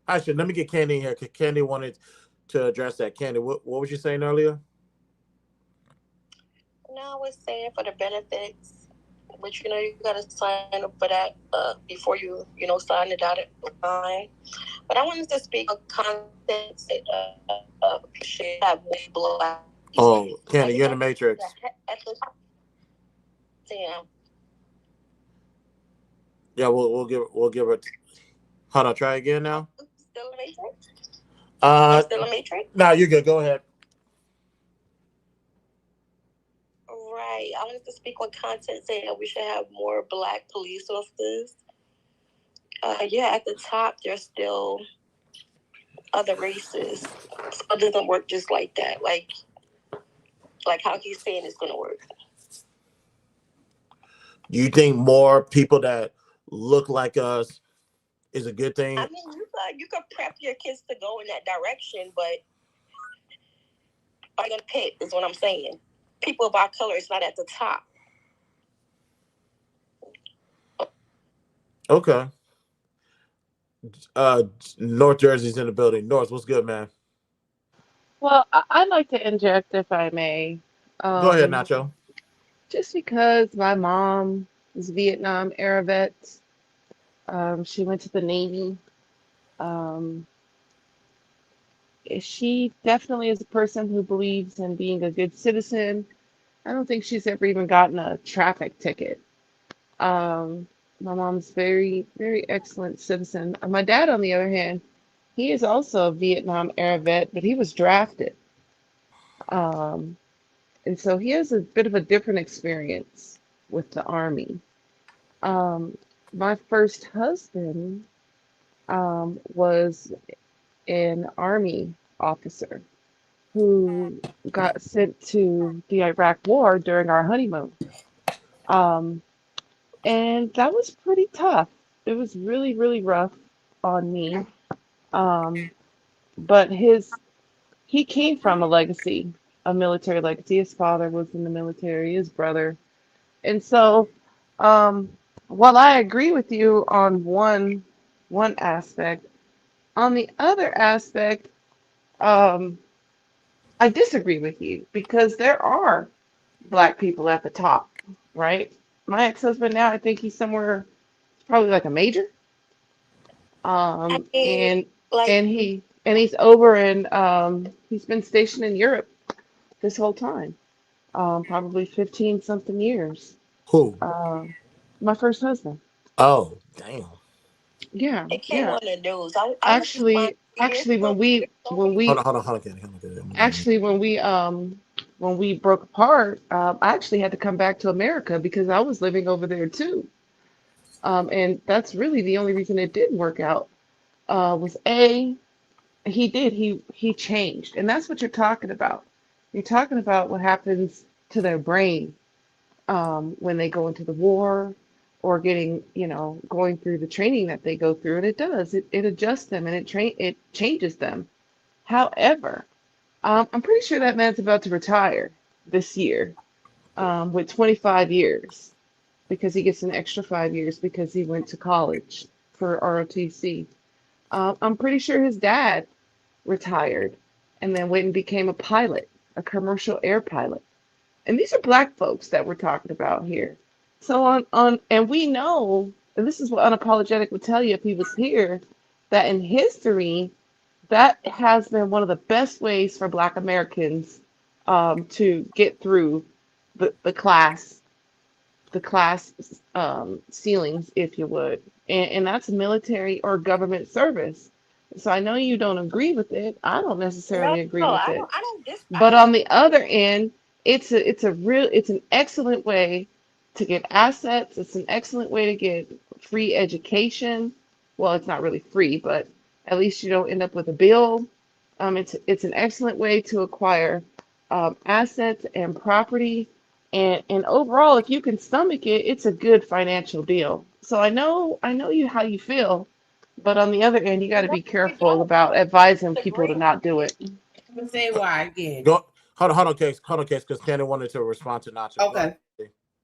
Actually, let me get Candy in here because Candy wanted to address that. Candy, what was you saying earlier? No, I was saying for the benefits, but you gotta sign up for that before you sign the dotted line. But I wanted to speak on content should have black. Oh, Candy, you're in the Matrix. Damn. Yeah, we'll give it. Hold on, try again now. Still a Matrix? Still a Matrix? No, you're good. Go ahead. Right. I wanted to speak on content saying that we should have more black police officers. Yeah, at the top, there's still other races. So it doesn't work just like that. Like how he's saying it's going to work. You think more people that look like us is a good thing? I mean, you could prep your kids to go in that direction, but are you going to pick is what I'm saying. People of our color is not at the top. Okay. North Jersey's in the building. North, what's good, man? Well, I'd like to inject if I may. Go ahead, Nacho. Just because my mom is Vietnam era vet, she went to the Navy. Um, she definitely is a person who believes in being a good citizen. I don't think she's ever even gotten a traffic ticket. My mom's very, very excellent citizen. My dad, on the other hand, he is also a Vietnam era vet, but he was drafted. Um, and so he has a bit of a different experience with the Army. Um, my first husband was an Army officer who got sent to the Iraq War during our honeymoon. Um, and that was pretty tough. It was really, really rough on me. Um, but he came from a legacy, a military legacy. His father was in the military, his brother. And so, um, while I agree with you on one aspect, on the other aspect, um, I disagree with you because there are black people at the top, right? My ex-husband now, I think he's somewhere, probably like a major. And he's over in he's been stationed in Europe this whole time, probably 15 something years. Who? My first husband. Oh, damn. Yeah, It came yeah. on the news. Actually, when we Hold on, Kenny. actually when we broke apart, I actually had to come back to America because I was living over there too. And that's really the only reason it didn't work out. Was he changed, and that's what you're talking about. You're talking about what happens to their brain when they go into the war or getting, going through the training that they go through, and it does. It adjusts them and it changes them. However, I'm pretty sure that man's about to retire this year, with 25 years because he gets an extra 5 years because he went to college for ROTC. I'm pretty sure his dad retired and then went and became a pilot, a commercial air pilot. And these are black folks that we're talking about here. So and we know, and this is what Unapologetic would tell you if he was here, that in history, that has been one of the best ways for Black Americans to get through the class ceilings, if you would, and that's military or government service. So I know you don't agree with it. I don't necessarily agree with it. But on the other end, it's an excellent way to get assets. It's an excellent way to get free education. Well, it's not really free, but at least you don't end up with a bill. It's an excellent way to acquire assets and property. And overall, if you can stomach it, it's a good financial deal. So I know how you feel, but on the other end, you got to be careful about advising people to not do it. I'm gonna say why again. Go. Hold on, Case, because Candy wanted to respond to Nacho. Okay.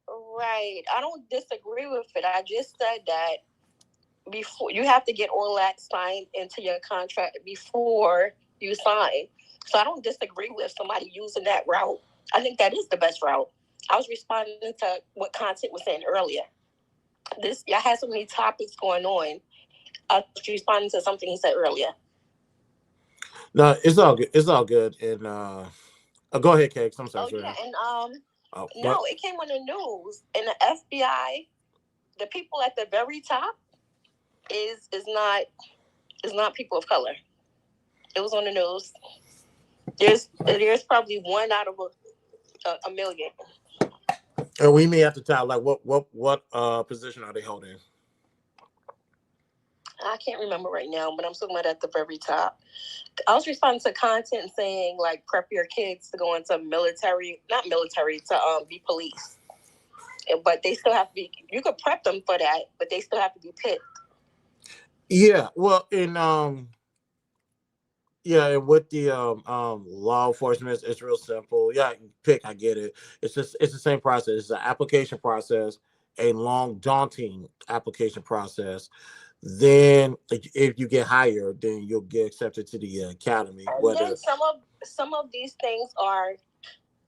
Right. I don't disagree with it. I just said that before you have to get all that signed into your contract before you sign. So I don't disagree with somebody using that route. I think that is the best route. I was responding to what Content was saying earlier. Y'all had so many topics going on. I was responding to something he said earlier. No, it's all good. It's all good. And go ahead, Cakes. I'm sorry. Yeah, and no, it came on the news. And the FBI, the people at the very top, is not people of color. It was on the news. There's probably one out of a million. And we may have to tell, like, what position are they holding? I can't remember right now, but I'm talking about at the very top. I was responding to Content saying, like, prep your kids to go into to be police. But they still have to be, you could prep them for that, but they still have to be picked. Yeah, well, and with the law enforcement, it's real simple. Yeah, pick, I get it. It's the same process. It's an application process, a long, daunting application process. Then, if you get hired, then you'll get accepted to the academy. And then some of these things are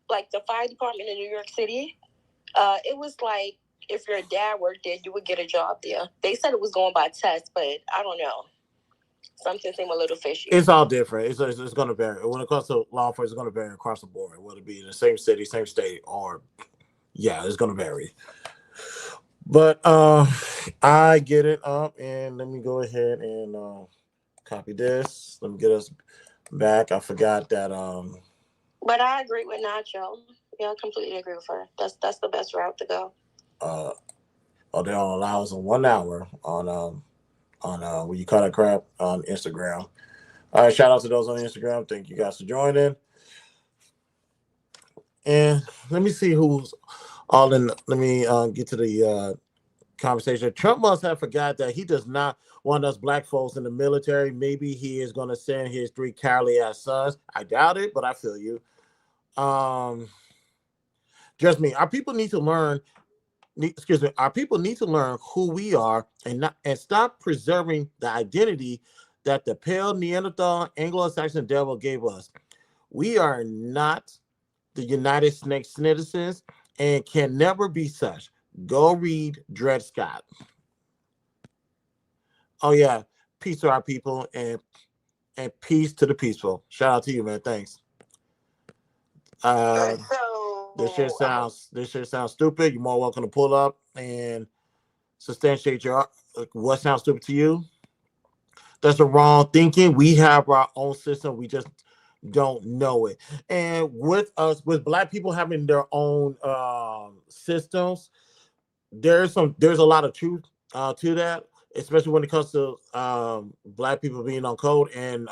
like the fire department in New York City. It was like if your dad worked there, you would get a job there. They said it was going by test, but I don't know. Something seemed a little fishy. It's all different. It's going to vary. When it comes to law enforcement, it's going to vary across the board. Whether it be in the same city, same state, or it's going to vary. But I get it up, and let me go ahead and copy this. Let me get us back. I forgot that. But I agree with Nacho. Yeah, I completely agree with her. That's the best route to go. They don't allow us in 1 hour on when you call that crap on Instagram. All right, shout out to those on Instagram. Thank you guys for joining. And let me see who's all in. Let me get to the conversation. Trump must have forgot that he does not want us black folks in the military. Maybe he is going to send his 3 cowardly ass sons. I doubt it, but I feel you. Just me. Our people need to learn. Our people need to learn who we are and stop preserving the identity that the pale Neanderthal Anglo-Saxon devil gave us. We are not the United States citizens and can never be such. Go read Dred Scott. Oh yeah, peace to our people and peace to the peaceful. Shout out to you, man. Thanks. This shit sounds stupid. You're more welcome to pull up and substantiate what sounds stupid to you. That's the wrong thinking. We have our own system. We just don't know it. And with black people having their own systems, there's a lot of truth to that, especially when it comes to black people being on code. And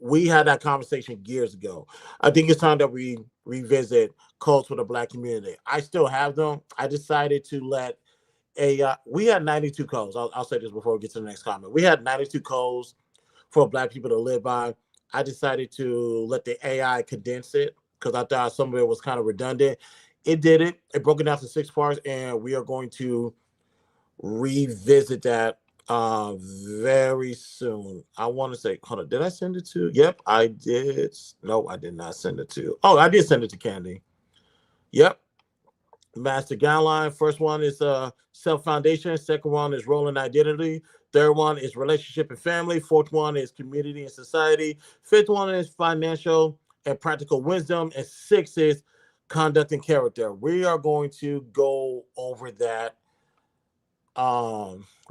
we had that conversation years ago. I think it's time that we revisit codes for the Black community. I still have them. I decided to let AI. We had 92 codes. I'll say this before we get to the next comment. We had 92 codes for Black people to live by. I decided to let the AI condense it because I thought some of it was kind of redundant. It did it. It broke it down to 6 parts, and we are going to revisit that very soon. I want to say, hold on, did I send it to? Yep, I did. No, I did not send it to. Oh, I did send it to Candy. Yep. Master guideline. First one is self foundation. Second one is role and identity. Third one is relationship and family. Fourth one is community and society. Fifth one is financial and practical wisdom. And sixth is conduct and character. We are going to go over that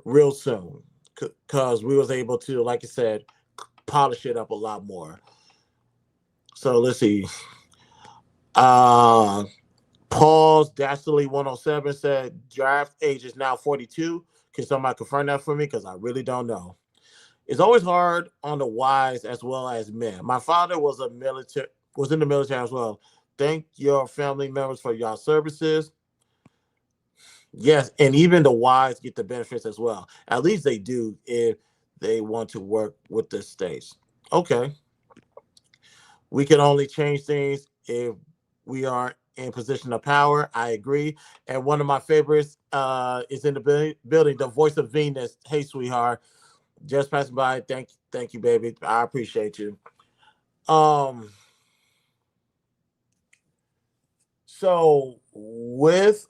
real soon because we was able to, like I said, polish it up a lot more. So let's see. Paul's Dastardly 107 said draft age is now 42. Can somebody confirm that for me? Because I really don't know. It's always hard on the wives as well as men. My father was in the military as well. Thank your family members for your services. Yes, and even the wives get the benefits as well. At least they do if they want to work with the states. Okay. We can only change things if we are in position of power. I agree. And one of my favorites is in the building, the voice of Venus. Hey, sweetheart. Just passing by. Thank you, baby. I appreciate you. So with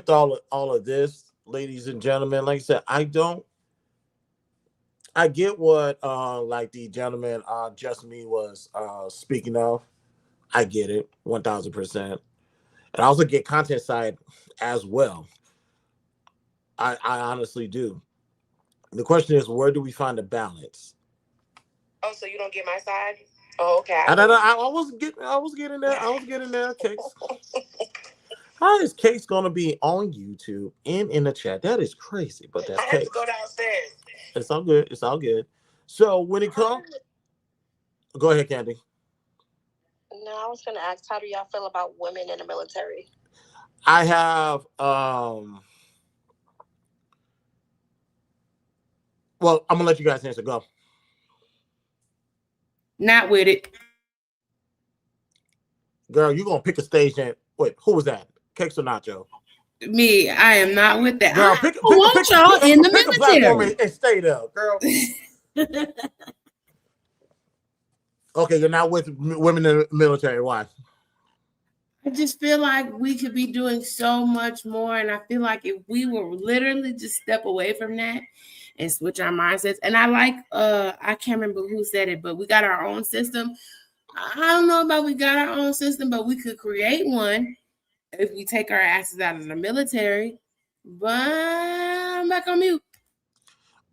all of this, ladies and gentlemen, like I said, I get what like the gentleman Just Me was speaking of. I get it 1000%. And I also get content side as well. I honestly do. The question is, where do we find the balance? Oh, so you don't get my side? Oh, okay. I was getting there. Case. How is Case gonna be on YouTube and in the chat? That is crazy, but that's I have Case. to go downstairs. It's all good. It's all good. So when it comes, go ahead, Candy. No, I was gonna ask, how do y'all feel about women in the military? I have well, I'm gonna let you guys answer. Go. Not with it. Girl, you gonna pick a stage and wait, who was that? Cakes or Nacho? Me, I am not with that. Girl, I want y'all in the pick a platform military. and stay there, girl. Okay, you're not with women in the military. Why? I just feel like we could be doing so much more. And I feel like if we were literally just step away from that and switch our mindsets. And I like, I can't remember who said it, but we got our own system. I don't know about we got our own system, but we could create one if we take our asses out of the military. But I'm back on mute.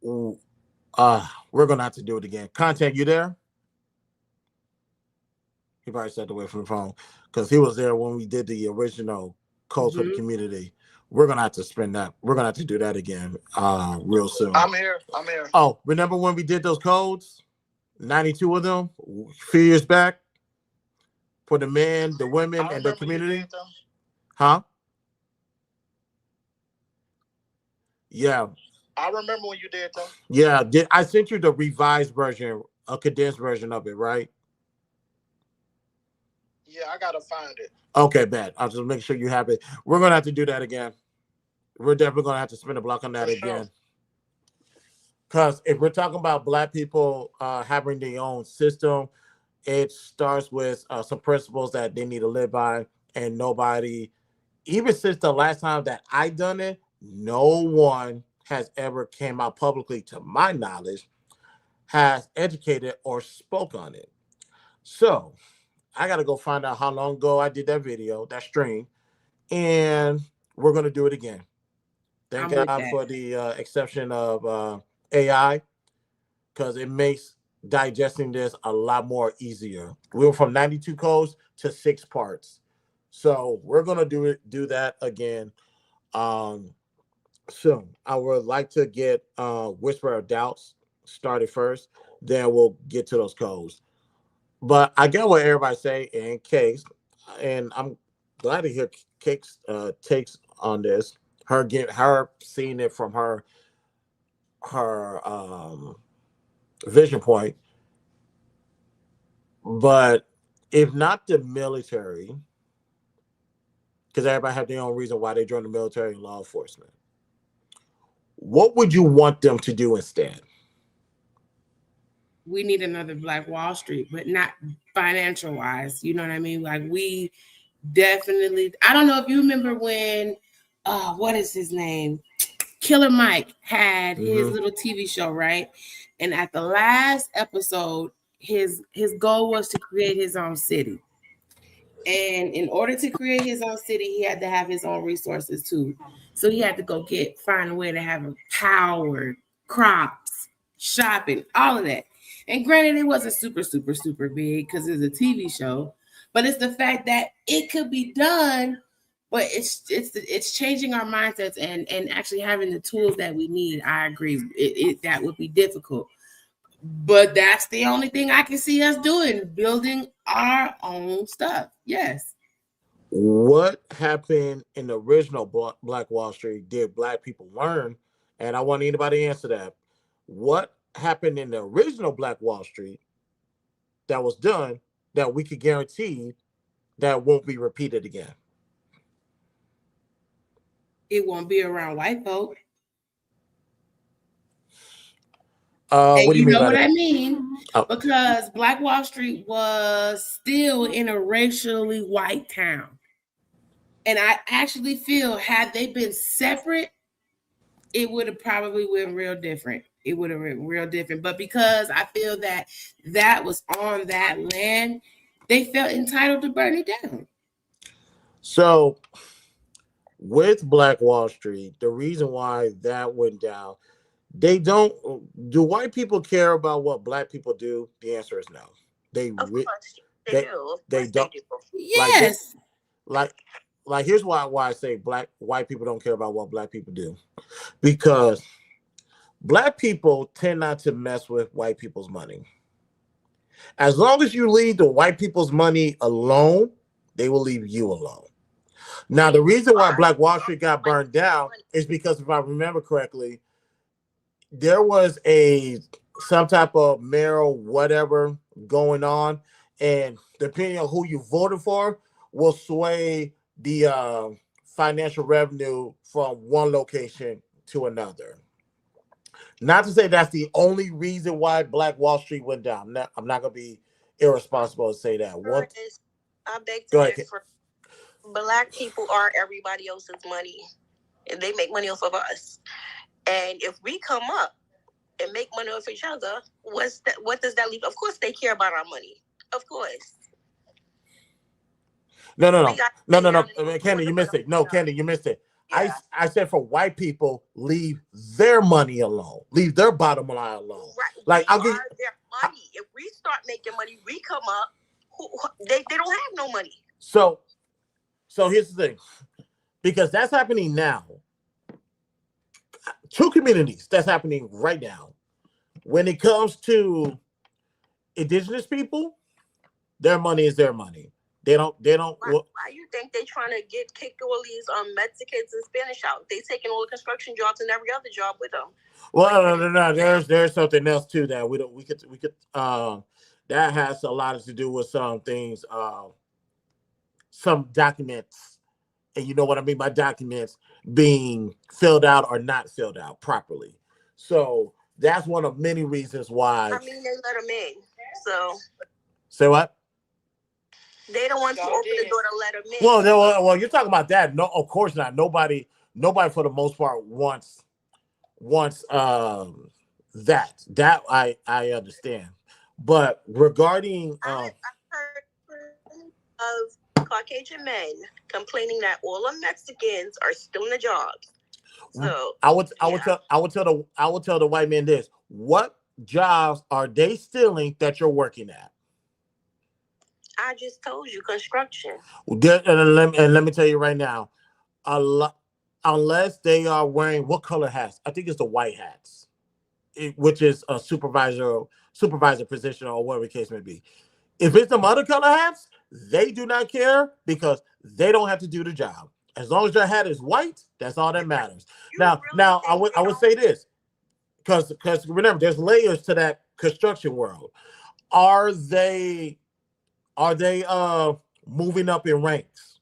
Ooh, we're gonna have to do it again. Content, you there? He probably stepped away from the phone because he was there when we did the original codes for the community. We're gonna have to spend that. We're gonna have to do that again real soon. I'm here. Oh, remember when we did those codes? 92 of them a few years back for the men, the women, and the community. Huh? Yeah. I remember when you did them. Yeah. I sent you the revised version, a condensed version of it, right? Yeah, I gotta find it. Okay, bad. I'll just make sure you have it. We're gonna have to do that again. We're definitely gonna have to spend a block on that again. Because if we're talking about Black people having their own system, it starts with some principles that they need to live by, and nobody, even since the last time that I done it, no one has ever came out publicly, to my knowledge, has educated or spoke on it. So I got to go find out how long ago I did that video, that stream, and we're going to do it again. Thank God for the exception of AI, because it makes digesting this a lot more easier. We went from 92 codes to 6 parts. So we're going to do that again soon. I would like to get Whisper of Doubts started first, then we'll get to those codes. But I get what everybody say in case. and I'm glad to hear Cake's takes on this. Her seeing it from her vision point. But if not the military, because everybody have their own reason why they joined the military and law enforcement, what would you want them to do instead? We need another Black Wall Street, but not financial wise. You know what I mean? Like we definitely. I don't know if you remember when, what is his name? Killer Mike had his little TV show, right? And at the last episode, his goal was to create his own city. And in order to create his own city, he had to have his own resources too. So he had to go find a way to have power, crops, shopping, all of that. And granted, it wasn't super, super, super big because it's a TV show, but it's the fact that it could be done, but it's changing our mindsets and actually having the tools that we need. I agree. That would be difficult. But that's the only thing I can see us doing, building our own stuff. Yes. What happened in the original Black Wall Street did Black people learn? And I want anybody to answer that. What happened in the original Black Wall Street that was done that we could guarantee that won't be repeated again? It won't be around white folk. What do you mean by what that? I mean? Because Black Wall Street was still in a racially white town. And I actually feel had they been separate, it would have probably went real different. It would have been real different. But because I feel that was on that land, they felt entitled to burn it down. So with Black Wall Street, the reason why that went down, do white people care about what Black people do? The answer is no. They do. They don't. Yes. Like here's why I say white people don't care about what Black people do. Because Black people tend not to mess with white people's money. As long as you leave the white people's money alone, they will leave you alone. Now, the reason why Black Wall Street got burned down is because, if I remember correctly, there was some type of mayor whatever going on, and depending on who you voted for will sway the financial revenue from one location to another. Not to say that's the only reason why Black Wall Street went down. I'm not going to be irresponsible to say that. I beg to differ. Black people are everybody else's money, and they make money off of us. And if we come up and make money off each other, what does that leave? Of course, they care about our money. Of course. No. Candy, you missed it. No, Candy, you missed it. Yeah. I said for white people, leave their money alone. Leave their bottom line alone. Right. Like I'll give their money. If we start making money, we come up. They don't have no money. So here's the thing, because that's happening now. Two communities that's happening right now. When it comes to indigenous people, their money is their money. They don't. Why you think they trying to kick all these Mexicans and Spanish out? They taking all the construction jobs and every other job with them. Well, no. There's something else too that we could that has a lot to do with some things, some documents, and you know what I mean by documents being filled out or not filled out properly. So that's one of many reasons why. I mean, they let them in. So. Say what? They don't want to open the door to let them in. Well, you're talking about that. No, of course not. Nobody for the most part wants that. That I understand. But regarding I've heard of Caucasian men complaining that all the Mexicans are stealing the jobs. So I would tell the white man this: what jobs are they stealing that you're working at? I just told you, construction. And let me tell you right now, unless they are wearing what color hats? I think it's the white hats, which is a supervisor position or whatever the case may be. If it's some other color hats, They do not care because they don't have to do the job. As long as your hat is white, that's all that matters. Now, I would say this, because remember, there's layers to that construction world. Are they moving up in ranks?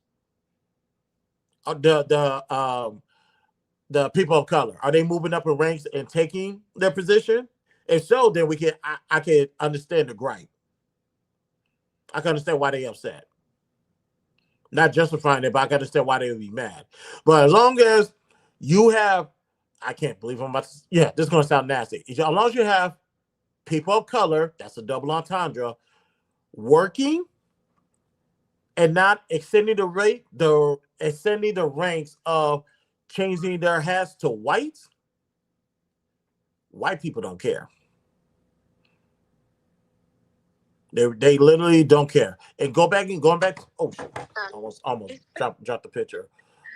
The people of color, are they moving up in ranks and taking their position? If so, then I can understand the gripe. I can understand why they upset. Not justifying it, but I can understand why they would be mad. But as long as you have, I can't believe I'm about to, this is going to sound nasty. As long as you have people of color, that's a double entendre, working and not extending the ranks of changing their hats to white people don't care. They literally don't care. And going back. Oh shit! Almost dropped the picture.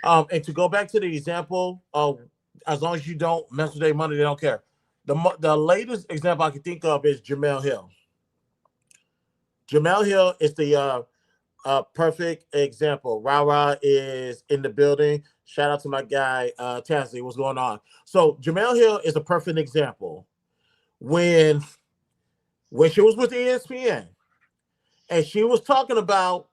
And to go back to the example of, as long as you don't mess with their money, they don't care. The latest example I can think of is Jamel Hill. Jamel Hill is the perfect example. Rara is in the building. Shout out to my guy Tasley. What's going on? So Jamel Hill is a perfect example. When she was with ESPN and she was talking about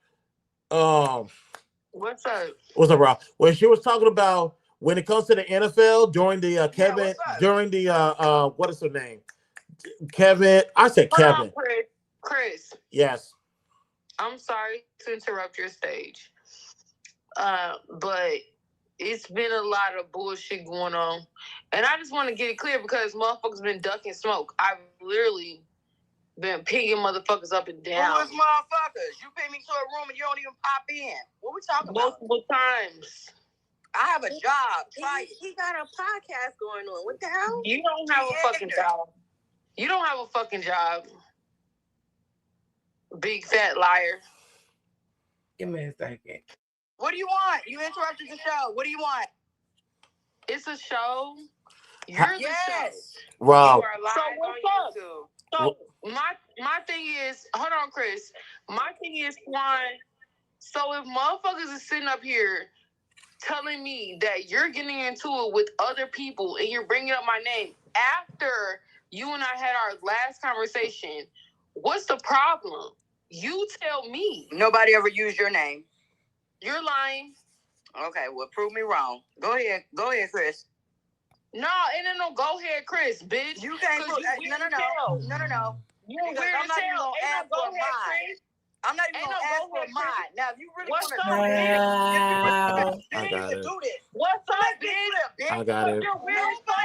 what's up, Rob? When she was talking about when it comes to the NFL during the what is her name? Kevin. I said Kevin. Hold on, Chris. Yes. I'm sorry to interrupt your stage. But it's been a lot of bullshit going on. And I just want to get it clear because motherfuckers been ducking smoke. I've literally been pinging motherfuckers up and down. Who is motherfuckers? You ping me to a room and you don't even pop in. What we talking about? Multiple times. I have a job. He got a podcast going on. What the hell? You don't have a fucking job. You don't have a fucking job. Big fat liar. Give me a second. What do you want? You interrupted the show. What do you want? It's a show. You're the show. Wow. You are live on YouTube. So my thing is, hold on, Chris. My thing is, Juan. So if motherfuckers is sitting up here telling me that you're getting into it with other people and you're bringing up my name after you and I had our last conversation, what's the problem? You tell me. Nobody ever used your name. You're lying. Okay, well, prove me wrong. Go ahead, Chris. No, no, go ahead, Chris, bitch. You can't prove. No. You're weird I'm not even gonna ask for mine. I'm not even gonna ask for mine. Now, if you really want to do this, I got it. What's up, bitch? I got it.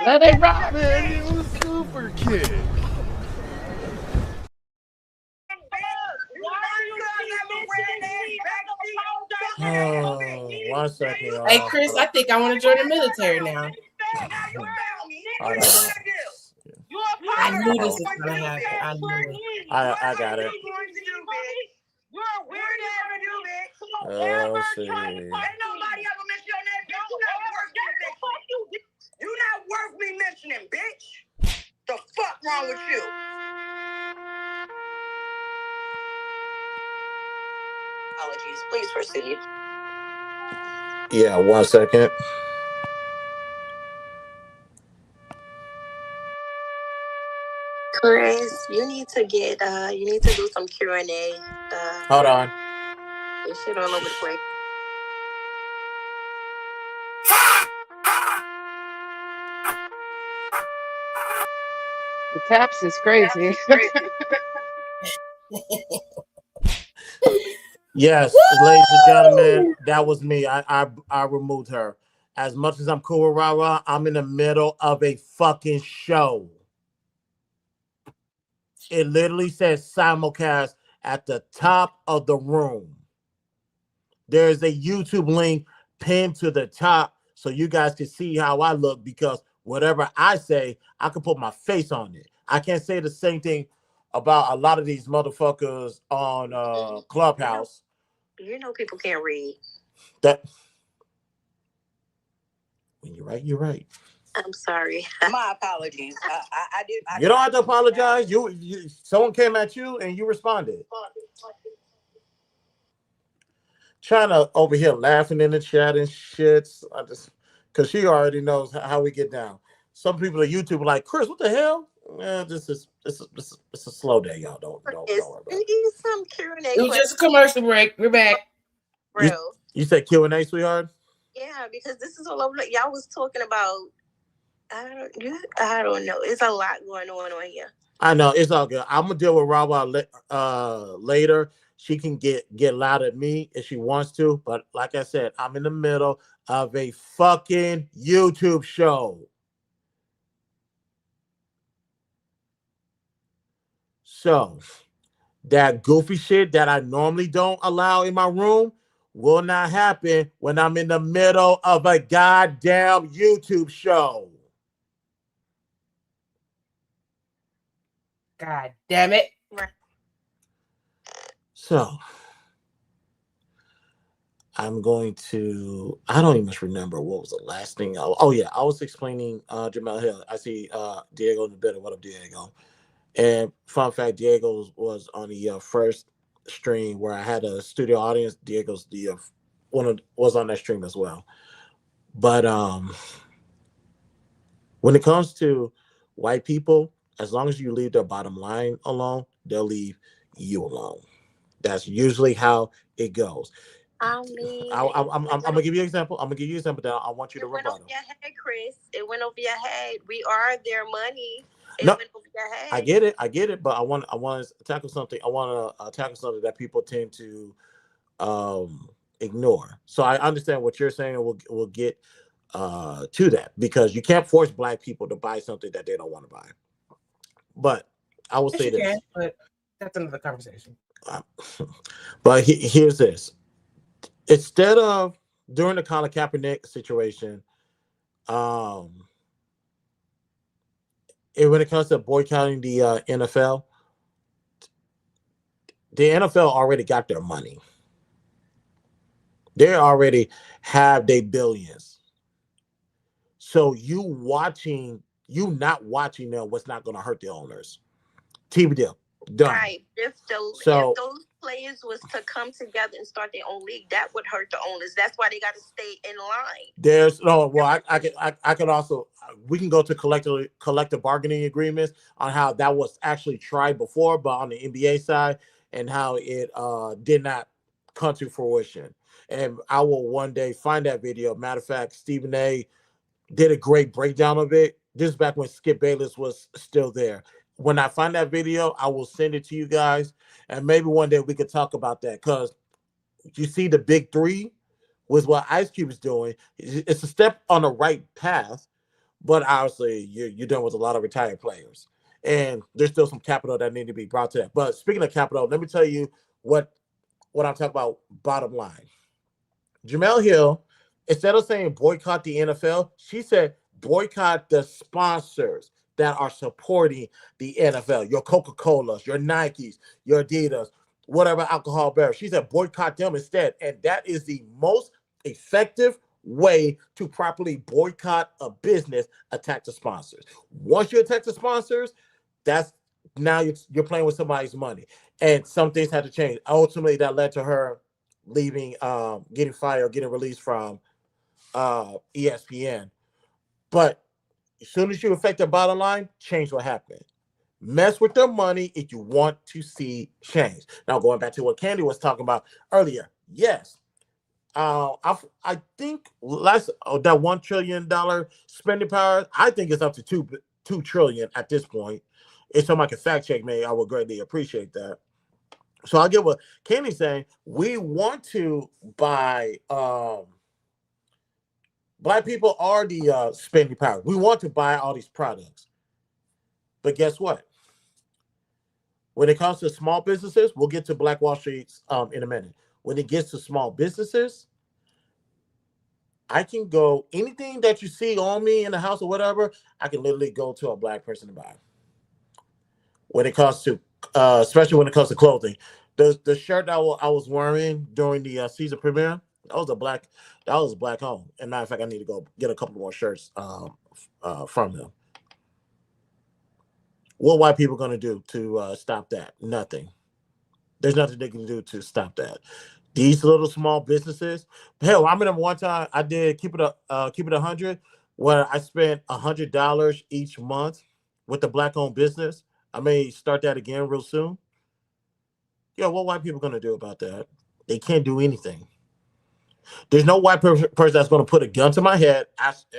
Let it rock. Man, you was super kid. Oh, 1 second, y'all. Hey, Chris, I think I want to join the military now. I knew this was going to happen. I knew it. I got it. You're a weird ass dude, bitch. Let's see. Ain't nobody ever mentioned your name, bitch. You not worth me mentioning, bitch. The fuck wrong with you? Apologies. Please proceed. Yeah, 1 second. Chris, you need to do some Q&A. Hold on. This shit all over the place. The taps is crazy. Yes, ladies and gentlemen, that was me. I removed her. As much as I'm cool with Rara, I'm in the middle of a fucking show. It literally says simulcast at the top of the room. There's a YouTube link pinned to the top so you guys can see how I look, because whatever I say, I can put my face on it. I can't say the same thing about a lot of these motherfuckers on Clubhouse. You know people can't read. That when you're right, you're right. I'm sorry. My apologies. I did. You don't have to apologize. You someone came at you and you responded. trying to over here laughing in the chat and shit. I just because she already knows how we get down. Some people at YouTube are like, Chris, what the hell? This is a slow day, y'all. Don't worry about it. We need some Q&A It was just a questions. commercial break. We're back. Bro. You said Q&A, sweetheart? Yeah, because this is all over. Y'all was talking about. I don't know. It's a lot going on here. I know it's all good. I'm gonna deal with Rawa later. She can get loud at me if she wants to, but like I said, I'm in the middle of a fucking YouTube show. So that goofy shit that I normally don't allow in my room will not happen when I'm in the middle of a goddamn YouTube show. God damn it. So I'm going to, I don't even remember what was the last thing. I was explaining Jamel Hill. I see Diego in the bed. What up, Diego? And fun fact, Diego was on the first stream where I had a studio audience. Diego's the was on that stream as well. But when it comes to white people, as long as you leave their bottom line alone, they'll leave you alone. That's usually how it goes. I mean, I'm gonna give you an example. I'm gonna give you an example that I want you to rebuttal. It went over your head, Chris. It went over your head. We are their money. It No, went over your head. I get it. But I want to tackle something. I want to tackle something that people tend to ignore. So I understand what you're saying. We'll get to that because you can't force black people to buy something that they don't want to buy. But I will say this. But that's another conversation. But here's this. Instead of during the Colin Kaepernick situation, when it comes to boycotting the NFL, the NFL already got their money. They already have their billions. So you not watching them was not going to hurt the owners. TV deal. Done. Right. If those players was to come together and start their own league, that would hurt the owners. That's why they got to stay in line. I could also, we can go to collective bargaining agreements on how that was actually tried before, but on the NBA side and how it did not come to fruition. And I will one day find that video. Matter of fact, Stephen A did a great breakdown of it. This is back when Skip Bayless was still there. When I find that video, I will send it to you guys. And maybe one day we could talk about that. Because you see the big three with what Ice Cube is doing. It's a step on the right path. But obviously, you're dealing with a lot of retired players. And there's still some capital that need to be brought to that. But speaking of capital, let me tell you what I'm talking about bottom line. Jamel Hill, instead of saying boycott the NFL, she said boycott the sponsors that are supporting the NFL, your Coca-Colas, your Nikes, your Adidas, whatever alcohol bearer. She said boycott them instead. And that is the most effective way to properly boycott a business, attack the sponsors. Once you attack the sponsors, that's now you're playing with somebody's money. And some things had to change. Ultimately, that led to her leaving, getting fired, getting released from ESPN. But as soon as you affect their bottom line, change what happened. Mess with their money if you want to see change. Now, going back to what Candy was talking about earlier, yes. I think that $1 trillion spending power, I think it's up to $2 trillion at this point. If somebody can fact check me, I would greatly appreciate that. So I get what Candy's saying. We want to buy black people are the spending power. We want to buy all these products. But guess what? When it comes to small businesses, we'll get to Black Wall Street in a minute. When it gets to small businesses, I can go, anything that you see on me in the house or whatever, I can literally go to a black person to buy. When it comes to, especially when it comes to clothing, the shirt that I was wearing during the season premiere, that was a black home. And matter of fact, I need to go get a couple more shirts from them. What white people going to do to stop that? Nothing. There's nothing they can do to stop that. these little small businesses. Hell, I remember one time I did keep it 100, where I spent $100 each month with the black-owned business. I may start that again real soon. Yeah, what white people gonna do about that? They can't do anything. There's no white person that's gonna put a gun to my head,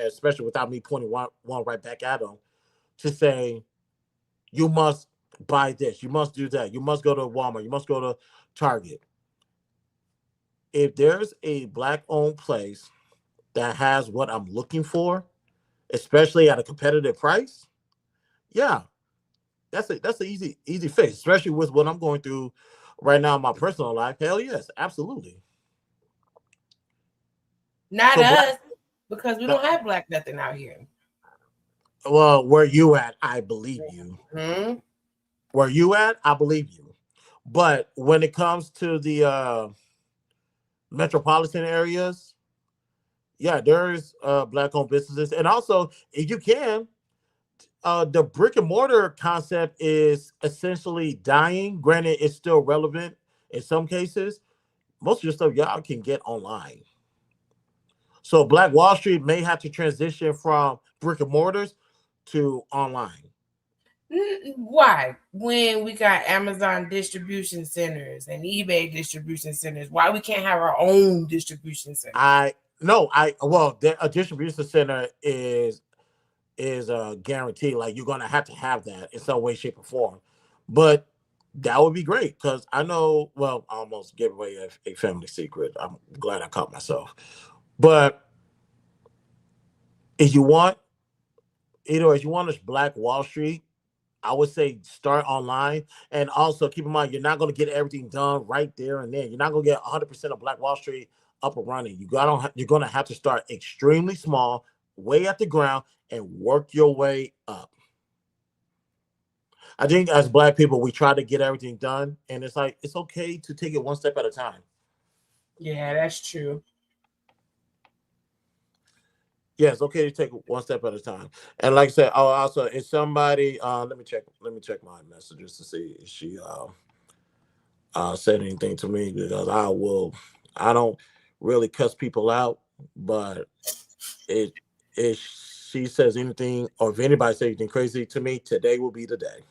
especially without me pointing one right back at them, to say, you must buy this, you must do that, you must go to Walmart, you must go to Target. If there's a black-owned place that has what I'm looking for, especially at a competitive price, yeah, that's an easy fix, especially with what I'm going through right now in my personal life. Hell yes, absolutely. Not So us, because we don't have black nothing out here. Well, where you at, I believe you. Hmm? Where you at, I believe you. But when it comes to the metropolitan areas, yeah, there's black-owned businesses, and also if you can, the brick and mortar concept is essentially dying. Granted, it's still relevant in some cases. Most of your stuff y'all can get online. So Black Wall Street may have to transition from brick and mortars to online. Why? When we got Amazon distribution centers and eBay distribution centers, why we can't have our own distribution center? A distribution center is a guarantee. Like, you're gonna have to have that in some way, shape, or form. But that would be great, because I know. Well, I almost gave away a family secret. I'm glad I caught myself. But if you want a Black Wall Street, I would say start online, and also keep in mind you're not going to get everything done right there and then. You're not going to get 100% of Black Wall Street up and running. You're going to have to start extremely small, way at the ground, and work your way up. I think as Black people, we try to get everything done, and it's like it's okay to take it one step at a time. Yeah, that's true. Yeah, it's okay to take it one step at a time. And like I said, also, if somebody, let me check my messages to see if she said anything to me, because I don't really cuss people out, but if she says anything, or if anybody says anything crazy to me, today will be the day.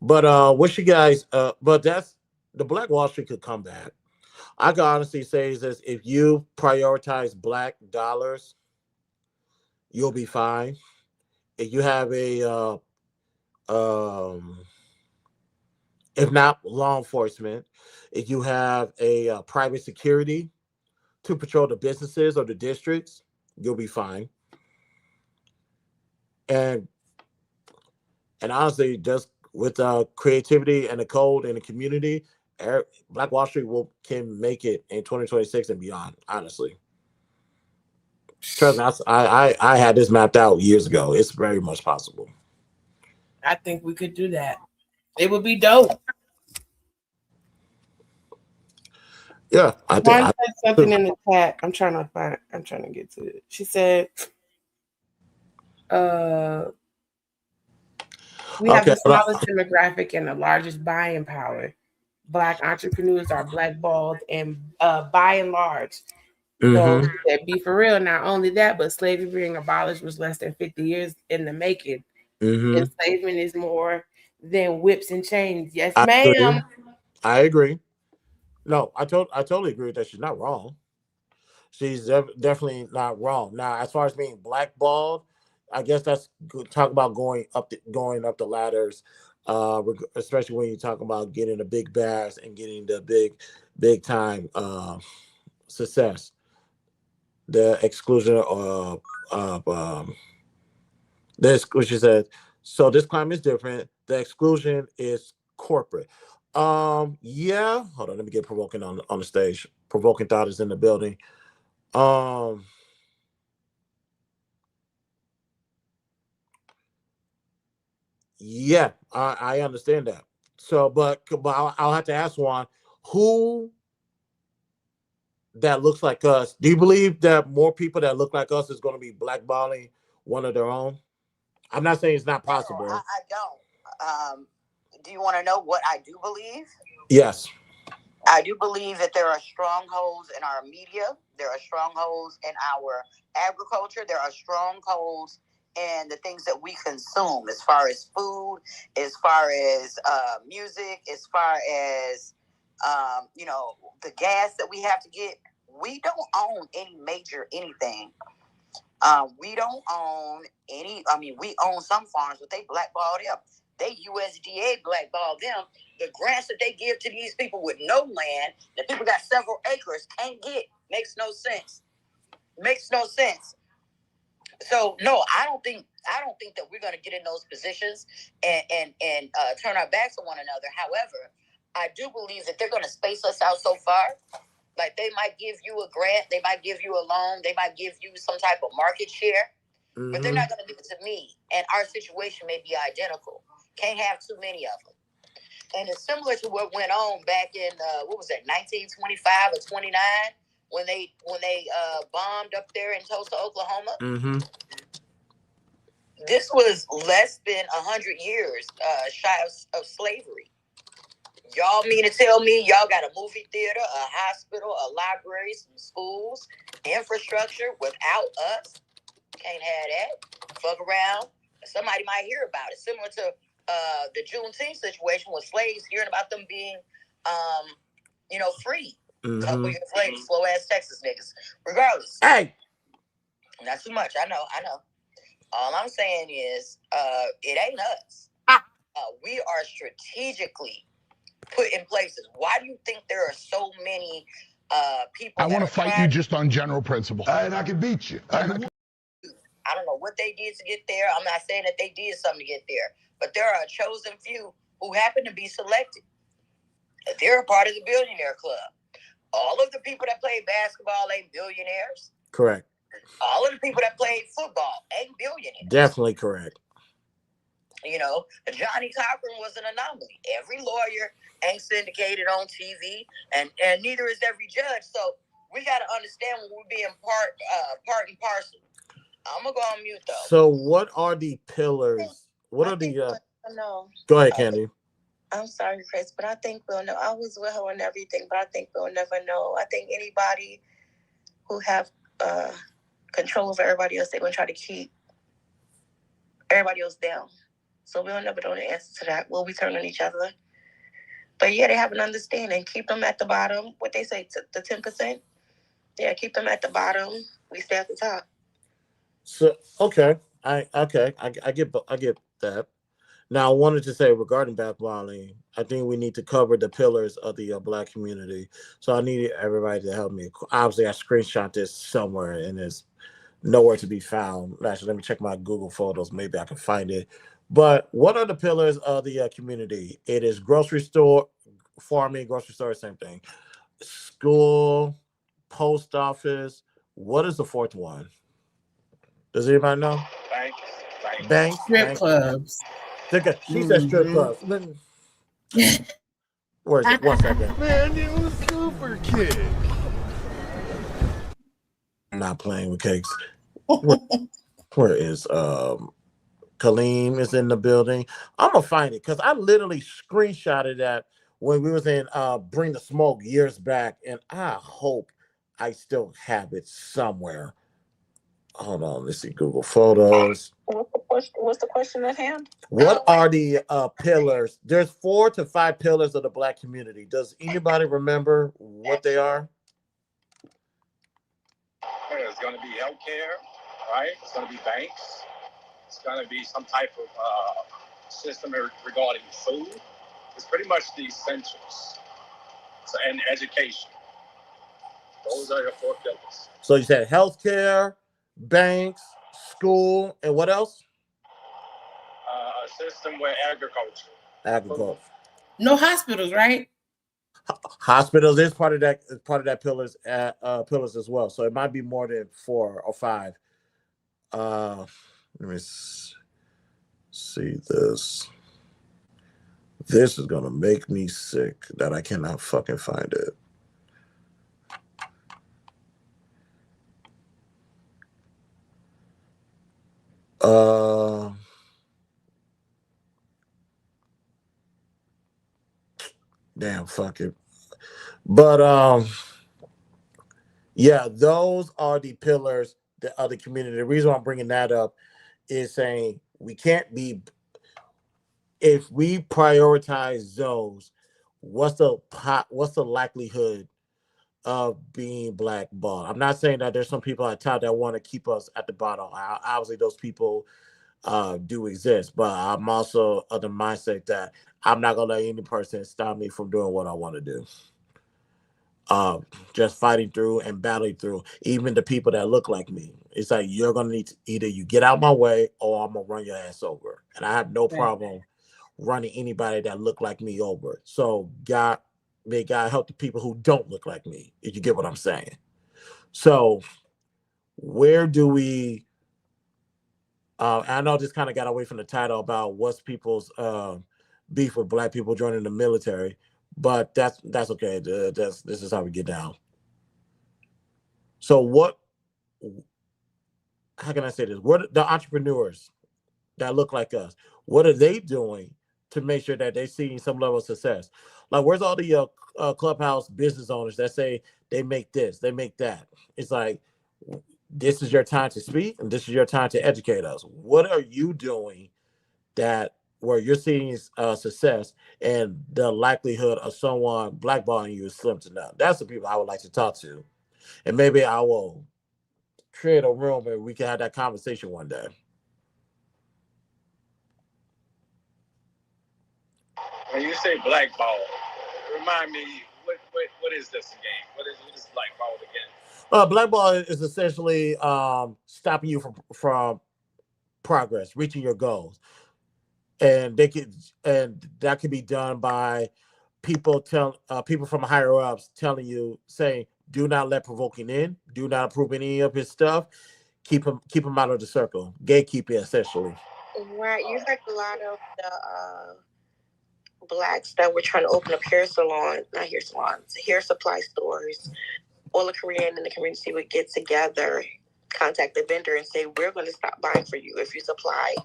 But what you guys, but that's the Black Wall Street could come back. I can honestly say is this: if you prioritize Black dollars, you'll be fine. If you have if not law enforcement, if you have a private security to patrol the businesses or the districts, you'll be fine. And honestly, just with creativity and the code and the community, Black Wall Street can make it in 2026 and beyond. Honestly, trust me, I had this mapped out years ago. It's very much possible. I think we could do that. It would be dope. Yeah, I think. Juan said something in the chat. I'm trying to get to it. She said, we have the smallest demographic and the largest buying power. Black entrepreneurs are blackballed and by and large. So be for real. Not only that, but slavery being abolished was less than 50 years in the making. Enslavement is more than whips and chains. Yes, ma'am. I agree. No, I totally agree with that. She's not wrong. She's definitely not wrong. Now, as far as being blackballed, I guess that's talk about going up the ladders, especially when you talk about getting the big bags and getting the big time success. The exclusion of this, what she said. So this climate is different. The exclusion is corporate. Yeah. Hold on. Let me get provoking on the stage. Provoking thought is in the building. Yeah, I understand that. So, but I'll have to ask Juan, who that looks like us. Do you believe that more people that look like us is going to be blackballing one of their own? I'm not saying it's not possible. I don't. Do you want to know what I do believe? Yes. I do believe that there are strongholds in our media. There are strongholds in our agriculture. There are strongholds in the things that we consume, as far as food, as far as music, as far as the gas that we have to get. We don't own any major anything. We don't own any. I mean, we own some farms, but they blackballed them. They USDA blackballed them. The grants that they give to these people with no land, that people got several acres, can't get. Makes no sense. Makes no sense. So no, I don't think that we're going to get in those positions and turn our backs on one another. However, I do believe that they're going to space us out so far. Like, they might give you a grant, they might give you a loan, they might give you some type of market share, but they're not going to give it to me. And our situation may be identical. Can't have too many of them. And it's similar to what went on back in 1925 or 29, when they bombed up there in Tulsa, Oklahoma. Mm-hmm. This was less than 100 years shy of slavery. Y'all mean to tell me y'all got a movie theater, a hospital, a library, some schools, infrastructure without us? Can't have that. Fuck around. Somebody might hear about it. Similar to the Juneteenth situation with slaves, hearing about them being, free. Couple years later, slow ass Texas niggas. Regardless. Hey. Not too much. I know. All I'm saying is, it ain't us. We are strategically put in places. Why do you think there are so many people? I want to fight you just on general principle. And I can beat you. I don't know what they did to get there. I'm not saying that they did something to get there, but there are a chosen few who happen to be selected. They're a part of the billionaire club. All of the people that play basketball ain't billionaires. Correct. All of the people that played football ain't billionaires. Definitely correct. Johnny Cochran was an anomaly. Every lawyer ain't syndicated on TV, and neither is every judge. So we got to understand when we're being part and parcel. I'm gonna go on mute though. So what are the pillars? What are the? No. Go ahead, Candy. I'm sorry, Chris, but I think we'll know. I was with her and everything, but I think we'll never know. I think anybody who have control over everybody else, they're gonna try to keep everybody else down. So we'll never know the answer to that. Will we turn on each other? But yeah, they have an understanding. Keep them at the bottom. What they say, the 10%? Yeah, keep them at the bottom. We stay at the top. So okay, I get that. Now I wanted to say regarding blackballing, I think we need to cover the pillars of the Black community. So I need everybody to help me. Obviously, I screenshot this somewhere and it's nowhere to be found. Actually, let me check my Google Photos. Maybe I can find it. But what are the pillars of the community? It is grocery store, farming, grocery store, same thing. School, post office. What is the fourth one? Does anybody know? Banks. Strip clubs. She said strip clubs. Where is it? 1 second. Man, it was super kick. I'm not playing with cakes. Where is Kaleem is in the building? I'm gonna find it because I literally screenshotted that when we was in Bring the Smoke years back, and I hope I still have it somewhere. Hold on, let's see Google Photos. What's the question at hand? What are the pillars? There's 4 to 5 pillars of the Black community. Does anybody remember what they are? It's going to be healthcare, right? It's going to be banks. It's going to be some type of system regarding food. It's pretty much the essentials. And education. Those are your 4 pillars. So you said healthcare, banks, school, and what else? A system where Agriculture. No hospitals, right? Hospitals is part of that pillars as well. So it might be more than 4 or 5. Let me see this. This is gonna make me sick that I cannot fucking find it. Damn, fuck it. But yeah, those are the pillars of the community. The reason why I'm bringing that up is saying we can't be, if we prioritize those, what's the likelihood of being blackballed? I'm not saying that there's some people at top that want to keep us at the bottom. Obviously, those people do exist, but I'm also of the mindset that I'm not gonna let any person stop me from doing what I want to do. Just fighting through and battling through, even the people that look like me. It's like you're gonna need to either you get out my way or I'm gonna run your ass over. And I have no problem running anybody that look like me over. So may God help the people who don't look like me, if you get what I'm saying. So where do we I know this kind of got away from the title about what's people's beef with black people joining the military, but that's okay. This is how we get down. So how can I say this? What the entrepreneurs that look like us, what are they doing to make sure that they're seeing some level of success? Like, where's all the clubhouse business owners that say they make this, they make that? It's like, this is your time to speak and this is your time to educate us. What are you doing that where you're seeing success and the likelihood of someone blackballing you is slim to none? That's the people I would like to talk to. And maybe I will create a room where we can have that conversation one day. When you say blackball, remind me, what is this again? What is blackball again? Blackball is essentially stopping you from progress, reaching your goals, and that could be done by people from higher ups telling you, saying, do not let provoking in, do not approve any of his stuff, keep him out of the circle, gatekeeping essentially. Right, you heard a lot of the blacks that were trying to open up hair supply stores. All the Korean in the community would get together, contact the vendor, and say, we're going to stop buying for you if you supply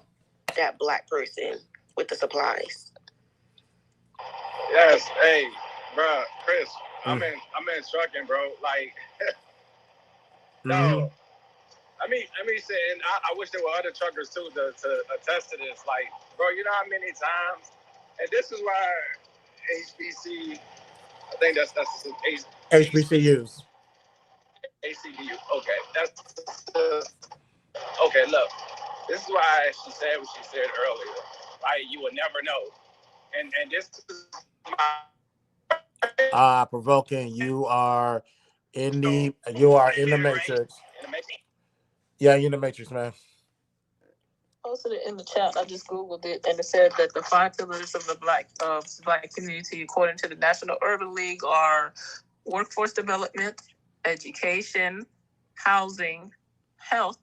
that black person with the supplies. Yes, hey, bro, Chris, I'm in trucking, bro. Like, no. I mean, saying I wish there were other truckers too to attest to this. Like, bro, you know how many times, and this is why HBC, I think that's HBCUs. ACBU. Okay, okay. Look, this is why she said what she said earlier. Right, you will never know, and this is provoking. You are in the matrix. Yeah, you're in the matrix, man. Posted it in the chat. I just Googled it, and it said that the 5 pillars of the black community, according to the National Urban League, are workforce development, education, housing, health,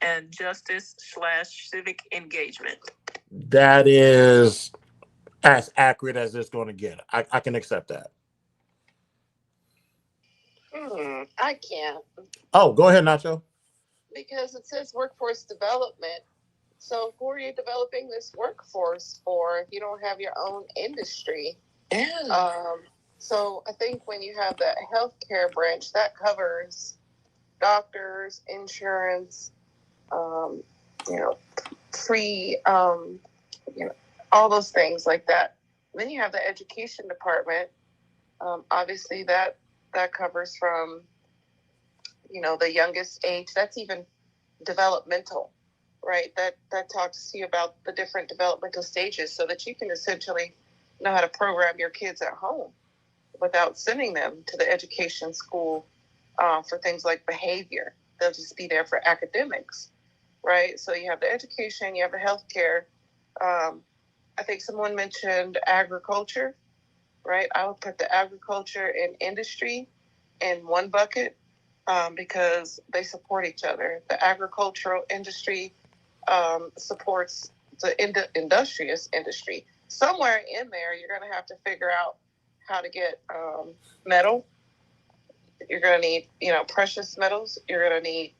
and justice/civic engagement. That is as accurate as it's going to get. I can accept that. I can't. Oh, go ahead, Nacho. Because it says workforce development. So who are you developing this workforce for if you don't have your own industry? So I think when you have the healthcare branch, that covers doctors, insurance, free, all those things like that. Then you have the education department. Obviously, that covers from, the youngest age. That's even developmental, right? That talks to you about the different developmental stages so that you can essentially know how to program your kids at home without sending them to the education school for things like behavior. They'll just be there for academics, right? So you have the education, you have the healthcare. I think someone mentioned agriculture, right? I would put the agriculture and industry in one bucket because they support each other. The agricultural industry supports the industrious industry. Somewhere in there, you're going to have to figure out how to get metal. You're going to need, precious metals. You're going to need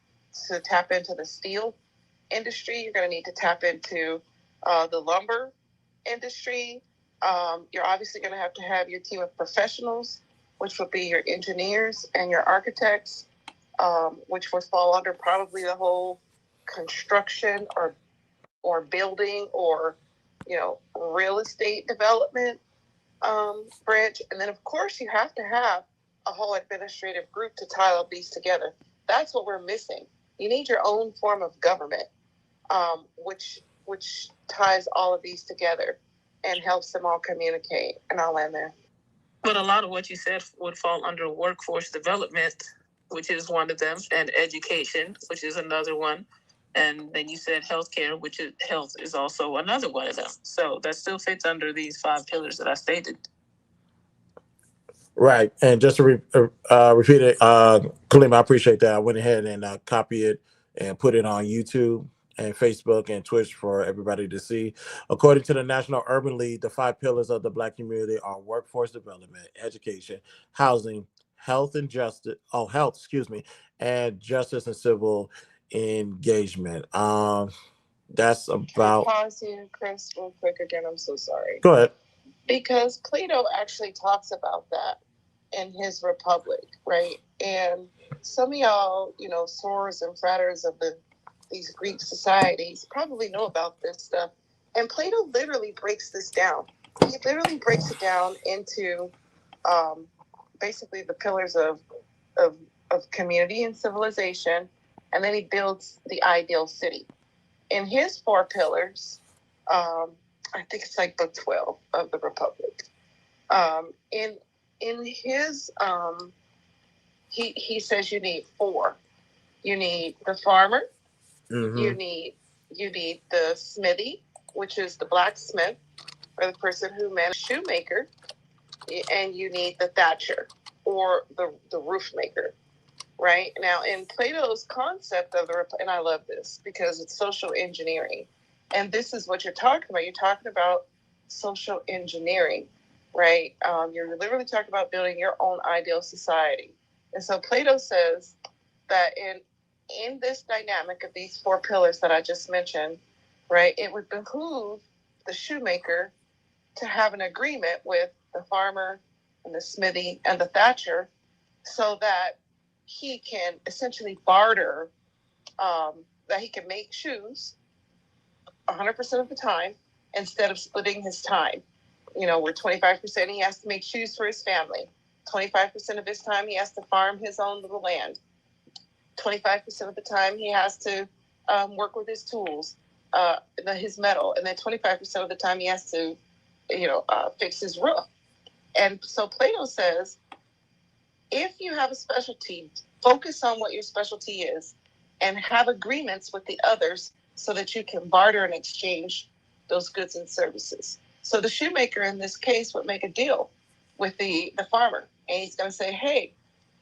to tap into the steel industry. You're going to need to tap into the lumber industry. You're obviously going to have your team of professionals, which would be your engineers and your architects, which would fall under probably the whole construction or building or, real estate development branch. And then, of course, you have to have a whole administrative group to tie all these together. That's what we're missing. You need your own form of government, which ties all of these together and helps them all communicate. And I'll end there. But a lot of what you said would fall under workforce development, which is one of them, and education, which is another one. And then you said healthcare, which is health is also another one of them. So that still fits under these 5 pillars that I stated. Right. And just to repeat it, Khalima, I appreciate that. I went ahead and copied it and put it on YouTube and Facebook and Twitch for everybody to see. According to the National Urban League, the 5 pillars of the Black community are workforce development, education, housing, health, and justice. Oh, health, excuse me, and justice and civil engagement. That's Can I about. pause you, Chris, real quick again? I'm so sorry. Go ahead. Because Plato actually talks about that in his Republic, right? And some of y'all, sorors and fratters of these Greek societies probably know about this stuff. And Plato literally breaks this down. He literally breaks it down into basically the pillars of community and civilization, and then he builds the ideal city. In his 4 pillars, I think it's like book 12 of the Republic. In his, he says you need 4. You need the farmer. Mm-hmm. You need the smithy, which is the blacksmith or the person who manages shoemaker, and you need the thatcher or the roof maker. Right now, in Plato's concept of and I love this because it's social engineering. And this is what you're talking about. You're talking about social engineering, right? You're literally talking about building your own ideal society. And so Plato says that in this dynamic of these 4 pillars that I just mentioned, right, it would behoove the shoemaker to have an agreement with the farmer and the smithy and the thatcher so that he can essentially barter, that he can make shoes 100% of the time instead of splitting his time. Where 25% he has to make shoes for his family. 25% of his time he has to farm his own little land. 25% of the time he has to work with his tools, his metal. And then 25% of the time he has to, fix his roof. And so Plato says, if you have a specialty, focus on what your specialty is and have agreements with the others so that you can barter and exchange those goods and services. So the shoemaker in this case would make a deal with the farmer. And he's going to say, hey,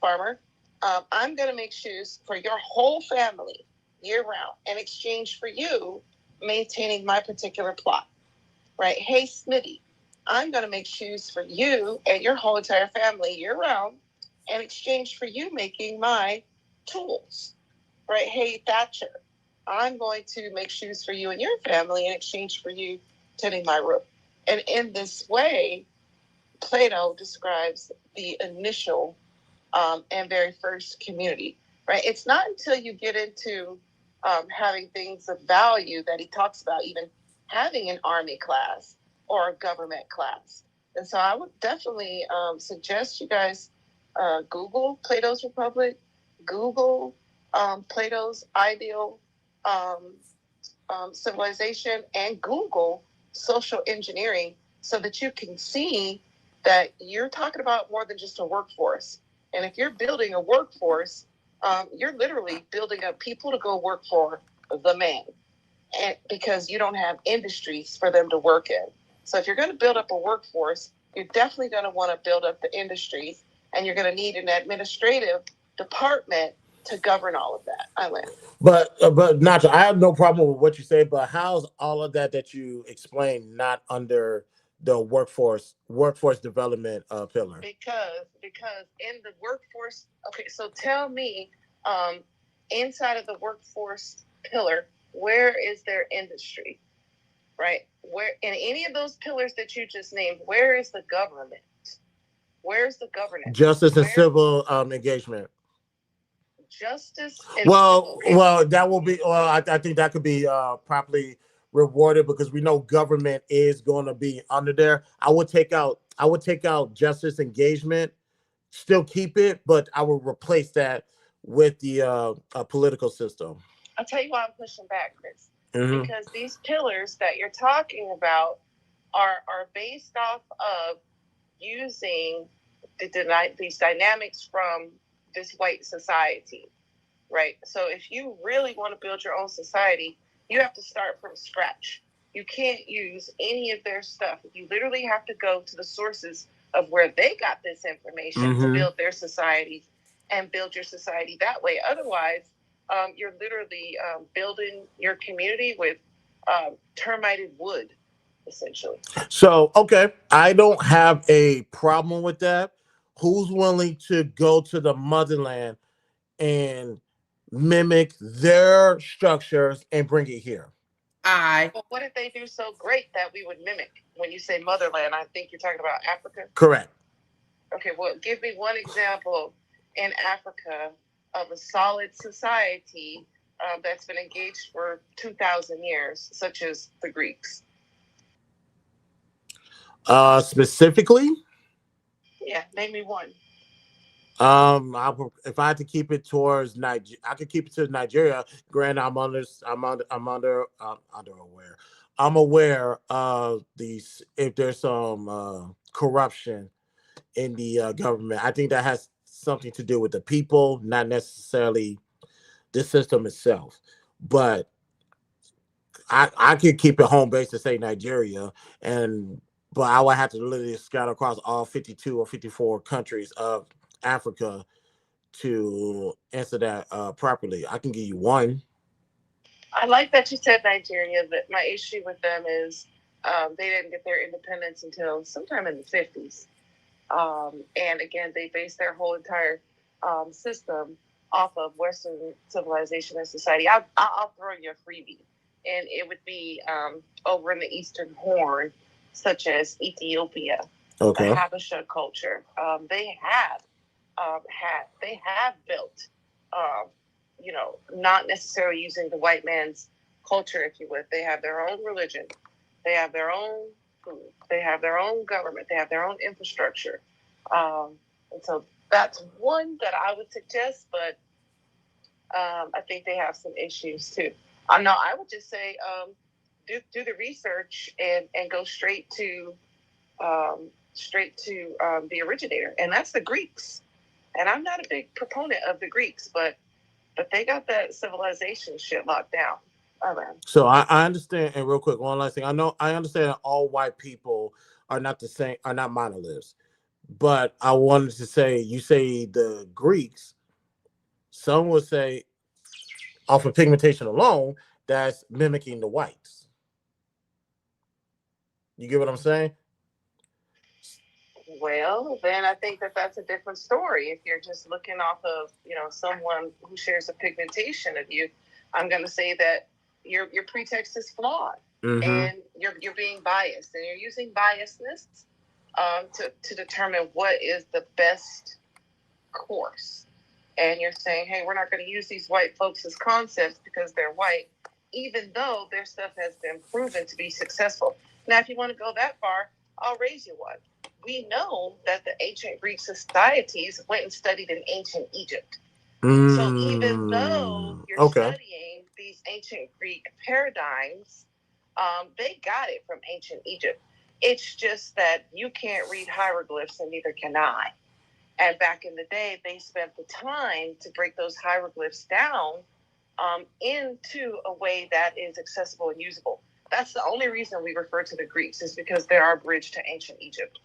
farmer, I'm going to make shoes for your whole family year round in exchange for you maintaining my particular plot. Right? Hey, smithy, I'm going to make shoes for you and your whole entire family year round in exchange for you making my tools. Right? Hey, thatcher, I'm going to make shoes for you and your family in exchange for you tending my roof. And in this way, Plato describes the initial and very first community, right? It's not until you get into having things of value that he talks about even having an army class or a government class. And so I would definitely suggest you guys Google Plato's Republic, Google Plato's ideal civilization, and Google social engineering so that you can see that you're talking about more than just a workforce. And if you're building a workforce, you're literally building up people to go work for the man, and because you don't have industries for them to work in. So if you're going to build up a workforce, you're definitely going to want to build up the industries, and you're going to need an administrative department to govern all of that. I learned. But Nacho, I have no problem with what you say, but how's all of that you explained not under the workforce development pillar? Because in the workforce, okay, so tell me, inside of the workforce pillar, where is their industry, right? Where in any of those pillars that you just named, where is the government? Where's the governance? Justice and civil engagement. Justice and civil. Well, that will be. Well, I think that could be properly rewarded because we know government is going to be under there. I would take out justice engagement, still keep it, but I would replace that with the political system. I'll tell you why I'm pushing back, Chris. Mm-hmm. Because these pillars that you're talking about are based off of using these dynamics from this white society, right? So if you really want to build your own society, you have to start from scratch. You can't use any of their stuff. You literally have to go to the sources of where they got this information to build their society and build your society that way. Otherwise, you're literally building your community with termited wood, essentially. So, okay, I don't have a problem with that. Who's willing to go to the motherland and mimic their structures and bring it here? Well, what did they do so great that we would mimic? When you say motherland, I think you're talking about Africa. Correct. Okay, well, give me one example in Africa of a solid society that's been engaged for 2,000 years, such as the Greeks. Specifically? Yeah, name me one. If I had to keep it towards Nigeria, I could keep it to Nigeria. Granted, I'm aware of these. If there's some corruption in the government, I think that has something to do with the people, not necessarily the system itself. But I could keep it home base to say Nigeria, but I would have to literally scatter across all 52 or 54 countries of Africa to answer that properly. I can give you one. I like that you said Nigeria, but my issue with them is they didn't get their independence until sometime in the 50s. And again, they based their whole entire system off of Western civilization and society. I'll throw you a freebie, and it would be over in the Eastern Horn, such as Ethiopia, the Habesha culture. They have built, not necessarily using the white man's culture, if you would. They have their own religion. They have their own food. They have their own government. They have their own infrastructure. And so that's one that I would suggest, but I think they have some issues too. No, I would just say do the research and go straight to the originator, and that's the Greeks. And I'm not a big proponent of the Greeks, but they got that civilization shit locked down. So I understand, and real quick, one last thing. I understand that all white people are not the same, are not monoliths. But I wanted to say, you say the Greeks, some would say, off of pigmentation alone, that's mimicking the whites. You get what I'm saying? Well, then I think that's a different story. If you're just looking off of, someone who shares a pigmentation of you, I'm going to say that your pretext is flawed, and you're being biased, and you're using biasness to determine what is the best course. And you're saying, hey, we're not going to use these white folks as concepts because they're white, even though their stuff has been proven to be successful. Now, if you want to go that far, I'll raise you one. We know that the ancient Greek societies went and studied in ancient Egypt. So even though you're studying these ancient Greek paradigms, they got it from ancient Egypt. It's just that you can't read hieroglyphs, and neither can I. And back in the day, they spent the time to break those hieroglyphs down into a way that is accessible and usable. That's the only reason we refer to the Greeks, is because they're our bridge to ancient Egypt.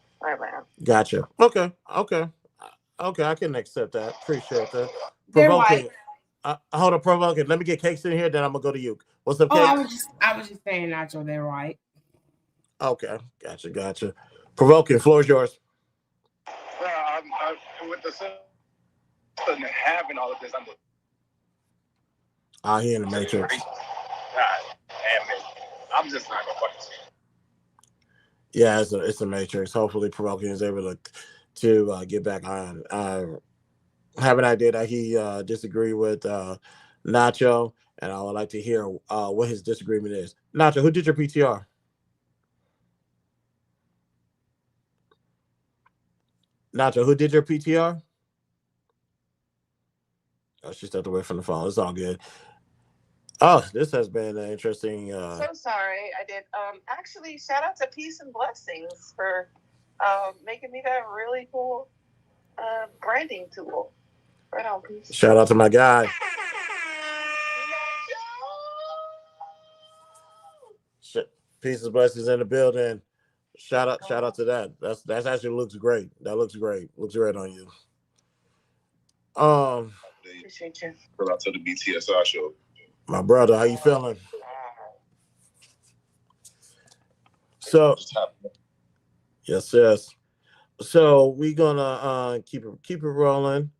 Gotcha. Okay. I can accept that. Appreciate that. They're Provoking. white. Hold on, Provoking. Let me get Cakes in here, then I'm gonna go to you. What's up, Cakes? I was just saying, Nacho, they're white. Okay. Gotcha. Provoking. Floor is yours. With the system having all of this, He in the Matrix. I'm just not gonna fucking see it. Yeah, it's a Matrix. Hopefully, Provoking is able to to get back on. I have an idea that he disagreed with Nacho, and I would like to hear what his disagreement is. Nacho, who did your PTR? Nacho, who did your PTR? Oh, she stepped away from the phone. It's all good. Oh, this has been an interesting. So sorry, I did. Actually, shout out to Peace and Blessings for making me that really cool branding tool. Right on, Peace. Shout out to my guy. Peace and Blessings in the building. Shout out to that. That's actually looks great. That looks great. Looks great on you. Appreciate you. Shout out to the BTSI show. My brother, how you feeling? So, yes. So we gonna keep it rolling.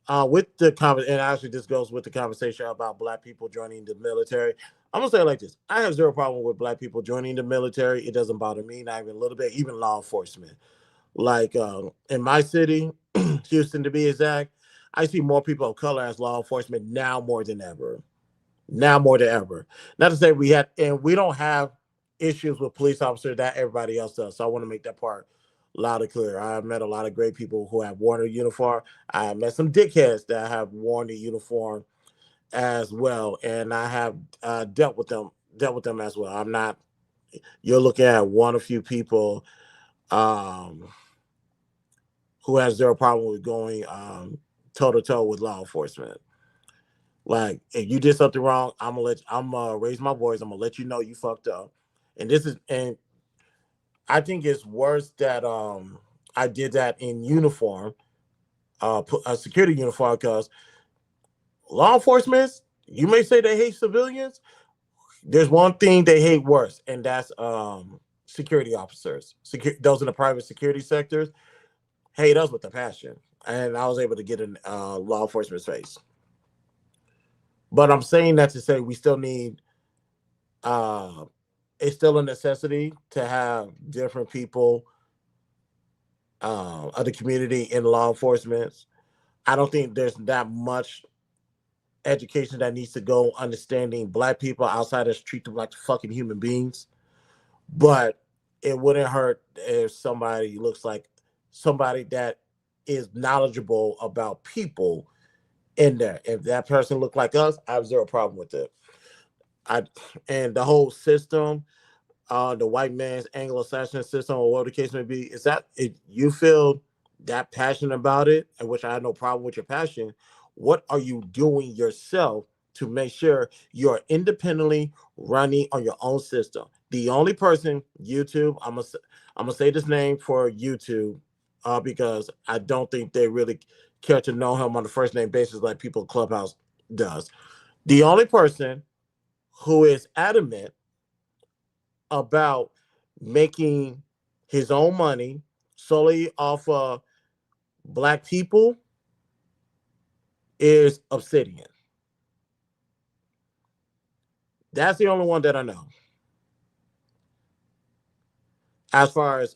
With the and actually this goes with the conversation about Black people joining the military. I'm gonna say it like this: I have zero problem with Black people joining the military. It doesn't bother me, not even a little bit. Even law enforcement, like in my city, Houston to be exact, I see more people of color as law enforcement now more than ever. Now more than ever. Not to say we don't have issues with police officers that everybody else does. So I want to make that part loud and clear. I have met a lot of great people who have worn a uniform. I have met some dickheads that have worn the uniform as well, and I have dealt with them as well. I'm not. You're looking at one of few people who has zero problem with going toe to toe with law enforcement. Like, if you did something wrong, I'm gonna raise my voice. I'm gonna let you know you fucked up. And I think it's worse that I did that in uniform, a security uniform, because law enforcement, you may say they hate civilians. There's one thing they hate worse, and that's security officers. Those in the private security sectors hate us with a passion. And I was able to get in law enforcement's face. But I'm saying that to say we still need, it's still a necessity to have different people of the community in law enforcement. I don't think there's that much education that needs to go understanding Black people outside of treat them like fucking human beings. But it wouldn't hurt if somebody looks like somebody that is knowledgeable about people in there. If that person looked like us, I have zero problem with it. And the whole system, the white man's Anglo-Saxon system, or whatever the case may be, is that if you feel that passionate about it, and which I have no problem with your passion, what are you doing yourself to make sure you're independently running on your own system? The only person, YouTube, I'm gonna say this name for YouTube, because I don't think they really care to know him on a first name basis like people in Clubhouse does. The only person who is adamant about making his own money solely off of Black people is Obsidian. That's the only one that I know. As far as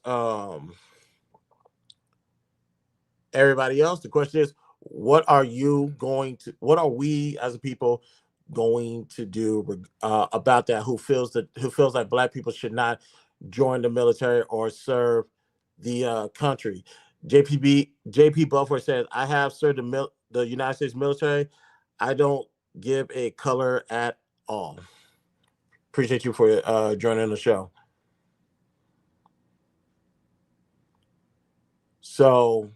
everybody else, the question is, what are we as a people going to do about that? Who feels like Black people should not join the military or serve the country? JP Buffer says, I have served the United States military. I don't give a color at all. Appreciate you for joining the show. So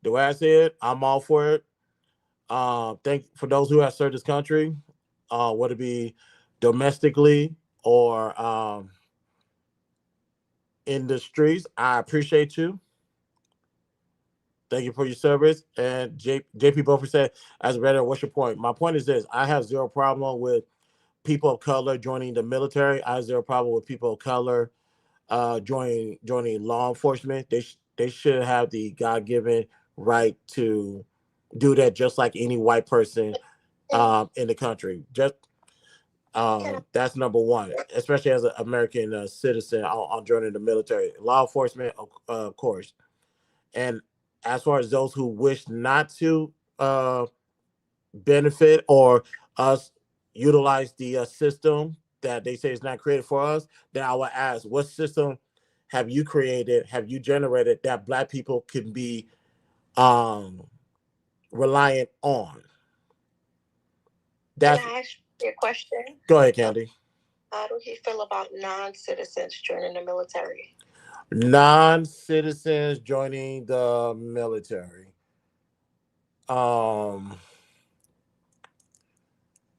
the way I said, I'm all for it. Thank for those who have served this country, whether it be domestically or in the streets. I appreciate you. Thank you for your service. And JP Buffer said, as a veteran, what's your point? My point is this: I have zero problem with people of color joining the military. I have zero problem with people of color joining law enforcement. They should have the God-given right to do that, just like any white person in the country. That's number one, especially as an American citizen on joining the military. Law enforcement, of course. And as far as those who wish not to benefit or us utilize the system that they say is not created for us, then I would ask, what system have you created, have you generated that Black people can be reliant on? Can I ask you a question? Go ahead, Candy. How do you feel about non-citizens joining the military? Non-citizens joining the military.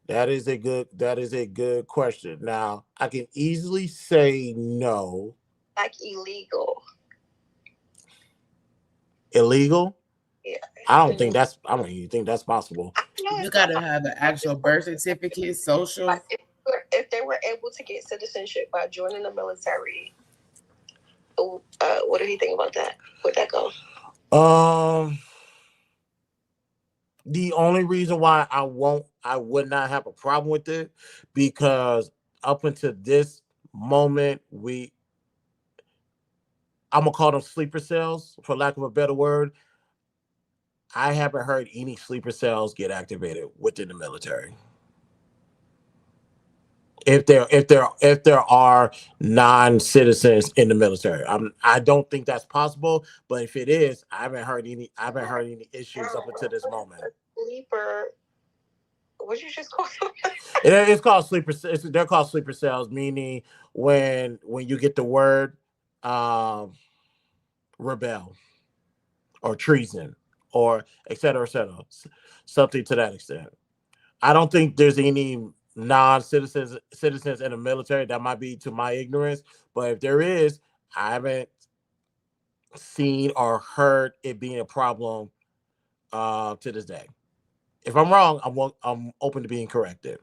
That is a good question. Now, I can easily say no. Like illegal. Illegal? Yeah. I don't even think that's possible. You gotta have an actual birth certificate, social. Like if they were able to get citizenship by joining the military, what do you think about that? Would that go? The only reason why I would not have a problem with it, because up until this moment, I'm gonna call them sleeper cells, for lack of a better word. I haven't heard any sleeper cells get activated within the military. If there are non-citizens in the military, I don't think that's possible. But if it is, I haven't heard any issues up until this moment. Sleeper. What you just call them? It's called sleeper. They're called sleeper cells, meaning when you get the word rebel or treason or et cetera, something to that extent. I don't think there's any non-citizens in the military. That might be to my ignorance, but if there is, I haven't seen or heard it being a problem to this day. If I'm wrong, I'm open to being corrected.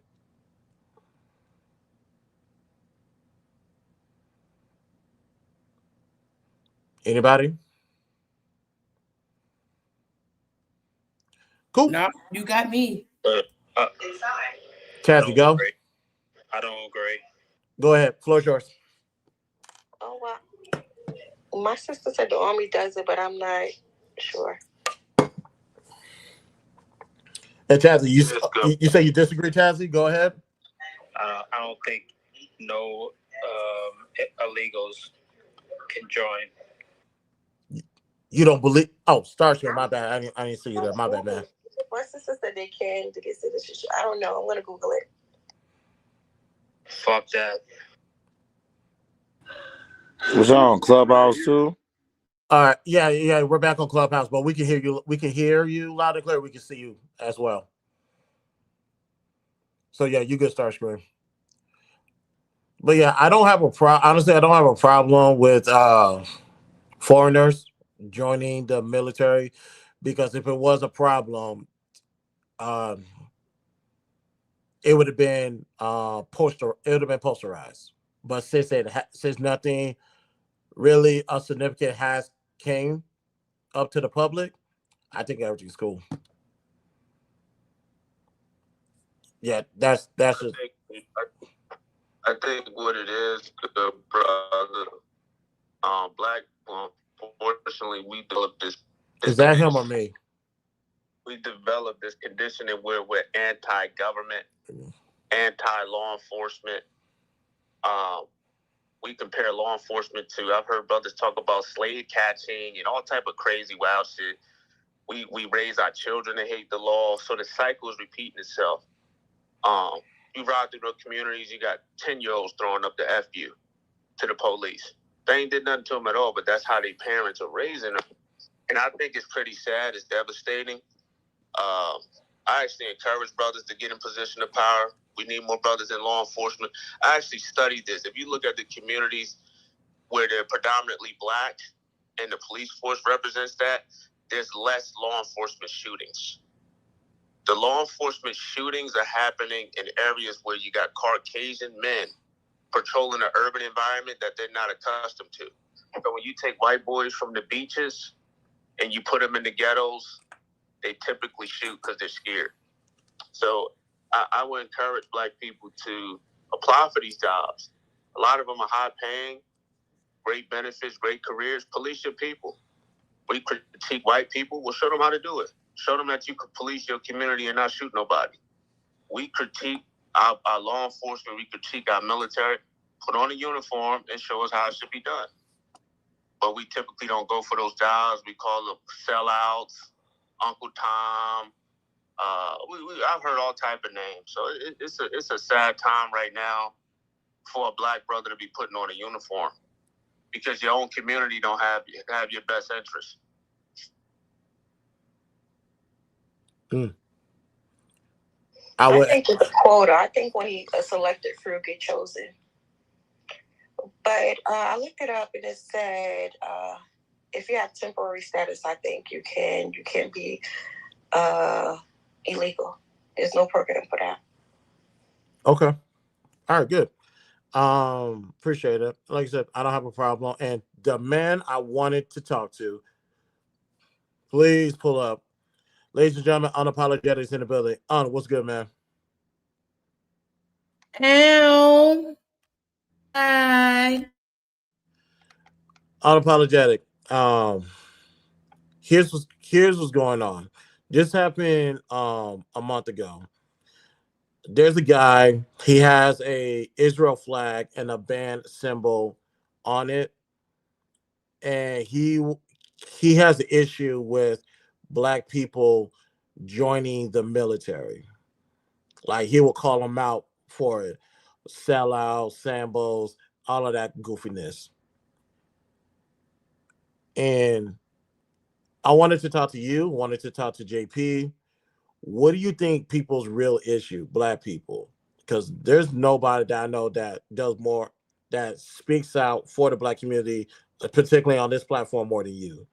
Anybody? Cool. No, you got me. Kathy, go. I don't agree. Go ahead. Floor's yours. Oh, wow. My sister said the Army does it, but I'm not sure. And Tazzy, you say you disagree, Tazzy? Go ahead. I don't think no illegals can join. You don't believe? Oh, Starscream, my bad. I didn't see you there. My bad, man. My sister said they can to get citizenship. I don't know. I'm gonna Google it. Fuck that. Was on Clubhouse too? All right, yeah, we're back on Clubhouse, but we can hear you. We can hear you loud and clear. We can see you as well. So yeah, you good, Starscream. But yeah, I don't have a problem. Honestly, I don't have a problem with foreigners joining the military, because if it was a problem, it would have been posterized. But since nothing really significant has came up to the public, I think everything's cool. Yeah, that's just. I think what it is, brother, Black. Unfortunately, we developed this. Is that him or me? We developed this conditioning where we're anti-government, anti-law enforcement. We compare law enforcement to, I've heard brothers talk about slave catching and all type of crazy wild shit. We raise our children to hate the law, so the cycle is repeating itself. You ride through the communities, you got 10-year-olds throwing up the F you to the police. They ain't did nothing to them at all, but that's how their parents are raising them. And I think it's pretty sad. It's devastating. I actually encourage brothers to get in position of power. We need more brothers in law enforcement. I actually studied this. If you look at the communities where they're predominantly Black and the police force represents that, there's less law enforcement shootings. The law enforcement shootings are happening in areas where you got Caucasian men patrolling an urban environment that they're not accustomed to. So when you take white boys from the beaches and you put them in the ghettos, they typically shoot because they're scared. So I would encourage Black people to apply for these jobs. A lot of them are high paying, great benefits, great careers. Police your people. We critique white people. We'll show them how to do it. Show them that you can police your community and not shoot nobody. We critique our law enforcement. We critique our military. Put on a uniform and show us how it should be done. But we typically don't go for those jobs. We call them sellouts, Uncle Tom. I've heard all type of names. So it's a sad time right now for a Black brother to be putting on a uniform because your own community don't have your best interest. I think it's quota. I think when a selected few get chosen. But I looked it up and it said if you have temporary status, I think you can be illegal. There's no program for that. Okay. All right, good. Appreciate it. Like I said, I don't have a problem. And the man I wanted to talk to, please pull up. Ladies and gentlemen, Unapologetics in the building. What's good, man? Ow. Hi. Unapologetic. Here's what's going on. This happened a month ago. There's a guy, he has a Israel flag and a band symbol on it. And he has an issue with Black people joining the military. Like, he will call them out for it. Sellouts, Sambos, all of that goofiness. And I wanted to talk to you, wanted to talk to JP. What do you think people's real issue, Black people? Because there's nobody that I know that does more, that speaks out for the Black community, particularly on this platform, more than you.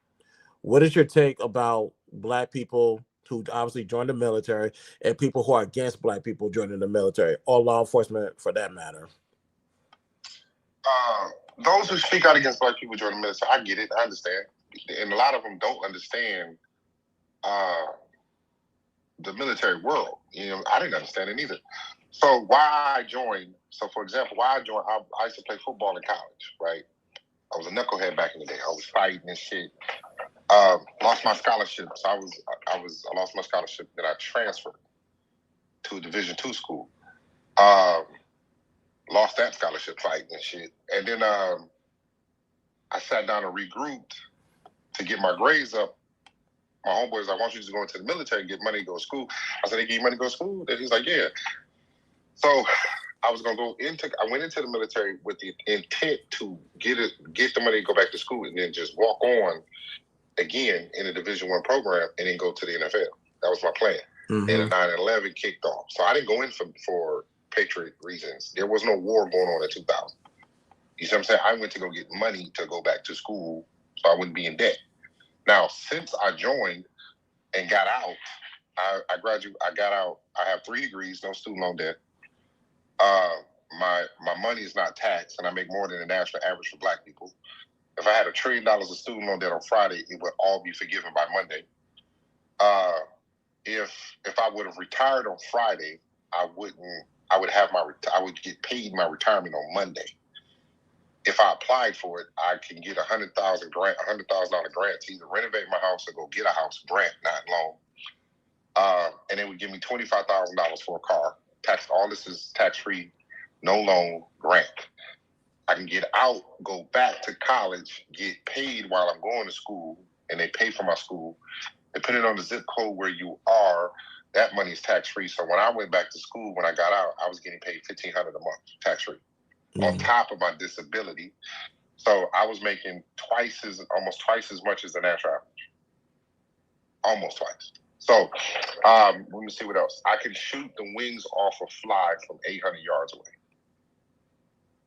What is your take about Black people who obviously joined the military and people who are against Black people joining the military, or law enforcement for that matter? Those who speak out against Black people joining the military, I get it, I understand. And a lot of them don't understand the military world. You know, I didn't understand it either. So why I joined, for example, I used to play football in college, right? I was a knucklehead back in the day. I was fighting and shit. Lost my scholarship. So I lost my scholarship. Then I transferred to a Division II school. Lost that scholarship fighting and shit. And then I sat down and regrouped to get my grades up. My homeboys like, why don't you just go into the military and get money to go to school? I said, they give you money to go to school? And he's like, yeah. So I went into the military with the intent to get the money to go back to school and then just walk on again in a Division I program and then go to the NFL. That was my plan. Mm-hmm. And the 9/11 kicked off. So I didn't go in for patriot reasons. There was no war going on in 2000. You see what I'm saying? I went to go get money to go back to school so I wouldn't be in debt. Now, since I joined and got out, I graduated. I got out. I have 3 degrees, no student loan debt. My money is not taxed, and I make more than the national average for Black people. If I had $1 trillion of student loan debt on Friday, it would all be forgiven by Monday. If I would have retired on Friday, I would get paid my retirement on Monday. If I applied for it, I can get $100,000 grant to either renovate my house or go get a house grant, not loan. And it would give me $25,000 for a car. All this is tax-free, no loan grant. I can get out, go back to college, get paid while I'm going to school, and they pay for my school. Depending on the zip code where you are, that money is tax-free. So when I went back to school, when I got out, I was getting paid $1,500 a month, tax-free, on top of my disability. So I was making almost twice as much as the national average. Almost twice. So let me see what else. I can shoot the wings off a fly from 800 yards away.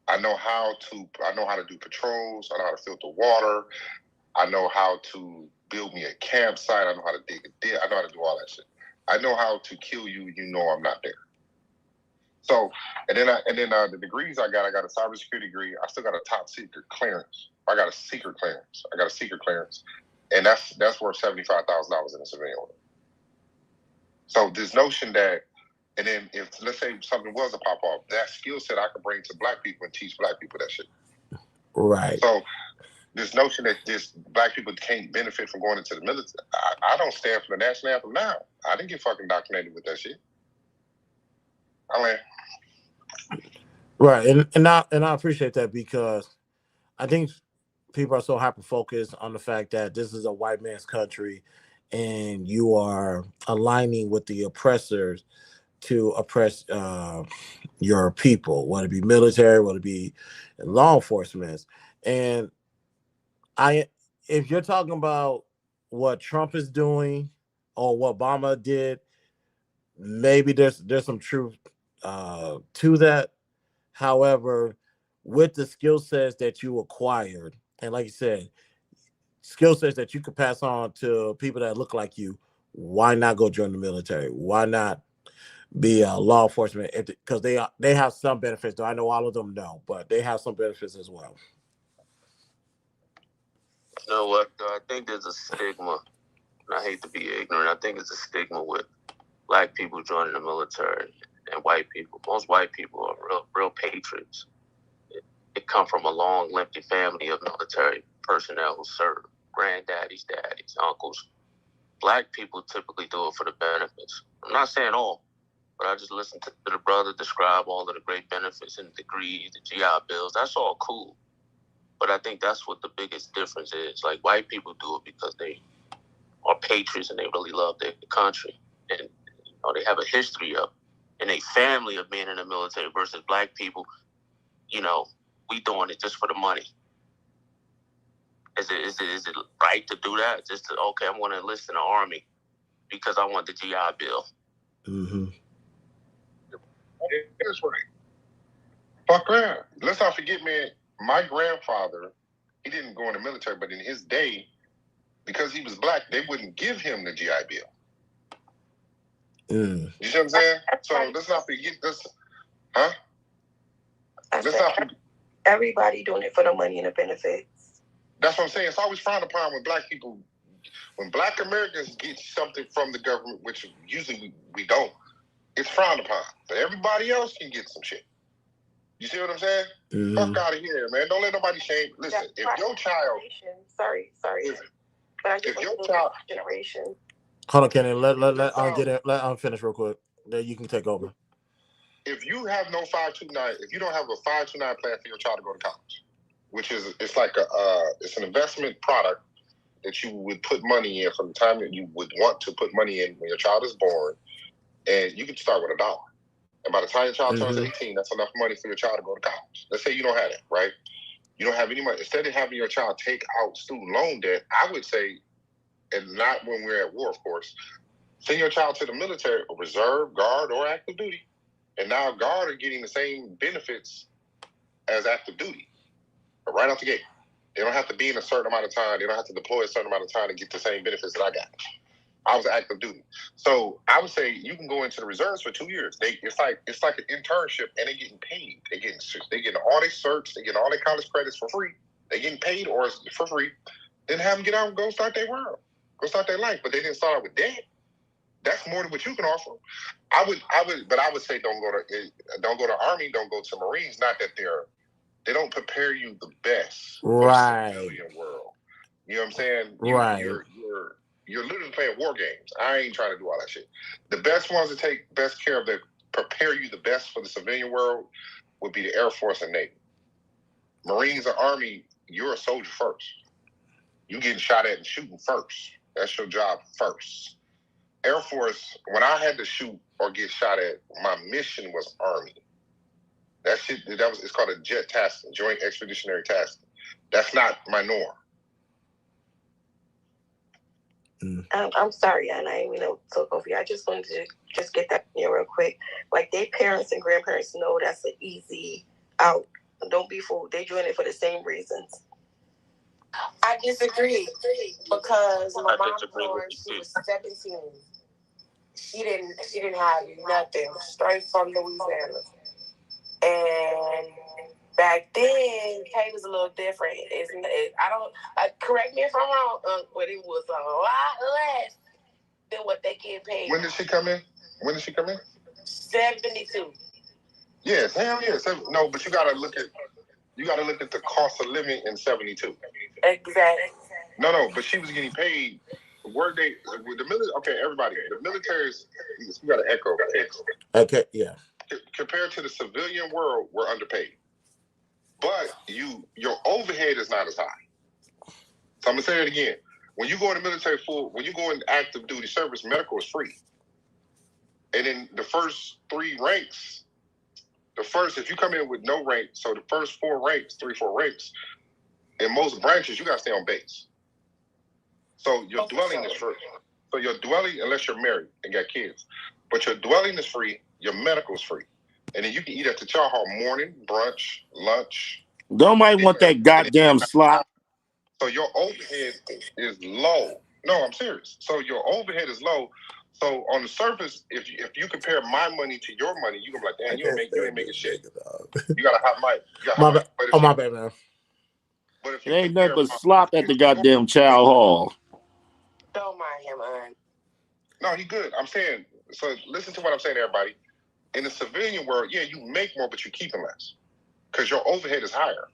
I know how to do patrols. I know how to filter water. I know how to build me a campsite. I know how to dig a ditch. I know how to do all that shit. I know how to kill you. You know I'm not there. So, and then the degrees I got a cybersecurity degree. I still got a top secret clearance. I got a secret clearance, and that's worth $75,000 in a civilian order. So this notion that And then if, let's say, something was a pop-off, that skill set I could bring to black people and teach black people that shit. Right. So this notion that black people can't benefit from going into the military, I don't stand for the national anthem now. I didn't get fucking indoctrinated with that shit. Right, and I appreciate that, because I think people are so hyper focused on the fact that this is a white man's country, and you are aligning with the oppressors to oppress your people, whether it be military, whether it be law enforcement. And if you're talking about what Trump is doing or what Obama did, maybe there's some truth to that. However, with the skill sets that you acquired, and like you said, skill sets that you could pass on to people that look like you, why not go join the military? Why not be a law enforcement? Because they have some benefits, though I know all of them don't, but they have some benefits as well. You know what? I think there's a stigma, and I hate to be ignorant. I think it's a stigma with black people joining the military and white people. Most white people are real patriots. It come from a long, lengthy family of military personnel who serve. Granddaddies, daddies, uncles. Black people typically do it for the benefits. I'm not saying all, but I just listened to the brother describe all of the great benefits and degrees, the GI Bills. That's all cool. But I think that's what the biggest difference is. Like, white people do it because they are patriots and they really love their country. And they have a history of, and a family of being in the military, versus black people, we doing it just for the money. Is it right to do that? Just to, okay, I'm going to enlist in the army because I want the GI Bill. Mm-hmm. It is right. Fuck yeah. Let's not forget, man, my grandfather, he didn't go in the military, but in his day, because he was black, they wouldn't give him the GI Bill. Mm. You see what I'm saying? So let's not forget this. Huh? Everybody doing it for the money and the benefits. That's what I'm saying. It's always frowned upon when black people, when black Americans get something from the government, which usually we don't, it's frowned upon. But everybody else can get some shit. You see what I'm saying? Mm-hmm. Fuck out of here, man. Don't let nobody shame. Listen, if your child... Sorry. But I just if your child... generation. Hold on, Kenny. Let finish real quick. Then you can take over. If you have no 529, if you don't have a 529 plan for your child to go to college, which is, it's like it's an investment product that you would put money in from the time that you would want to put money in when your child is born, and you can start with $1. And by the time your child turns 18, that's enough money for your child to go to college. Let's say you don't have that, right? You don't have any money. Instead of having your child take out student loan debt, I would say, and not when we're at war, of course, send your child to the military, reserve, guard, or active duty. And now guard are getting the same benefits as active duty, but right out the gate. They don't have to be in a certain amount of time. They don't have to deploy a certain amount of time to get the same benefits that I got. I was active duty. So I would say you can go into the reserves for 2 years. It's like an internship, and they're getting paid. They're getting all their certs, they're getting all their college credits for free. They're getting paid or for free. Then have them get out and go start their world. Go start their life. But they didn't start out with debt. That's more than what you can offer. I would say don't go to Army, don't go to Marines. Not that they don't prepare you the best for the civilian world. You know what I'm saying? You're literally playing war games. I ain't trying to do all that shit. The best ones to take best care of that prepare you the best for the civilian world would be the Air Force and Navy. Marines or Army, you're a soldier first. You getting shot at and shooting first. That's your job first. Air Force, when I had to shoot or get shot at, my mission was Army. That shit, it's called a JET tasking, Joint Expeditionary Tasking. That's not my norm. I'm sorry, and I didn't mean to talk over you. I just wanted to just get that in real quick. Like, their parents and grandparents know that's an easy out. Don't be fooled. They doing it for the same reasons. I disagree, because my mom born, she was 17. She didn't have nothing, straight from Louisiana. And back then, pay was a little different. Correct me if I'm wrong, but it was a lot less than what they get paid. When did she come in? 72. Yes, hell yeah. No, but you gotta look at the cost of living in 72. Exactly. No, but she was getting paid. Workday with the military. Okay, everybody. The military is. You got to echo. Okay, yeah. Compared to the civilian world, we're underpaid. But your overhead is not as high. So I'm gonna say it again. When you go in the military when you go in active duty service, medical is free. And in the first 3 ranks, if you come in with no rank, so the first 4 ranks, 3-4 ranks, in most branches, you gotta stay on base. So your dwelling is free. So your dwelling, unless you're married and got kids, but your dwelling is free, your medical is free. And then you can eat at the chow hall morning, brunch, lunch. Nobody want that goddamn slop. So your overhead is low. No, I'm serious. So your overhead is low. So on the surface, if you compare my money to your money, you can be like, damn, you ain't making shit. You got a hot mic. My bad, man. But if it ain't nothing but slop at the goddamn chow hall. Don't mind him, man. No, he good. I'm saying, so listen to what I'm saying, everybody. In the civilian world, yeah, you make more, but you're keeping less because your overhead is higher.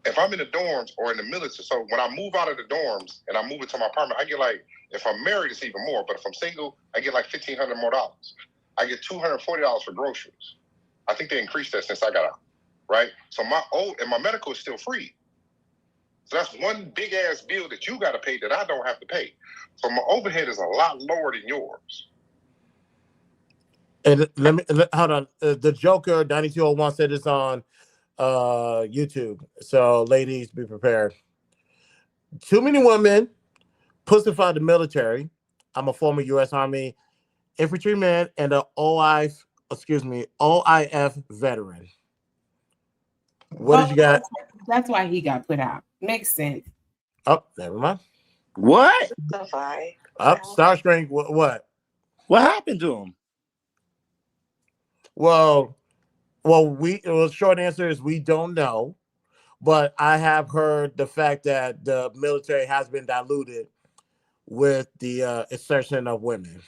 If I'm in the dorms or in the military, so when I move out of the dorms and I move into my apartment, I get like, if I'm married, it's even more. But if I'm single, I get like $1,500 more. I get $240 for groceries. I think they increased that since I got out, right? So my medical is still free. So that's one big ass bill that you got to pay that I don't have to pay. So my overhead is a lot lower than yours. And hold on. The Joker 9201 said it's on YouTube. So ladies, be prepared. Too many women pussified the military. I'm a former U.S. Army infantryman and an OIF veteran. What did you got? That's why he got put out. Makes sense. Oh, never mind. What? Up, Starscream. What? What happened to him? Well, short answer is we don't know, but I have heard the fact that the military has been diluted with the insertion of women.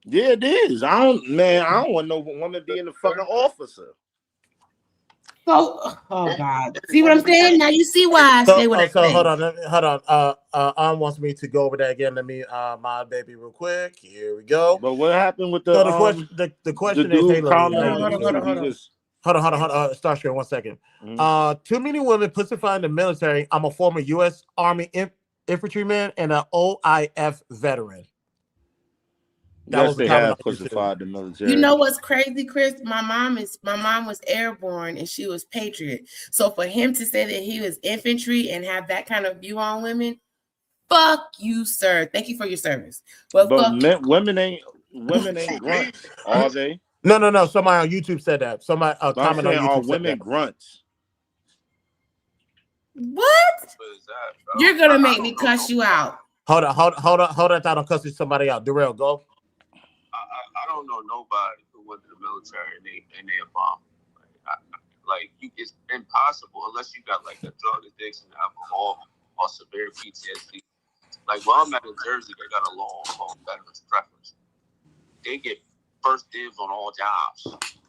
Yeah, it is. I don't want no woman being a fucking officer. So, oh God, see what I'm saying? Now you see why I say what I say. Hold on. Ann wants me to go over that again. Let me my baby real quick. Here we go. But what happened with the question the is, dude hold on. Start sharing 1 second. Too many women pussify in the military. I'm a former U.S. Army infantryman and an OIF veteran. Yes, they have pussified the military. You know what's crazy, Chris? My mom was airborne and she was patriot. So for him to say that he was infantry and have that kind of view on women, fuck you, sir. Thank you for your service. But women ain't grunts, are they? No. Somebody on YouTube said that. Somebody comment on YouTube are said women that. grunts? What? You're gonna make me cuss you out. Hold on. I don't cuss somebody out. Darrell, go. I don't know nobody who went to the military and they a bomb. It's impossible unless you got like a drug addiction, alcohol, or severe PTSD. Like where I'm at in Jersey, they got a law called veterans preference. They get first dibs on all jobs,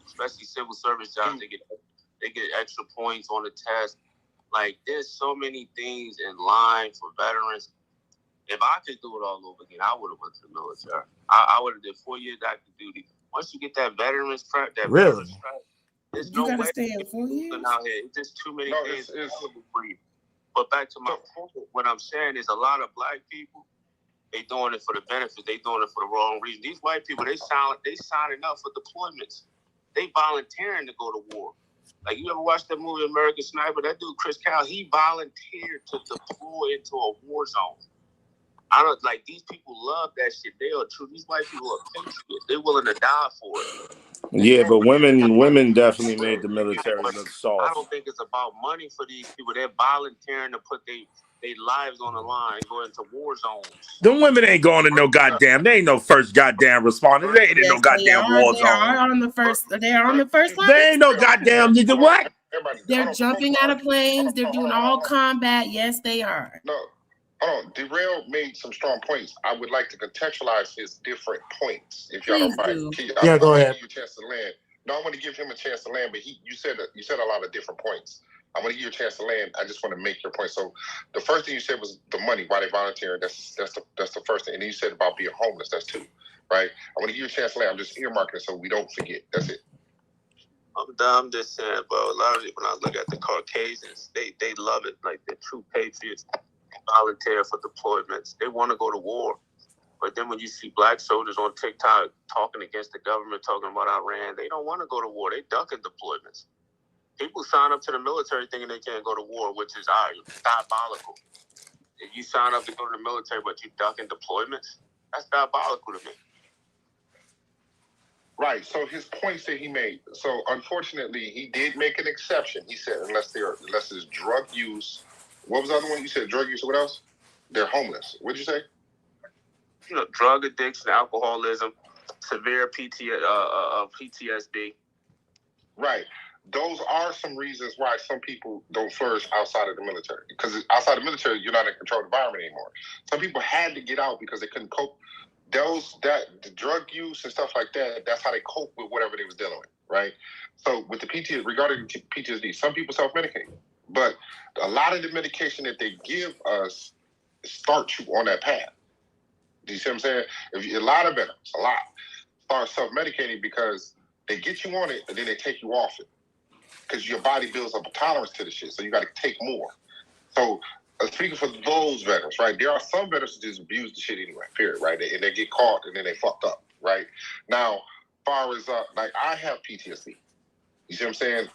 especially civil service jobs. They get extra points on the test. Like there's so many things in line for veterans. If I could do it all over again, I would have went to the military. I would have did 4 years active duty. Once you get that veterans prep, veterans prep, there's no way stay in 4 years out here. It's just too many things. But back to my point, what I'm saying is a lot of black people, they doing it for the benefit. They doing it for the wrong reason. These white people, they signing up for deployments. They volunteering to go to war. Like you ever watched that movie American Sniper? That dude Chris Kyle, he volunteered to deploy into a war zone. I don't like these people love that shit. They are true. These white people are patriots. They're willing to die for it. Yeah, but women definitely made the military look soft. I don't think it's about money for these people. They're volunteering to put their lives on the line and go into war zones. Them women ain't going to no goddamn. They ain't no first goddamn responders. They ain't in no goddamn war zone. They are on the first line. They ain't no goddamn. You do what? They're jumping out of planes. They're doing all combat. Yes, they are. No. Hold on, Darrell made some strong points. I would like to contextualize his different points, if y'all don't mind. Yeah, go ahead. Give you a chance to land. No, I want to give him a chance to land, but you said a lot of different points. I want to give you a chance to land. I just want to make your point. So the first thing you said was the money, why they volunteer. That's the first thing. And then you said about being homeless. That's two, right? I want to give you a chance to land. I'm just earmarking it so we don't forget. That's it. I'm just saying, bro. A lot of it, when I look at the Caucasians, they love it. Like they're true patriots, volunteer for deployments. They want to go to war. But then when you see black soldiers on TikTok talking against the government, talking about Iran, they don't want to go to war. They ducking deployments. People sign up to the military thinking they can't go to war, which is diabolical. If you sign up to go to the military but you ducking deployments, that's diabolical to me. Right. So his points that he made. So unfortunately, he did make an exception. He said unless there's drug use. What was the other one? You said drug use. What else? They're homeless. What'd you say? You know, drug addiction, alcoholism, severe PTSD. Right. Those are some reasons why some people don't flourish outside of the military. Because outside the military, you're not in a controlled environment anymore. Some people had to get out because they couldn't cope. The drug use and stuff like that, that's how they cope with whatever they was dealing with, right? So with the PTSD, regarding PTSD, some people self-medicate. But a lot of the medication that they give us starts you on that path. Do you see what I'm saying? A lot of veterans, start self-medicating because they get you on it and then they take you off it. Because your body builds up a tolerance to the shit, so you got to take more. So, speaking for those veterans, right? There are some veterans that just abuse the shit anyway, period, right? And they get caught and then they fucked up, right? Now, far as like I have PTSD. You see what I'm saying?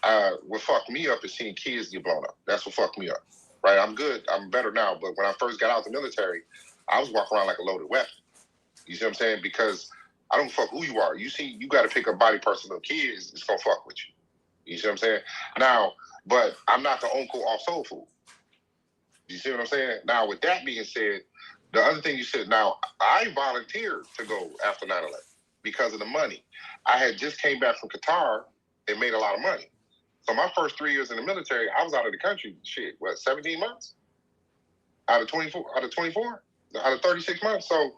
What fucked me up is seeing kids get blown up. That's what fucked me up, right? I'm good. I'm better now. But when I first got out of the military, I was walking around like a loaded weapon. You see what I'm saying? Because I don't fuck who you are. You see, you got to pick up body parts of little kids. It's gonna fuck with you. You see what I'm saying? Now, but I'm not the uncle off soul food. You see what I'm saying? Now, with that being said, the other thing you said, now, I volunteered to go after 9/11 because of the money. I had just came back from Qatar and made a lot of money. So my first 3 years in the military, I was out of the country, 17 months? Out of 24? Out of 36 months? So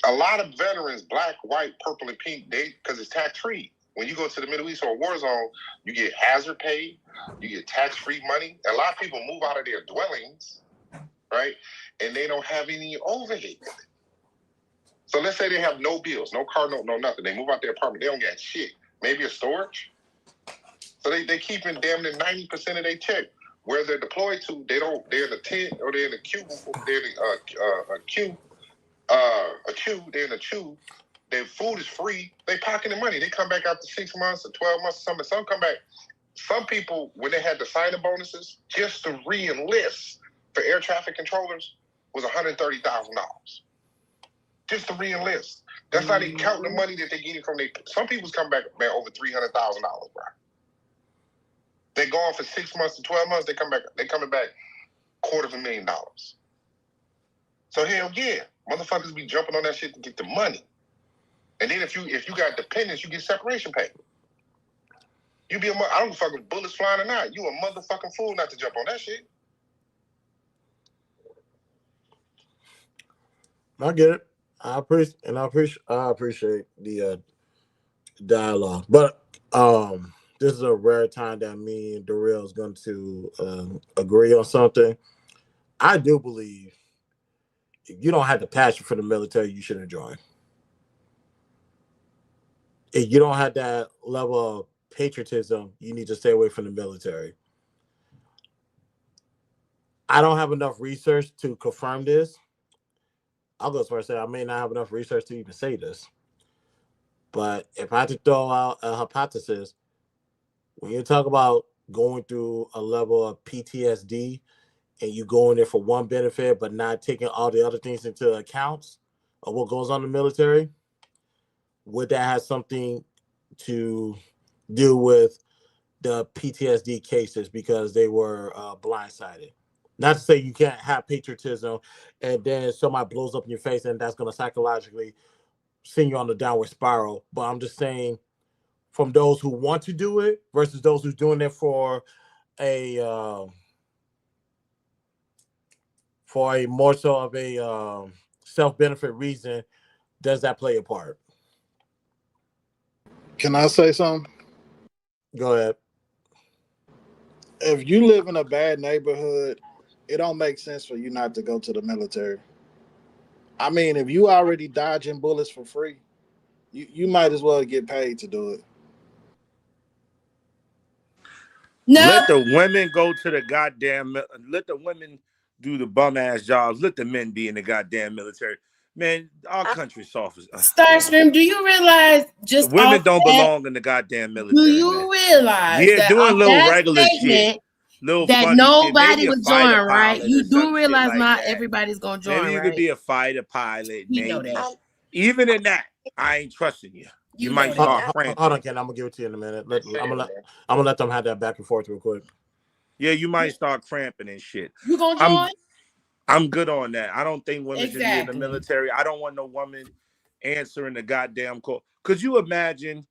a lot of veterans, black, white, purple, and pink, because it's tax-free. When you go to the Middle East or a war zone, you get hazard pay, you get tax-free money. A lot of people move out of their dwellings, right? And they don't have any overhead. So let's say they have no bills, no car, no nothing. They move out their apartment, they don't get shit. Maybe a storage. So they keeping damn near 90% of their check. Where they're deployed to, they're in a tent or they're in a cubicle, they're in they're in a queue. Their food is free. They pocketing money. They come back after 6 months or 12 months. Some come back. Some people, when they had the signing bonuses, just to re-enlist for air traffic controllers was $130,000. Just to re-enlist. That's how they count the money that they're getting from their. Some people's come back, man, over $300,000, bro. They go on for 6 months to 12 months. They come back. They coming back $250,000. So hell yeah, motherfuckers be jumping on that shit to get the money. And then if you got dependents, you get separation pay. You be I don't fuck with bullets flying or not. You a motherfucking fool not to jump on that shit. I get it. I appreciate the dialogue. But this is a rare time that me and Darrell is going to agree on something. I do believe if you don't have the passion for the military, you shouldn't join. If you don't have that level of patriotism, you need to stay away from the military. I don't have enough research to confirm this. I'll go as far as say I may not have enough research to even say this. But if I had to throw out a hypothesis, when you talk about going through a level of PTSD and you go in there for one benefit but not taking all the other things into account of what goes on in the military, would that have something to do with the PTSD cases because they were blindsided? Not to say you can't have patriotism and then somebody blows up in your face and that's going to psychologically send you on the downward spiral. But I'm just saying from those who want to do it versus those who's doing it for a for a more so of a self-benefit reason, does that play a part? Can I say something? Go ahead. If you live in a bad neighborhood, it don't make sense for you not to go to the military. I mean, if you already dodging bullets for free, you might as well get paid to do it. No. Let the women go to the goddamn. Let the women do the bum ass jobs. Let the men be in the goddamn military. Man, our country's soft as. Starscream, do you realize just Women off don't that, belong in the goddamn do military, you man. realize Yeah, that doing off little that regular shit, statement little that funny shit. nobody Maybe a would fighter join, right? pilot or You some do shit realize like not that. everybody's gonna join, Maybe you right? could be a fighter pilot, You know maybe. that. Even in that, I ain't trusting you. You You might know start that. cramping. Hold on, Ken. I'm gonna give it to you in a minute. I'm gonna let them have that back and forth real quick. Yeah, you might start cramping and shit. You gonna join? I'm good on that. I don't think women should be in the Exactly. military. I don't want no woman answering the goddamn call. Could you imagine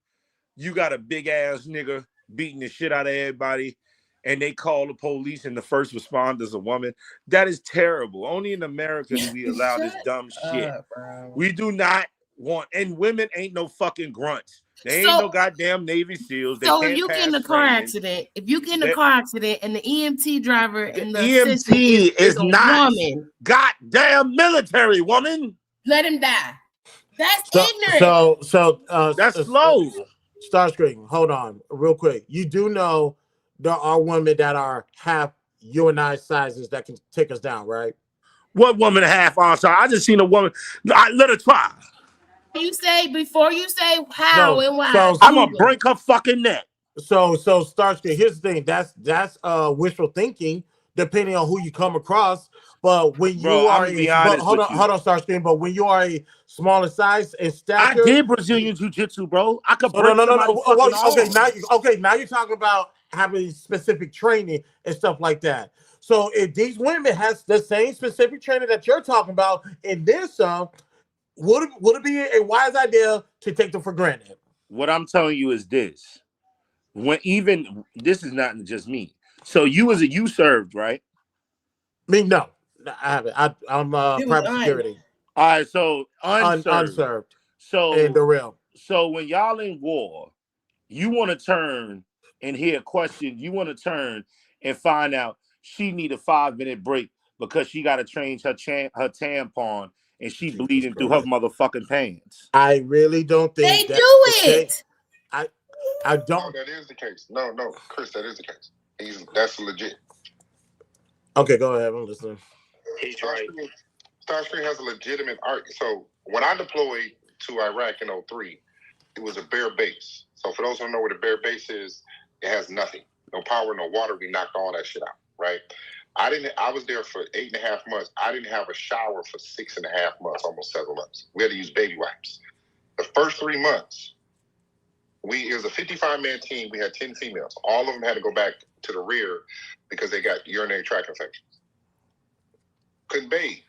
you got a big ass nigga beating the shit out of everybody and they call the police and the first responder's a woman? That is terrible. Only in America do we allow this dumb shit. We do not want, and women ain't no fucking grunts. They ain't no goddamn Navy SEAls. They So if can't you get in pass a car training. accident, and the EMT driver and the assistant EMT is a not woman, goddamn military, woman. let him die. That's ignorant. That's slow. Starscream, hold on, real quick. You do know there are women that are half you and I sizes that can take us down, right? What woman half on? Sorry, I just seen a woman. Let her try. Before you say how and why, I'm gonna break her fucking neck. So Starscream, here's the thing. That's wishful thinking, depending on who you come across. But when you are I'm gonna be honest hold with on, you. Starscream. But when you are a smaller size and stature, I did Brazilian jiu-jitsu, bro. I could break no. somebody's fucking arm. Now you're talking about having specific training and stuff like that. So if these women has the same specific training that you're talking about, and then some, would it be a wise idea to take them for granted? What I'm telling you is this: this is not just me. So you served, right? Me, no, I haven't. I'm private security. All right, so unserved. So in the real. So when y'all in war, you want to turn and hear a question. You want to turn and find out she need a 5-minute break because she got to change her tampon and she bleeding through her motherfucking pants. I really don't think they do it. I don't. No, that is the case. No, Chris, that is the case. That's legit. Okay, go ahead. I'm listening. Starscream has a legitimate argument. So when I deployed to Iraq in 2003, it was a bare base. So for those who don't know what a bare base is, it has nothing. No power, no water. We knocked all that shit out, right? I was there for 8.5 months. I didn't have a shower for 6.5 months, almost 7 months. We had to use baby wipes. The first 3 months, it was a 55-man team. We had 10 females. All of them had to go back to the rear because they got urinary tract infections. Couldn't bathe.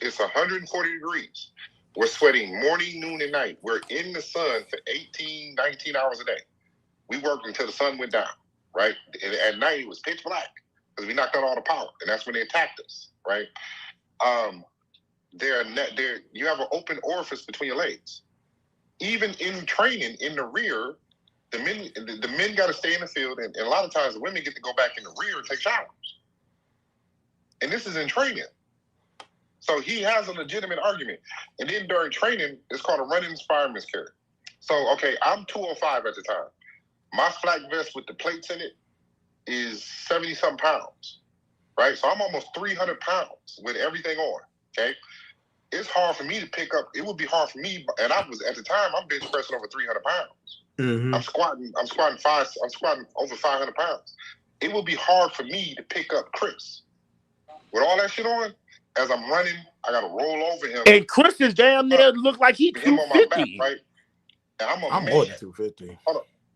It's 140 degrees. We're sweating morning, noon, and night. We're in the sun for 18, 19 hours a day. We worked until the sun went down, right? And at night, it was pitch black because we knocked out all the power, and that's when they attacked us, right? You have an open orifice between your legs. Even in training in the rear, the men got to stay in the field, and a lot of times the women get to go back in the rear and take showers. And this is in training. So he has a legitimate argument. And then during training, it's called a run-inspired miscarriage. So, okay, I'm 205 at the time. My flak vest with the plates in it is 70-something pounds, right? So I'm almost 300 pounds with everything on, okay? It's hard for me to pick up. It would be hard for me, and at the time, I'm bench pressing over 300 pounds. Mm-hmm. I'm squatting over 500 pounds. It would be hard for me to pick up Chris. With all that shit on, as I'm running, I got to roll over him. And Chris is damn near look like he's 250. On my back, right? And I'm more than 250.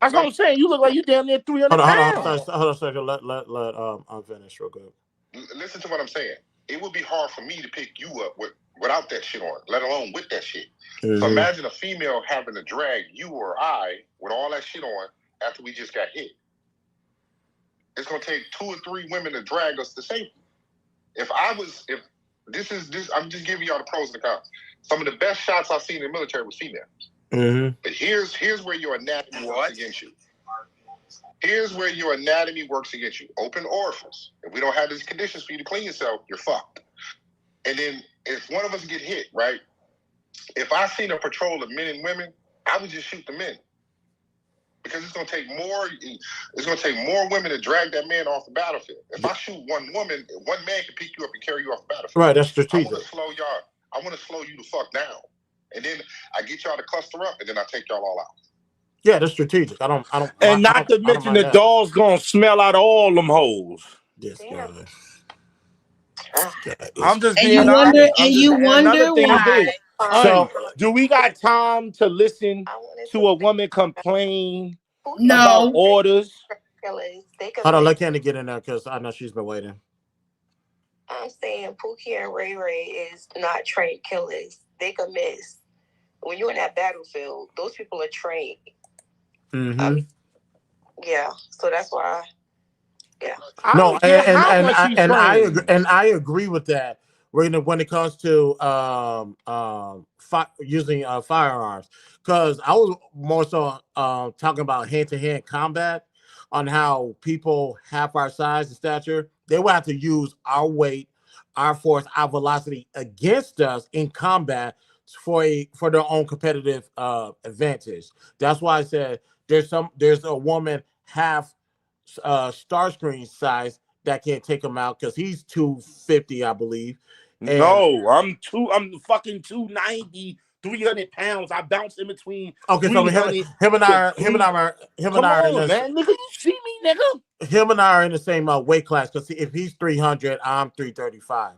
That's what I'm saying. You look like you damn near 300 pounds. Hold on a second. Let I'm finished real quick. Listen to what I'm saying. It would be hard for me to pick you up without that shit on, let alone with that shit. Mm-hmm. So imagine a female having to drag you or I with all that shit on after we just got hit. It's gonna take 2 or 3 women to drag us to safety. If I'm just giving y'all the pros and the cons. Some of the best shots I've seen in the military was female. Mm-hmm. But here's where your anatomy works against you. Here's where your anatomy works against you. Open orifice. If we don't have these conditions for you to clean yourself, you're fucked. And then if one of us get hit, right? If I seen a patrol of men and women, I would just shoot the men. Because it's gonna take more women to drag that man off the battlefield. If I shoot one woman, one man can pick you up and carry you off the battlefield. Right, that's strategic. I want to slow you the fuck down. And then I get y'all to cluster up and then I take y'all all out. Yeah, that's strategic. I don't And not to mention the dog's gonna smell out of all them holes. This guy. I'm just being honest. Another thing is this. Do we got time to listen to a woman complain about orders? Hold on, let Candy get in there because I know she's been waiting. I'm saying Pookie and Ray Ray is not trained killers. They could miss. When you're in that battlefield, those people are trained. Mm-hmm. Yeah, so that's why. Yeah. No, and I agree with that. When it comes to using firearms, because I was more so talking about hand-to-hand combat on how people half our size and stature, they will have to use our weight, our force, our velocity against us in combat for their own competitive advantage. That's why I said there's a woman half Starscream size that can't take him out because he's 250, I believe. And no, I'm fucking 290, 300 pounds. I bounce in between. Okay, so him and I are man, nigga, you see me, nigga. Him and I are in the same weight class because if he's 300, I'm 335.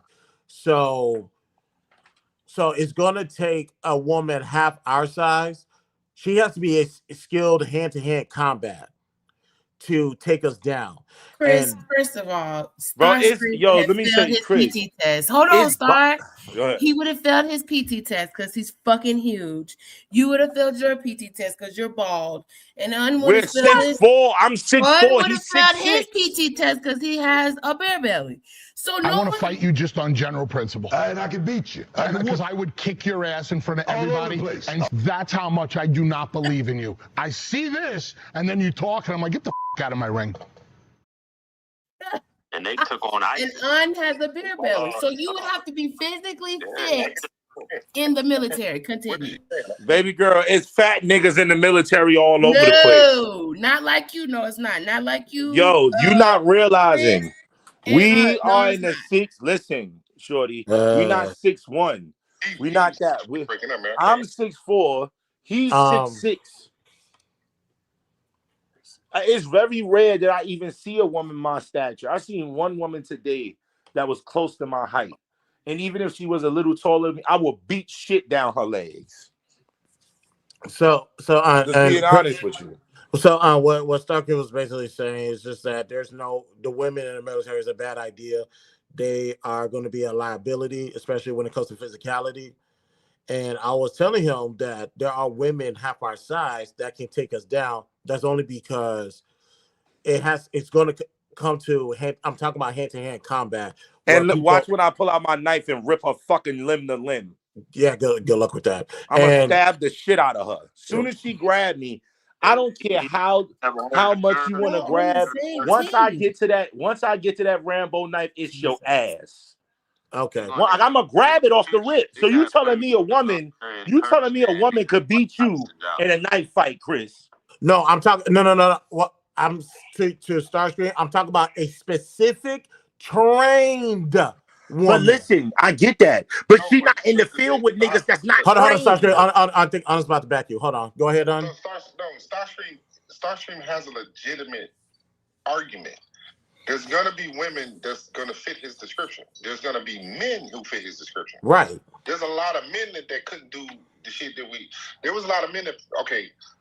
So it's gonna take a woman half our size. She has to be a skilled hand-to-hand combat to take us down. Chris, first of all, let me say, his Chris, PT test. Hold on, Star. He would have failed his PT test because he's fucking huge. You would have failed your PT test because you're bald. And we're 6'4". I'm 6'4". Would have failed his PT test because he has a bear belly. So I want to fight you just on general principle. And I can beat you. Because I would kick your ass in front of everybody. And that's how much I do not believe in you. I see this, and then you talk, and I'm like, get the out of my ring. And they took on ice. And has a beer belly. So you would have to be physically fit in the military. Continue. Baby girl, it's fat niggas in the military all over the place. No, not like you. No, it's not. Not like you. Yo, you not realizing. We are in the six. Listen, shorty, we not 6'1". We not that. I'm 6'4". He's 6'6". It's very rare that I even see a woman my stature. I seen one woman today that was close to my height, and even if she was a little taller than me, I would beat shit down her legs. So just being honest with you. So what Starkey was basically saying is just that the women in the military is a bad idea. They are going to be a liability, especially when it comes to physicality. And I was telling him that there are women half our size that can take us down. That's only because it's going to come to I'm talking about hand-to-hand combat. And watch when I pull out my knife and rip her fucking limb to limb. Yeah, good luck with that. I'm gonna stab the shit out of her. As soon as she grabbed me, I don't care how much you want to grab. Once I get to that Rambo knife, it's your ass. Okay. Well, I'm gonna grab it off the rip. So you telling me a woman could beat you in a knife fight, Chris? No, I'm talking. No. Well, I'm to Starscream. I'm talking about a specific trained woman. But listen, I get that. But she's not in the field with niggas that's not Hold on, Starscream. I think I'm about to back you. Hold on. Go ahead, on. Starscream has a legitimate argument. There's gonna be women that's gonna fit his description. There's gonna be men who fit his description. Right. There's a lot of men that couldn't do the shit that there was a lot of men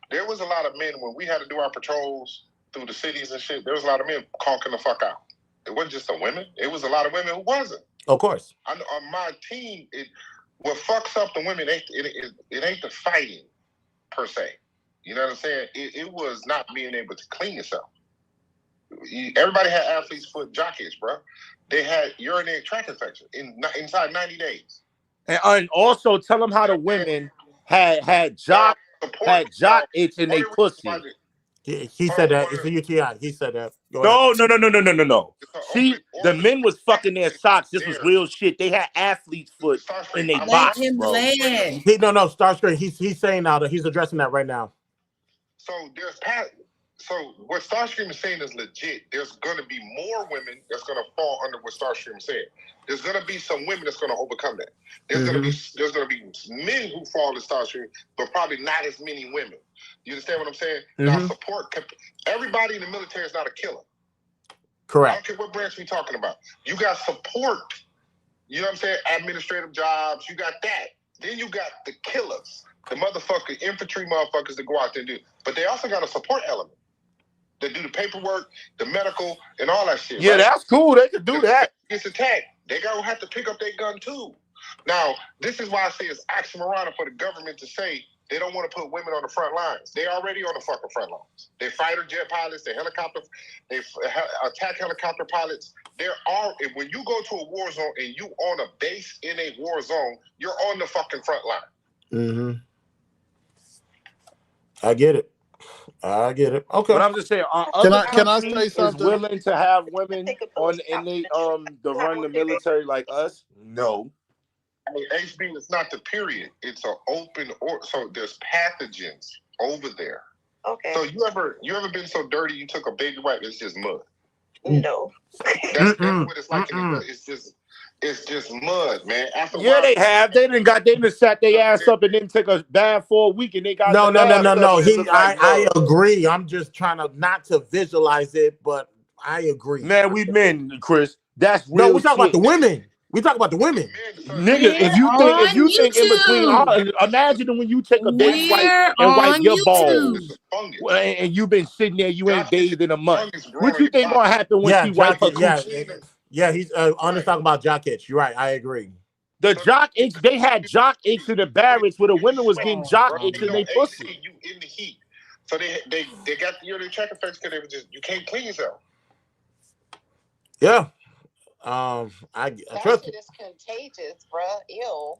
there was a lot of men when we had to do our patrols through the cities and shit. There was a lot of men conking the fuck out. It wasn't just the women. It was a lot of women who wasn't. Of course. On my team, what fucks up the women it ain't the fighting per se. You know what I'm saying? It was not being able to clean yourself. Everybody had athlete's foot jackets, bro. They had urinary tract infection inside 90 days. And also tell them how the women had jock itch in their pussy. He said that. It's a UTI. He said that. No. See, the men was fucking their socks. This was real shit. They had athlete's foot in their box, bro. No, Starscream. He's saying now that he's addressing that right now. So So what Starscream is saying is legit. There's going to be more women that's going to fall under what Starscream said. There's going to be some women that's going to overcome that. There's going to be men who fall in Starscream, but probably not as many women. You understand what I'm saying? Now, support. Everybody in the military is not a killer. Correct. I don't care what branch we're talking about. You got support. You know what I'm saying? Administrative jobs. You got that. Then you got the killers, the motherfucking infantry motherfuckers that go out there and do. But they also got a support element. They do the paperwork, the medical, and all that shit. Yeah, right? That's cool. They can do that. It's attacked. They gonna have to pick up their gun too. Now, this is why I say it's oxymoron for the government to say they don't want to put women on the front lines. They already on the fucking front lines. They fighter jet pilots, they attack helicopter pilots. There are, when you go to a war zone and you on a base in a war zone, you're on the fucking front line. I get it. Okay. But I'm just saying, can I say something? Is willing to have women in the to run the military like us? No. I mean, HB is not the period. It's an open so there's pathogens over there. Okay. So you ever been so dirty you took a baby wipe? It's just mud. No. That's what it's like. It's just mud, man. After yeah, they have. They done sat their ass up and then took a bath for a week and they got no. I like, agree. I'm just trying to not to visualize it, but I agree. Man, we men, Chris. That's real. No, we talk about the women. We talk about the women. Nigga, if you think in between, imagine when you take a baby wipe and wipe your balls, and you've been sitting there, you ain't bathed in a month. What you think gonna happen when she wipe her coochie? Yeah, he's honest talking about jock itch. You're right. I agree. The jock itch, they had jock itch in the barracks where the women was getting jock itch in their pussy. You in the heat, so they got the urinary tract infection because they were just you can't clean yourself. Yeah. I trust it. It's contagious, bro. Ew.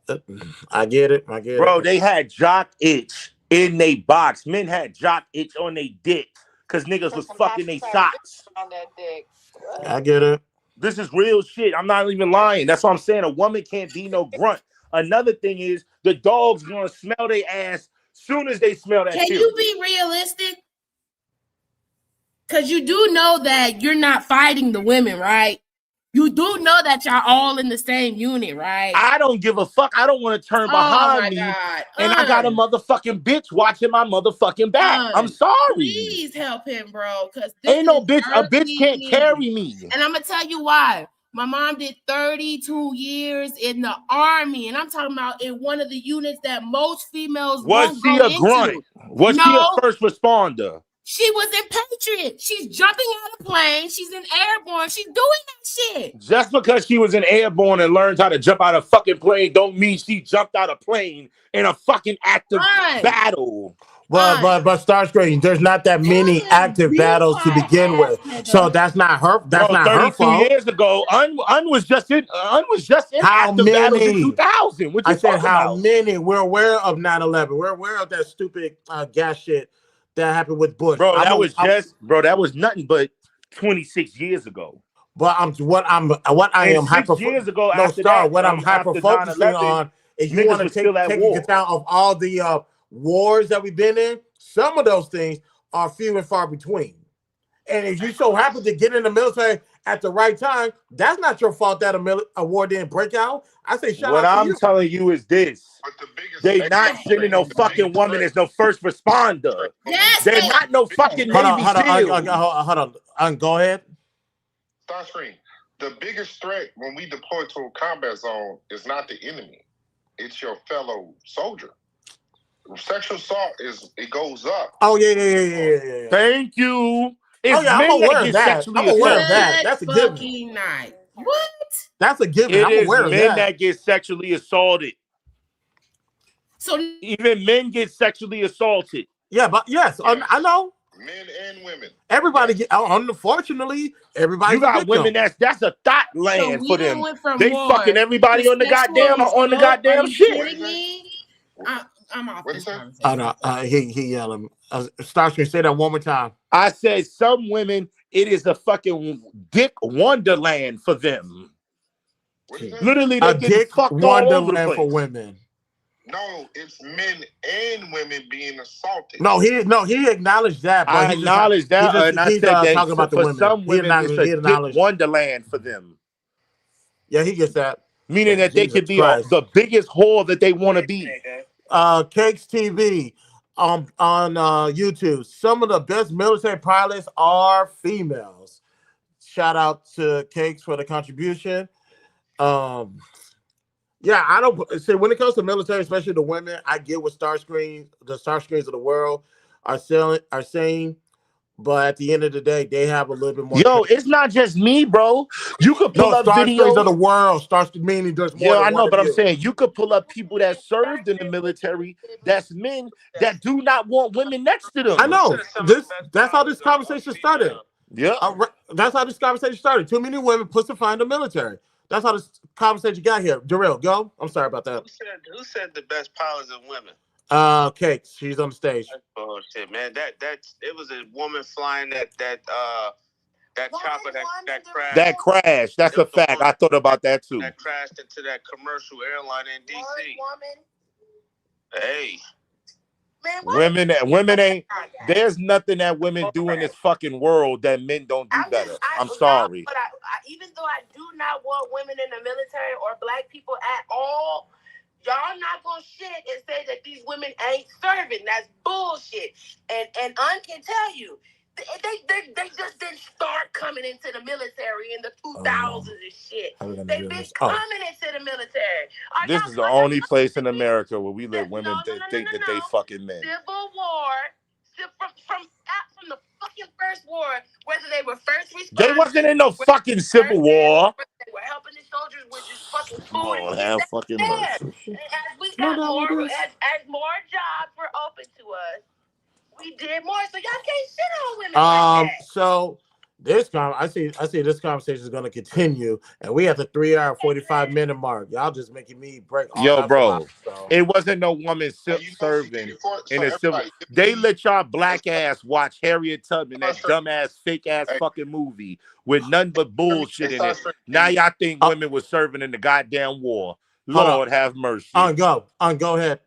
I get it. Bro, they had jock itch in their box. Men had jock itch on their dick because niggas was fucking their socks. On that dick. I get it. This is real shit. I'm not even lying. That's what I'm saying. A woman can't be no grunt. Another thing is the dog's gonna smell their ass soon as they smell that. Can you be realistic? Because you do know that you're not fighting the women, right? You do know that y'all all in the same unit, right? I don't give a fuck. I don't want to turn behind me. And I got a motherfucking bitch watching my motherfucking back. I'm sorry. Please help him, bro. Because ain't no bitch. A bitch can't carry me. And I'm going to tell you why. My mom did 32 years in the Army. And I'm talking about in one of the units that most females was she a grunt? Was she a first responder? She was in Patriot. She's jumping out of planes. She's in airborne. She's doing that shit. Just because she was in airborne and learned how to jump out of fucking plane don't mean she jumped out of plane in a fucking active battle. But Starscream, there's not that many active battles to begin with. So that's not her. That's not her fault. 32 years ago, Un was just in active battles in 2000. What you I said how about? many? We're aware of 9/11. We're aware of that stupid gas shit that happened with Bush. Bro, that was nothing but 26 years ago. But what I am hyper years ago no after star. that, What I'm hyper focusing on is you want to take into account of all the wars that we've been in. Some of those things are few and far between. And if you so happen to get in the military at the right time, that's not your fault that a war didn't break out. I say shout what out I'm to you. telling you is this. They not sending no fucking woman as no first responder. Yes, they're not no fucking Navy SEAL. Hold on. Go ahead. Starscream. The biggest threat when we deploy to a combat zone is not the enemy. It's your fellow soldier. Sexual assault it goes up. Oh yeah. Thank you. I'm aware of that. I'm aware of that. That's a given. What? That's a given. I'm aware of men that get sexually assaulted. So even men get sexually assaulted. Yeah, but yes, I know. Men and women. Everybody get. Unfortunately, everybody's You got women that's a thought land for them. They fucking everybody on the goddamn shit. Kidding me? I'm off this conversation. Oh no, he yelling. Starscream, say that one more time. I said some women, it is a fucking dick wonderland for them. Literally, they get fucked all over the place. For women. No, it's men and women being assaulted. No, he acknowledged that. But I acknowledge that, and I said that talking about the for women. some women, it's a dick wonderland for them. Yeah, he gets that. Meaning that they could be the biggest whore that they want to be. Cakes TV on YouTube. Some of the best military pilots are females. Shout out to Cakes for the contribution. Yeah, I don't see when it comes to military, especially the women. I get what the Starscreams of the world are saying, but at the end of the day, they have a little bit more. Yo, it's not just me, bro. You could pull up videos of the world. Meaning there's more. Yeah, I know, but I'm saying you could pull up people that served in the military. That's men that do not want women next to them. I know. That's how this conversation started. Yeah, that's how this conversation started. Too many women pussifying the military. That's how this conversation got here. Darrell, go. I'm sorry about that. Who said the best pilots are women? Cakes. She's on the stage. That's bullshit, man. It was a woman flying that chopper that crashed. That crashed. That's a fact. I thought about that too. That crashed into that commercial airline in DC. Hey. Man, women ain't. There's nothing that women do in this fucking world that men don't do better. I'm sorry. But even though I do not want women in the military or black people at all, y'all not gonna shit and say that these women ain't serving. That's bullshit. And Un can tell you, they just didn't start coming into the military in the 2000s and shit. They've been coming into the military. This is the only place in America where we let women think that they fucking men. Civil War, from the fucking first war, whether they were first responders. They wasn't in no fucking Civil War. They were helping the soldiers with just fucking food. Oh, have fucking mercy. As we got as more jobs were open to us, we did more. So y'all can't shit on women like that. So I see this conversation is going to continue, and we at the 3 hour 45-minute mark. Y'all just making me break. Yo, bro, it wasn't no woman serving in a civil. They let y'all black ass watch Harriet Tubman, that dumbass fake ass fucking movie with nothing but bullshit in it. Now y'all think women was serving in the goddamn war. Lord have mercy. Go ahead.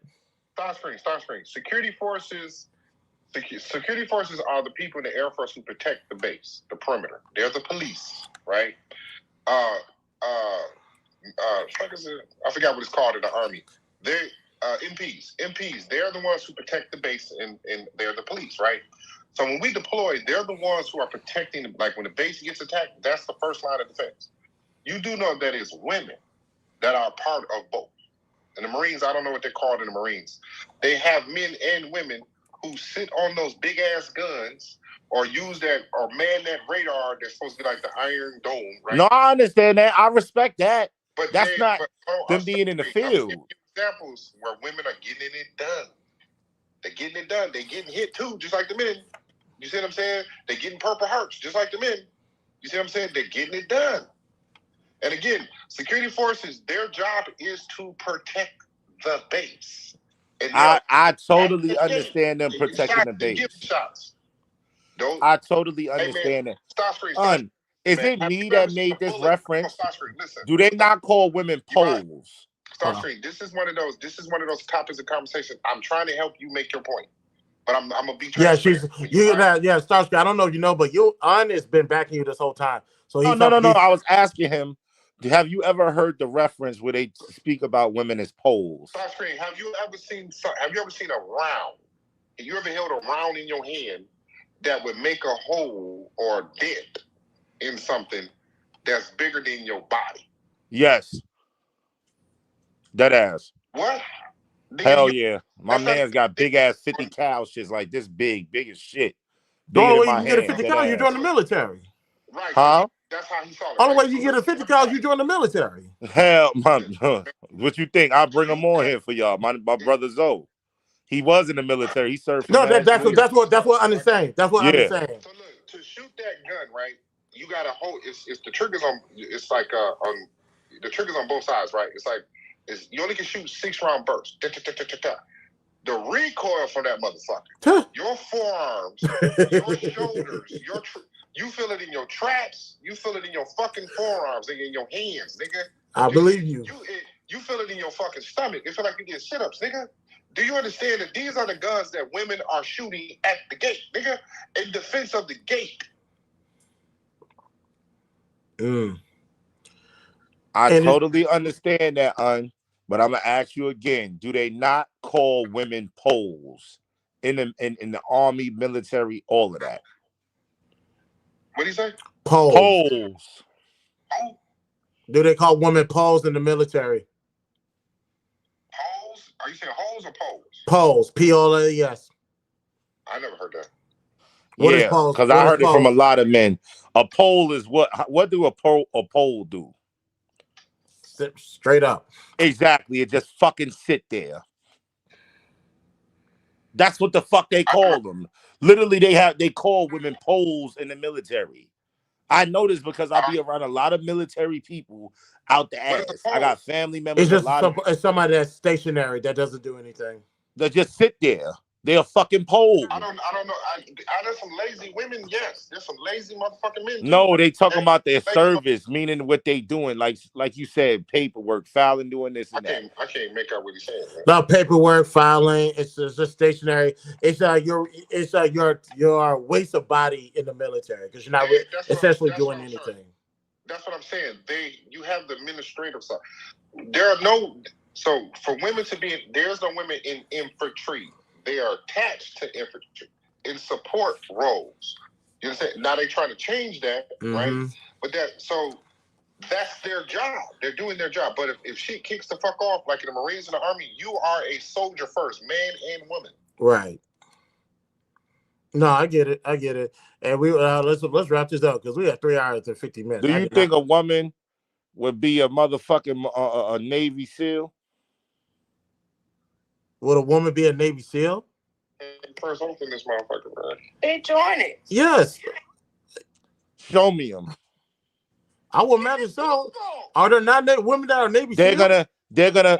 Starscream. Security forces are the people in the Air Force who protect the base, the perimeter. They're the police, right? I forgot what it's called in the Army. They're MPs. They're the ones who protect the base, and they're the police, right? So when we deploy, they're the ones who are protecting. Like when the base gets attacked, that's the first line of defense. You do know that it's women that are part of both. In the Marines, I don't know what they're called in the Marines. They have men and women who sit on those big ass guns or use that or man that radar that's supposed to be like the Iron Dome, right? No, I understand that. I respect that. But that's not them being in the field. Examples where women are getting it done. They're getting it done. They're getting hit too, just like the men. You see what I'm saying? They're getting Purple Hearts, just like the men. You see what I'm saying? They're getting it done. And again, security forces, their job is to protect the base. I totally understand them protecting the base. I totally understand that. Is it me that made this reference? Do they not call women poles? Starscream, this is one of those topics of conversation. I'm trying to help you make your point, but I'm gonna be transparent. Starscream. I don't know if you know, but Un has been backing you this whole time. So no. I was asking him. Have you ever heard the reference where they speak about women as poles? Starscream, have you ever seen a round? Have you ever held a round in your hand that would make a hole or a dent in something that's bigger than your body? Yes. That ass. What? Hell yeah. My man's got big ass 50 cal shits like this big as shit. The way you get a 50 cal, you join the military. Right. Huh? That's how he saw it. Only way you get a 50 cal, you join the military. Hell, what you think? I'll bring them on here for y'all. My brother Zoe. He was in the military. He served for No, mad that's years. what I'm saying. That's what I'm Yeah. saying. So look, to shoot that gun, right? You gotta hold. It's the triggers on. It's like on the triggers on both sides, right? It's like you only can shoot 6-round bursts. The recoil from that motherfucker, your forearms, your shoulders, you feel it in your traps, you feel it in your fucking forearms and in your hands, nigga. I believe you. You feel it in your fucking stomach. It feel like you did sit-ups, nigga. Do you understand that these are the guns that women are shooting at the gate, nigga? In defense of the gate. I totally understand that, but I'm gonna ask you again: do they not call women poles in the army, military, all of that? What do you say? Poles. Do they call women poles in the military? Poles? Are you saying holes or poles? Poles. P-O-L-E-S. I never heard that. What is Yeah, poles? because I heard it from a lot of men. A pole is what? What do a pole do? Sit straight up. Exactly. It just fucking sit there. That's what the fuck they call them. Literally, they call women poles in the military. I know this because I be around a lot of military people out the ass. I got family members. It's just it's somebody that's stationary that doesn't do anything. They just sit there. They're a fucking pole. I don't know. Are there some lazy women? Yes. There's some lazy motherfucking men. No, they talking about their service, meaning what they doing. Like you said, paperwork, filing, doing this and that. I can't make out what he's saying. Man. No paperwork, filing. It's just stationary. It's your waste of body in the military because you're not essentially doing anything. That's what I'm saying. You have the administrative side. There are no. So for women to be, there's no women in infantry. They are attached to infantry in support roles. You understand? Now they're trying to change that, right? But that's their job. They're doing their job. But if shit kicks the fuck off, like in the Marines and the Army, you are a soldier first, man and woman. Right. No, I get it. And we let's wrap this up because we have 3 hours and 50 minutes. Do you think a woman would be a motherfucking a Navy SEAL? Would a woman be a Navy SEAL? First open this motherfucker, man. They join it. Yes. Show me them. I would imagine so. Are there not women that are Navy SEALs? They're gonna.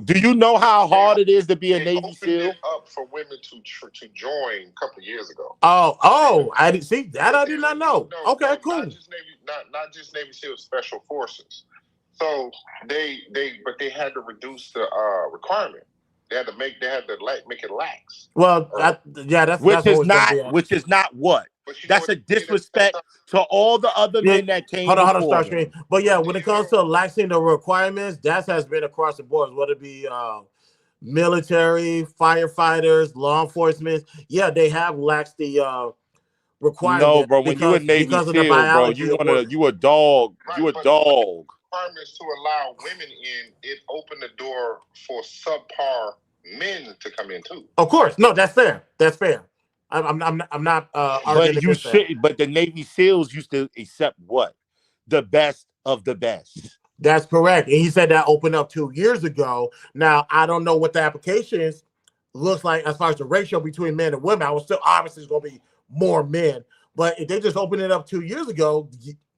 Do you know how hard it is to be a Navy SEAL? It up for women to join a couple of years ago. Oh! I didn't see that. I did not know. Okay, cool. Not just Navy SEAL Special Forces. So they had to reduce the requirement. They had to make it lax. Well, that's which is not what. That's a disrespect to all the other men that came. Hold on, start screen. But yeah, when it comes to laxing the requirements, that has been across the board. Whether it be military, firefighters, law enforcement, they have laxed the requirements. No, bro. When you a Navy SEAL, bro, you a dog. You a dog. Requirements to allow women in, it opened the door for subpar men to come in too. Of course, no, that's fair. That's fair. I'm not. But you should. But the Navy SEALs used to accept what? The best of the best. That's correct. And he said that opened up 2 years ago. Now I don't know what the applications looks like as far as the ratio between men and women. I was still obviously going to be more men, but if they just opened it up 2 years ago.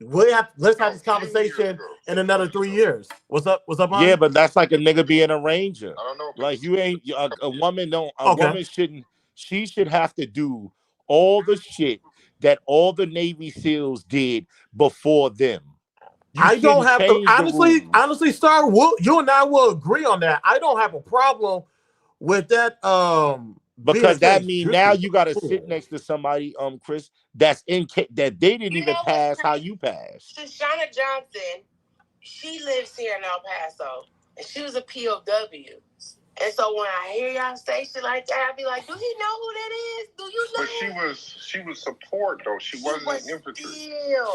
Let's have this conversation in another 3 years. What's up? Mom? Yeah, but that's like a nigga being a ranger. I don't know. Like you ain't a woman. Don't woman shouldn't. She should have to do all the shit that all the Navy SEALs did before them. I don't have to honestly, Star. You and I will agree on that. I don't have a problem with that. Because that means now you got to sit next to somebody, Chris, that they didn't even pass how you passed. Shoshana Johnson, she lives here in El Paso, and she was a POW. And so when I hear y'all say shit like that, I be like, do he know who that is? Do you know? But she was support though. She wasn't infantry.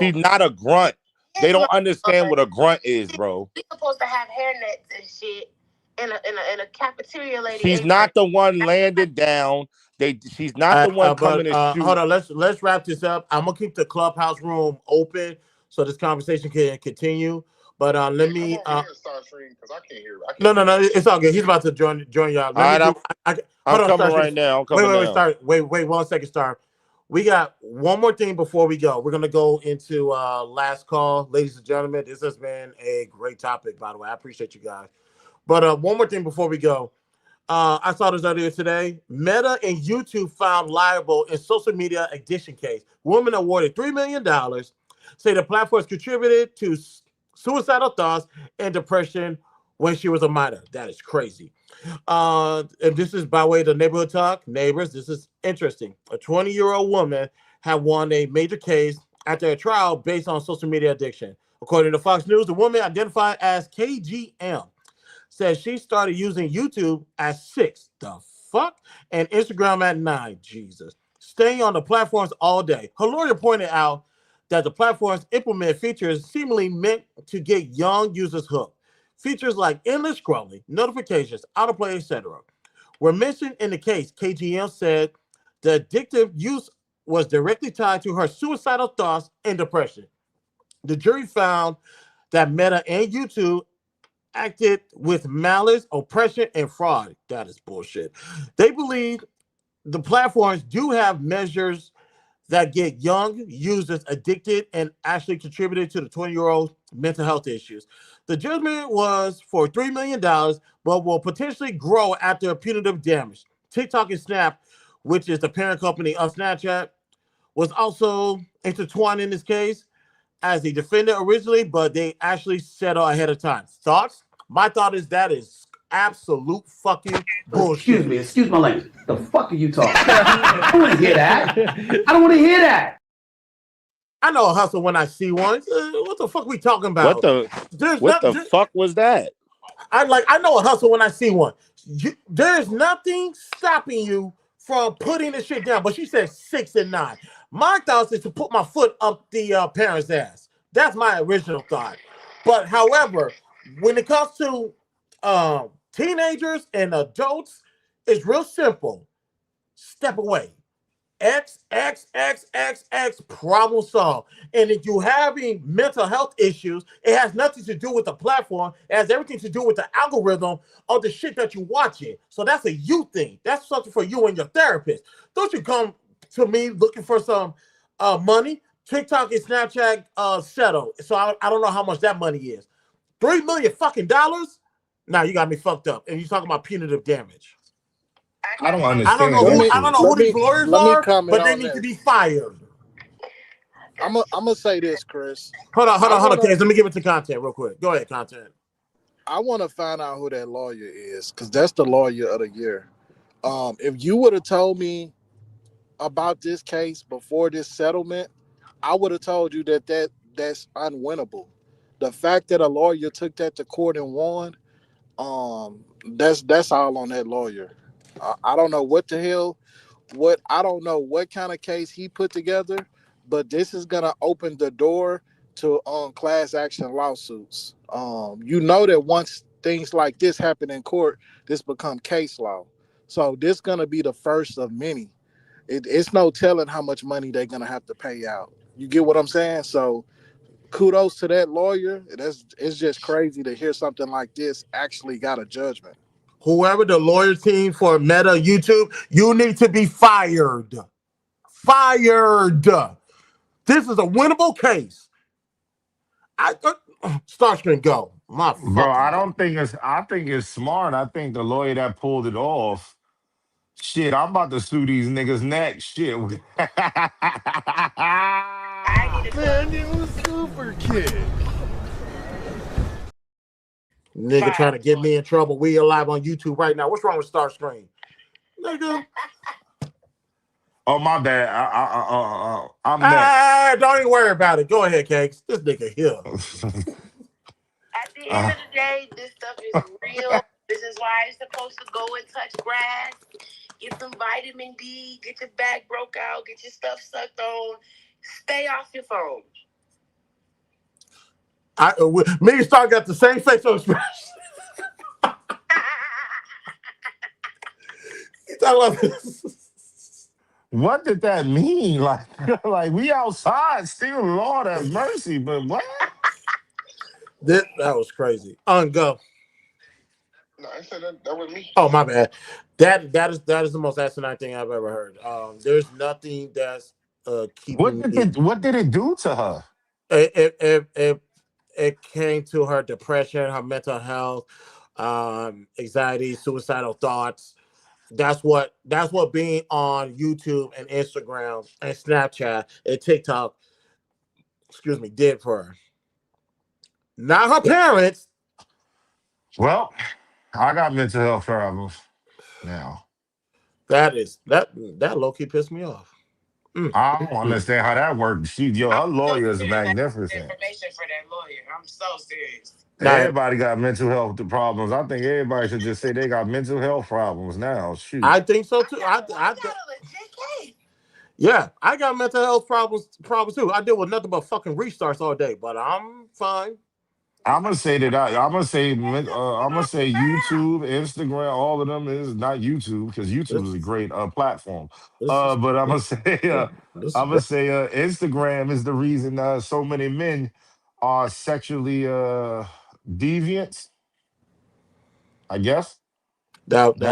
She's not a grunt. They don't understand what a grunt is, bro. We're supposed to have hairnets and shit. In a cafeteria lady. She's not the one landing down. She's not the one coming to shoot. Hold on, let's wrap this up. I'm gonna keep the clubhouse room open so this conversation can continue. But let me. Starscream, because I can't hear. No, it's all good. He's about to join y'all. All right, hold I'm on, coming Star. right now. I'm coming now. Wait 1 second, Star. We got one more thing before we go. We're gonna go into last call, ladies and gentlemen. This has been a great topic, by the way. I appreciate you guys. But one more thing before we go. I saw this earlier today. Meta and YouTube found liable in social media addiction case. Woman awarded $3 million. Say the platforms contributed to suicidal thoughts and depression when she was a minor. That is crazy. And this is by way of the neighborhood talk. Neighbors, this is interesting. A 20-year-old woman had won a major case after a trial based on social media addiction. According to Fox News, the woman identified as KGM says she started using YouTube at 6. The fuck? And Instagram at 9. Jesus. Staying on the platforms all day. Her lawyer pointed out that the platforms implement features seemingly meant to get young users hooked. Features like endless scrolling, notifications, autoplay, etc. were mentioned in the case. KGM said the addictive use was directly tied to her suicidal thoughts and depression. The jury found that Meta and YouTube acted with malice, oppression, and fraud. That is bullshit. They believe the platforms do have measures that get young users addicted and actually contributed to the 20-year-old mental health issues. The judgment was for $3 million, but will potentially grow after punitive damage. TikTok and Snap, which is the parent company of Snapchat, was also intertwined in this case as a defendant originally, but they actually settled ahead of time. Thoughts? My thought is that is absolute fucking bullshit. Excuse my language. The fuck are you talking? I don't want to hear that. I don't want to hear that. I know a hustle when I see one. What the fuck we talking about? What the fuck was that? I know a hustle when I see one. There's nothing stopping you from putting this shit down. But she said 6 and 9. My thoughts is to put my foot up the parent's ass. That's my original thought. But however, when it comes to teenagers and adults, it's real simple. Step away. X, problem solved. And if you're having mental health issues, it has nothing to do with the platform. It has everything to do with the algorithm of the shit that you're watching. So that's a you thing. That's something for you and your therapist. Don't you come to me looking for some money. TikTok and Snapchat settled. So I don't know how much that money is. $3 million fucking dollars? Now you got me fucked up. And you're talking about punitive damage. I don't understand. I don't know who these lawyers are, but they need to be fired. I'm gonna say this, Chris. Hold on, Case. Let me give it to Content real quick. Go ahead, Content. I want to find out who that lawyer is, because that's the lawyer of the year. If you would have told me about this case before this settlement, I would have told you that's unwinnable. The fact that a lawyer took that to court and won, that's all on that lawyer. I don't know what the hell, I don't know what kind of case he put together, but this is gonna open the door to class action lawsuits. You know that once things like this happen in court, this become case law. So this gonna be the first of many. It's no telling how much money they're gonna have to pay out. You get what I'm saying? So kudos to that lawyer. It's just crazy to hear something like this actually got a judgment. Whoever the lawyer team for Meta YouTube, you need to be fired. Fired. This is a winnable case. Starscream, go. Bro, I think it's smart. I think the lawyer that pulled it off. Shit, I'm about to sue these niggas next. Shit. Man, it was super kick. Nigga trying to get me in trouble. We are live on YouTube right now. What's wrong with Starscream? Nigga. Oh, my bad. I'm next. Don't even worry about it. Go ahead, Cakes. This nigga here. At the end of the day, this stuff is real. This is why you're supposed to go and touch grass, get some vitamin D, get your back broke out, get your stuff sucked on. Stay off your phone. Me and Star got the same facial expression. What did that mean? Like we outside still, Lord have mercy, but what? That was crazy. On go. No, I said that was me. Oh my bad. That is the most asinine thing I've ever heard. There's nothing that's keeping me. What did it do to her? It came to her depression, her mental health, anxiety, suicidal thoughts. That's what being on YouTube and Instagram and Snapchat and TikTok, excuse me, did for her. Not her parents. Well, I got mental health problems now. That low key pissed me off. I don't understand how that works. Her lawyer is magnificent. Information for that lawyer. I'm so serious. Everybody got mental health problems. I think everybody should just say they got mental health problems now. Shoot. I think so too. Yeah, I got mental health problems too. I deal with nothing but fucking restarts all day, but I'm fine. I'm gonna say YouTube, Instagram, all of them is not YouTube because YouTube is a great platform. But I'm gonna say Instagram is the reason so many men are sexually deviant. I guess now.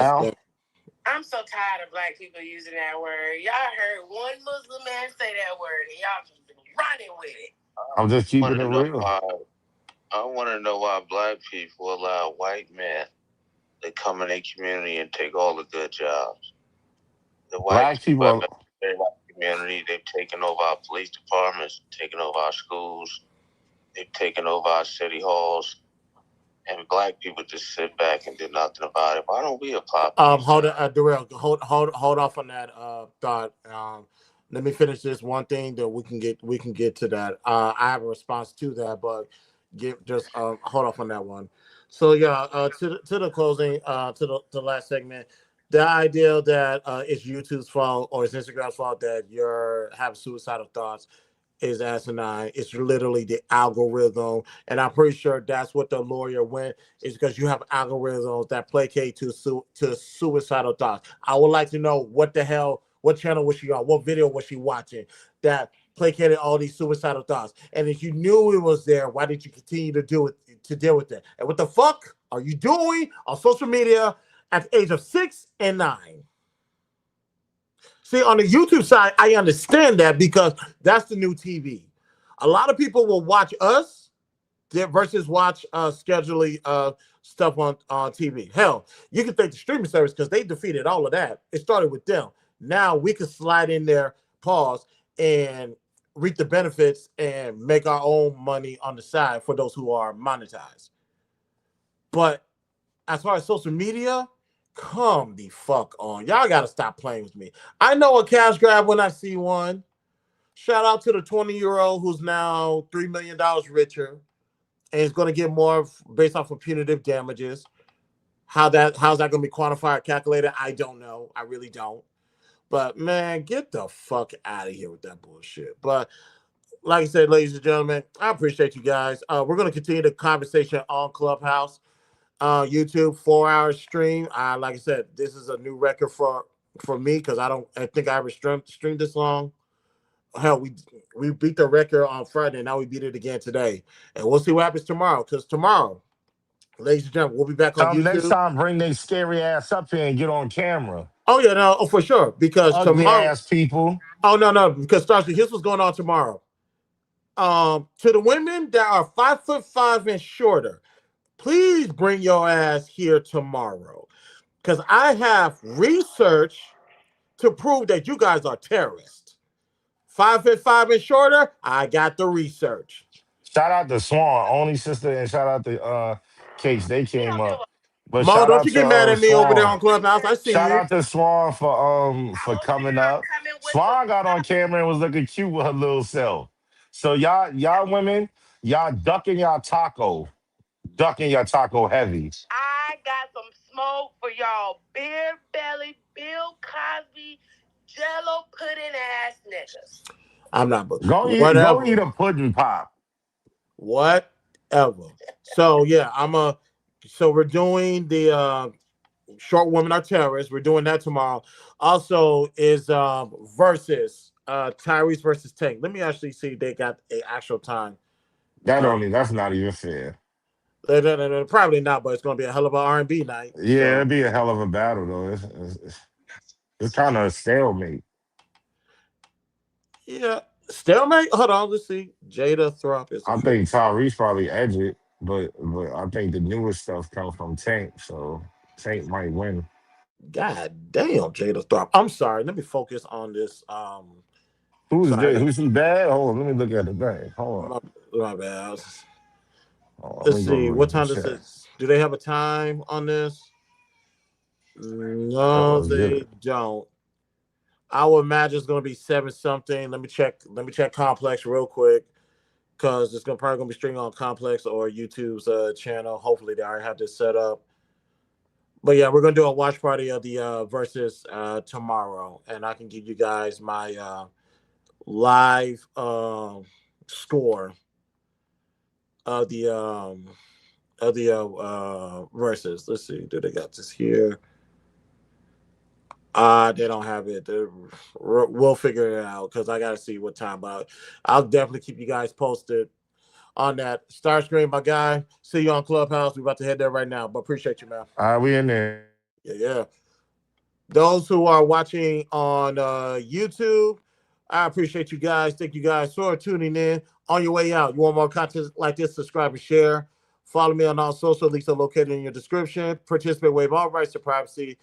I'm so tired of black people using that word. Y'all heard one Muslim man say that word, and y'all just been running with it. I'm just keeping it real. I want to know why black people allow white men to come in their community and take all the good jobs. The white people have been in our community. They've taken over our police departments, taken over our schools, they've taken over our city halls, and black people just sit back and do nothing about it. Why don't we apply? Hold on, Darrell. Hold off on that thought. Let me finish this one thing that we can get to that. I have a response to that, but hold off on that one. So yeah, to the closing, to the last segment, the idea that it's YouTube's fault or it's Instagram's fault that you're having suicidal thoughts is asinine. It's literally the algorithm, and I'm pretty sure that's what the lawyer went, is because you have algorithms that placate to suicidal thoughts. I would like to know what channel was she on, what video was she watching that placated all these suicidal thoughts. And if you knew it was there, why did you continue to deal with it? And what the fuck are you doing on social media at the age of 6 and 9? See, on the YouTube side, I understand that because that's the new TV. A lot of people will watch us versus watch scheduling stuff on TV. Hell, you can thank the streaming service because they defeated all of that. It started with them. Now we can slide in there, pause, and reap the benefits and make our own money on the side for those who are monetized. But as far as social media, come the fuck on. Y'all got to stop playing with me. I know a cash grab when I see one. Shout out to the 20-year-old who's now $3 million richer and is going to get more based off of punitive damages. How's that going to be quantified, calculated? I don't know. I really don't. But, man, get the fuck out of here with that bullshit. But like I said, ladies and gentlemen, I appreciate you guys. We're going to continue the conversation on Clubhouse. YouTube 4-hour stream. Like I said, this is a new record for me because I think I ever streamed this long. Hell, we beat the record on Friday, and now we beat it again today. And we'll see what happens tomorrow. Because tomorrow, ladies and gentlemen, we'll be back on YouTube. Next time, bring their scary ass up here and get on camera. Oh yeah, no, for sure. Because ugly tomorrow, ass people. Oh no, because Starsky, here's what's going on tomorrow. To the women that are 5'5" and shorter, please bring your ass here tomorrow. Because I have research to prove that you guys are terrorists. 5'5" and shorter, I got the research. Shout out to Swan, only sister, and shout out to Case. They came up. But Mo, don't you get mad at me over there on Clubhouse. I see shout you. Out to Swan for coming up. Swan got on camera and was looking cute with her little self. So y'all women, y'all ducking y'all taco heavy. I got some smoke for y'all beer belly, Bill Cosby, Jello pudding ass niggas. I'm not. Go eat a pudding pop. Whatever. So yeah, so we're doing the short women are terrorists. We're doing that tomorrow. Also is versus Tyrese versus Tank. Let me actually see if they got an actual time That's not even fair. Probably not, but it's gonna be a hell of an R&B night. Yeah, it'd be a hell of a battle though. It's kind of a stalemate. Yeah, stalemate. Hold on, let's see. Jada Thropp is. I think Tyrese probably edge it, but I think the newest stuff comes from Tank, so Tank might win. God damn, Jada Thropp. I'm sorry. Let me focus on this. Who's bad? Hold on, let me look at the thing. Hold on. My bad. Let's see. What time does it? Do they have a time on this? No, they don't. I would imagine it's going to be 7 something. Let me check Complex real quick because it's probably going to be streaming on Complex or YouTube's channel. Hopefully they already have this set up. But yeah, we're going to do a watch party of the versus tomorrow, and I can give you guys my live score of the versus. Let's see. Do they got this here? They don't have it. We'll figure it out because I got to see what time. But I'll definitely keep you guys posted on that. Starscream, my guy. See you on Clubhouse. We're about to head there right now. But appreciate you, man. All right, we in there. Yeah. Those who are watching on YouTube, I appreciate you guys. Thank you guys for tuning in. On your way out, you want more content like this, subscribe and share. Follow me on all social links are located in your description. Participate, waive all rights to privacy.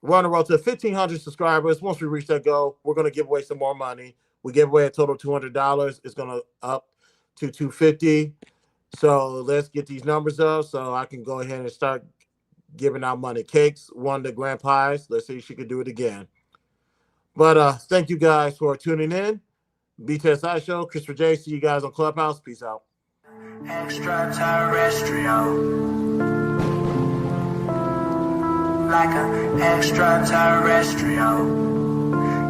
We're on the road to 1,500 subscribers. Once we reach that goal, we're going to give away some more money. We give away a total of $200. It's going to up to $250. So let's get these numbers up so I can go ahead and start giving out money. Cakes won the grand prize. Let's see if she can do it again. But thank you guys for tuning in. BTSI show. Christopher J. See you guys on Clubhouse. Peace out. Extraterrestrial. Like an extraterrestrial.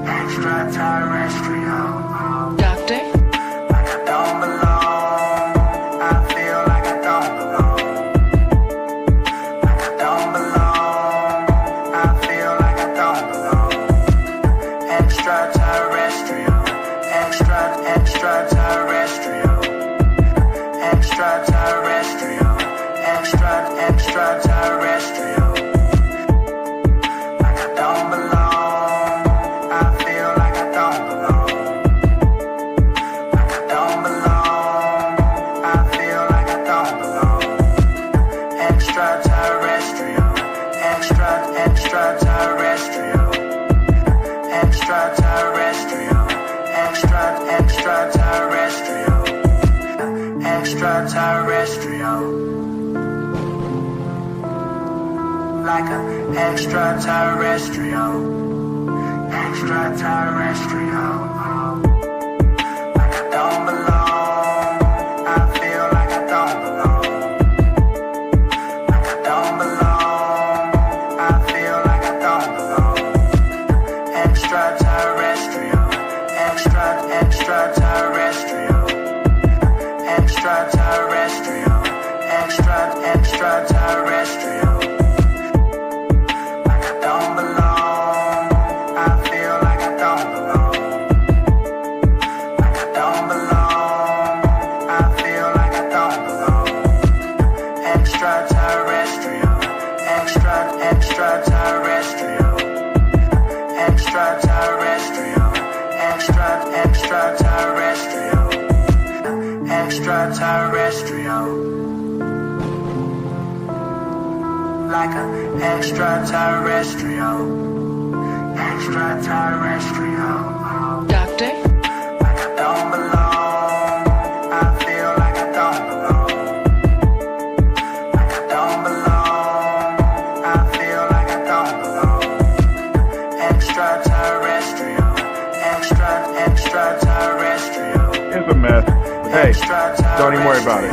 Extraterrestrial. Doctor? Like I don't belong. I feel like I don't belong. Like I don't belong. I feel like I don't belong. Extraterrestrial. Extraterrestrial. Extraterrestrial. Extraterrestrial. Like I don't belong. I feel like I don't belong. Like I don't belong. I feel like I don't belong. Extraterrestrial. Extraterrestrial. Extraterrestrial. Extraterrestrial. Extraterrestrial. Like an extraterrestrial. Extraterrestrial. Like I don't belong. I feel like I don't belong. Like I don't belong. I feel like I don't belong. Extraterrestrial. Extraterrestrial. Extraterrestrial. Extraterrestrial. Like I don't belong. I feel like I don't belong. Like I don't belong. I feel like I don't belong. Extraterrestrial. Extraterrestrial. Extraterrestrial. Extraterrestrial. Extraterrestrial. Like an extraterrestrial. Extraterrestrial. Doctor? Like I don't belong. I feel like I don't belong. Like I don't belong. I feel like I don't belong. Extraterrestrial. Extraterrestrial. It's a mess. Hey, don't even worry about it.